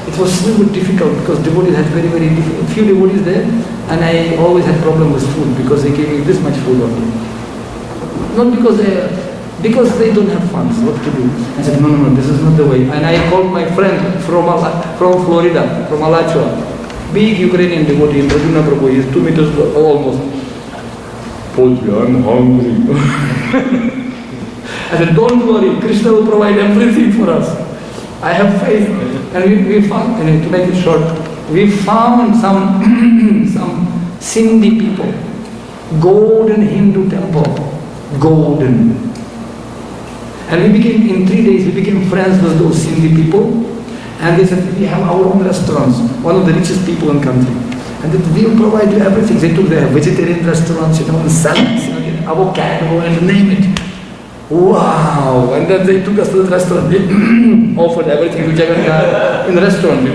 it was so difficult because devotees had very difficult, few devotees there, and I always had problem with food because they gave me this much food only. Not because they don't have funds, what to do. I said, no, this is not the way. And I called my friend from Florida, from Alachua, big Ukrainian devotee, Pradyumna Prabhu, he's 2 meters almost. Poji, I'm hungry. I said, don't worry, Krishna will provide everything for us. I have faith. And we found, and to make it short, we found some Sindhi people, golden Hindu temple, golden. And we became, in 3 days, we became friends with those Sindhi people. And they said, we have our own restaurants, one of the richest people in the country. And they will provide you everything. They took their vegetarian restaurants, and salads, avocado, and name it. Wow! And then they took us to the restaurant. They offered everything to Jagannath in the restaurant,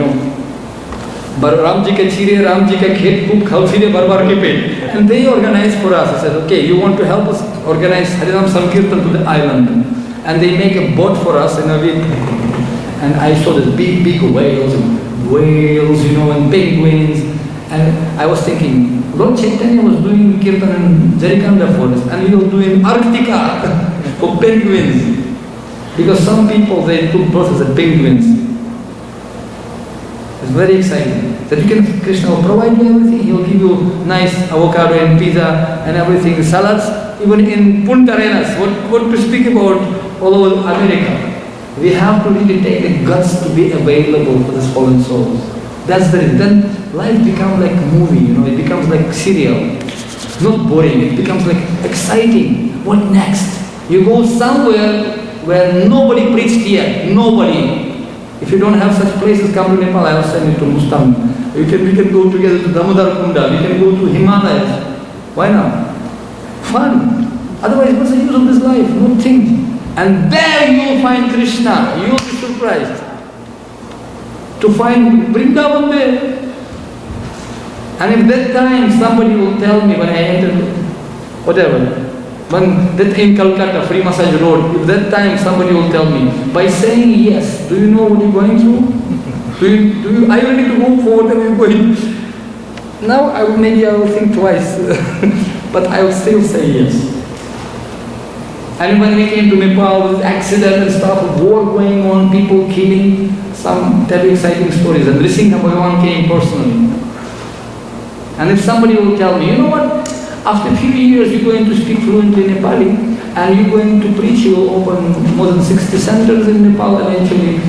But Ramji ka chire, Ramji ka khet cook, khausire barbar ke pe. And they organized for us. I said, okay, you want to help us organize Harinam Sankirtan to the island. And they make a boat for us in a week. And I saw this big whales, and penguins. And I was thinking, Lord Chaitanya was doing Kirtan in Jarikanda forest, and we were doing Arctica for penguins. Because some people, they took birth as penguins. It's very exciting. That Krishna will provide you everything. He will give you nice avocado and pizza and everything, salads, even in Punta Arenas. What to speak about all over America? We have to really take the guts to be available for these fallen souls. That's the reason. Then life becomes like a movie, it becomes like serial. Not boring, it becomes like exciting. What next? You go somewhere where nobody preached yet, nobody. If you don't have such places, come to Nepal, I will send you to Mustam. We can go together to Damodar Kunda, we can go to Himalayas. Why not? Fun. Otherwise, what's the use of this life? Nothing. And there you will find Krishna. You will be surprised. To find Vrindavan there. And if that time somebody will tell me when I enter, whatever, when that in Calcutta, Free Massage Road, if that time somebody will tell me, by saying yes, do you know what you're going through? Are you ready to go for whatever you're going? Now maybe I will think twice, but I will still say yes. And when we came to Nepal, with accident and stuff, war going on, people killing, some very exciting stories, and Risingha Bhagavan came personally. And if somebody will tell me, you know what, after a few years you're going to speak fluently Nepali, and you're going to preach, you will open more than 60 centers in Nepal eventually.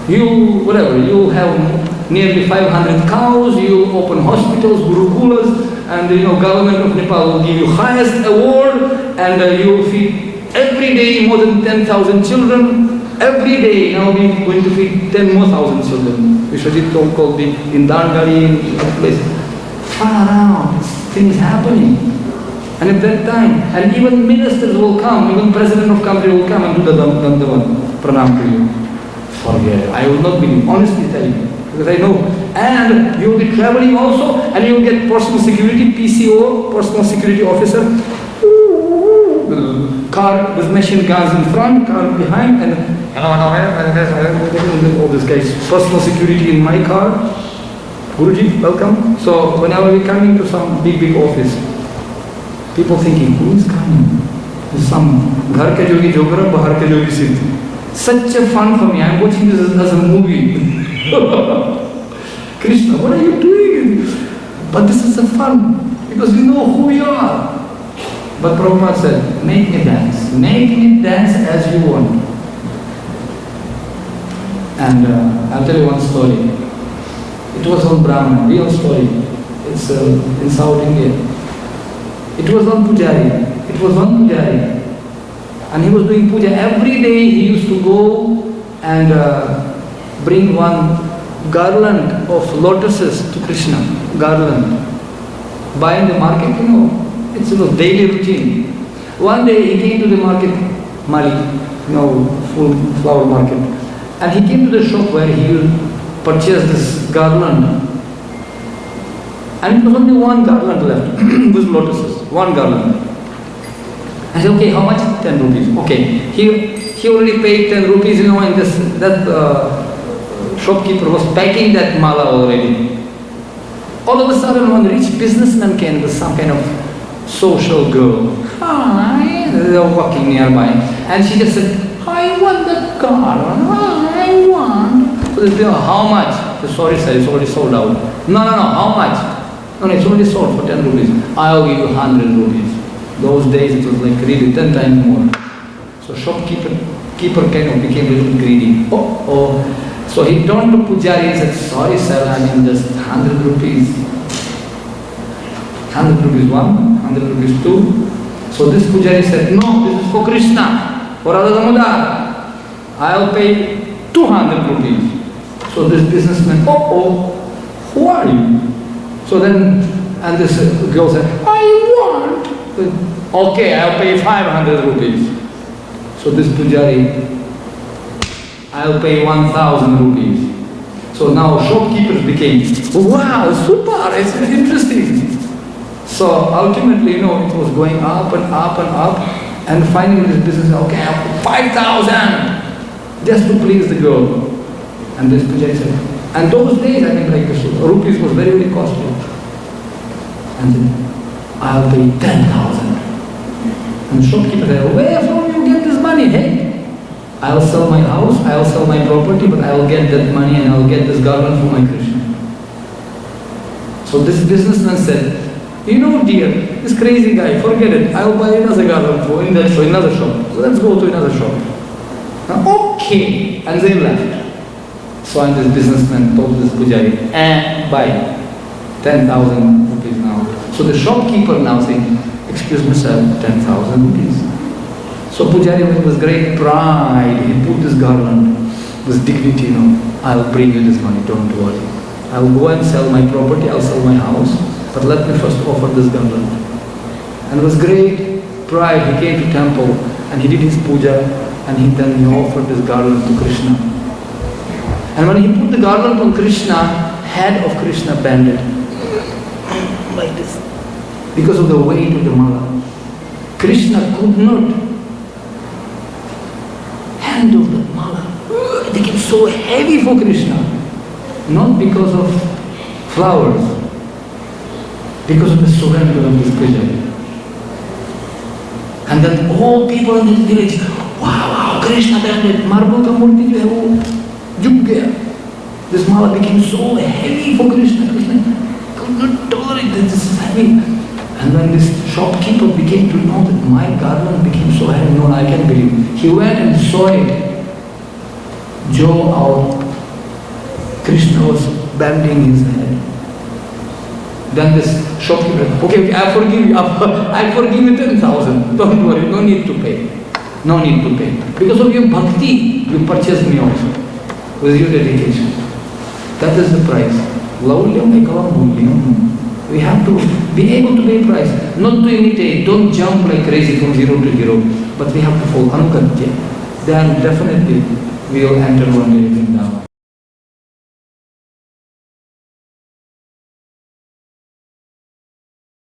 You'll have nearly 500 cows, you'll open hospitals, gurukulas, and government of Nepal will give you highest award, and you'll feed every day more than 10,000 children. Every day now we're going to feed 10 more thousand children. Vishwajit called in NAGARI, in other places. Fun around, things happening. And at that time, and even ministers will come, even president of country will come and do the Dandavan, pranam to you. Forget it. I will not believe, honestly telling you. Because I know. And you will be traveling also, and you will get personal security, PCO, personal security officer. Car with machine guns in front, car behind, and all these guys. Personal security in my car. Guruji, welcome. So whenever we're coming to some big office, people thinking, who is coming? Some ghar ke jogi jogara, bahar ke jogi siddh. Such a fun for me. I'm watching this as a movie. Krishna, what are you doing? But this is a fun, because we know who we are. But Prabhupada said, make me dance. Make me dance as you want. And I'll tell you one story. It was on Brahman, real story. It's in South India. It was on Pujari. And he was doing puja. Every day he used to go and bring one garland of lotuses to Krishna. Garland. Buy in the market, it's a daily routine. One day he came to the market, Mali, full flower market. And he came to the shop where he purchased this garland. And it was only one garland left with lotuses. One garland. I said, okay, how much? 10 rupees. Okay. He already paid 10 rupees, and that shopkeeper was packing that mala already. All of a sudden, one rich businessman came with some kind of social girl. Hi, they were walking nearby. And she just said, I want the garland. I want. So they said, how much? I said, sorry sir, it's already sold out. No, how much? No, it's already sold for 10 rupees. I'll give you 100 rupees. Those days it was like really 10 times more. So shopkeeper kind of became a little greedy. So he turned to Pujari and said, sorry sir, I mean just 100 rupees. 100 rupees one, 100 rupees two. So this Pujari said, no, this is for Krishna, for Radha Damodar. I'll pay 200 rupees. So this businessman, who are you? So then, and this girl said, I want. Okay, I'll pay 500 rupees. So this Pujari, I'll pay 1,000 rupees. So now shopkeepers became, wow, super, it's interesting. So ultimately, it was going up and up and up, and finally this business, okay, I'll pay 5,000 just to please the girl. And this Pujari said, and those days, rupees was very, very costly. And then, I'll pay 10,000. And the shopkeeper said, where from you get this money? Hey, I'll sell my house, I'll sell my property, but I'll get that money and I'll get this garland for my Krishna. So this businessman said, dear, this crazy guy, forget it, I'll buy another garland for in that shop, another shop. So let's go to another shop. Okay, and they left. So and this businessman told this Pujari, buy 10,000 rupees now. So the shopkeeper now saying, excuse me sir, 10,000 rupees. So Pujari with great pride, he put this garland with dignity, I'll bring you this money, don't worry. I'll go and sell my property, I'll sell my house, but let me first offer this garland. And with great pride, he came to temple and he did his puja, and then he offered this garland to Krishna. And when he put the garland on Krishna, head of Krishna bended like this because of the weight of the mala. Krishna could not handle the mala. It became so heavy for Krishna, not because of flowers, because of the surrender of this puja. And then all people in the village, wow, Krishna bended, marble ka murti jo hai wo jhuk gaya. This mala became so heavy for Krishna. Krishna could not tolerate this is heavy. And when this shopkeeper became to know that my garland became so heavy, no, I can't believe. He went and saw it. Joe out. Krishna was bending his head. Then this shopkeeper, okay, I forgive you. I forgive you 10,000. Don't worry, no need to pay. No need to pay. Because of your bhakti, you purchased me also. With your dedication. That is the price. Laulyam ekalam mulyam. We have to be able to pay price. Not to imitate, don't jump like crazy from zero to hero. But we have to follow anugatya. Then definitely we will enter one day.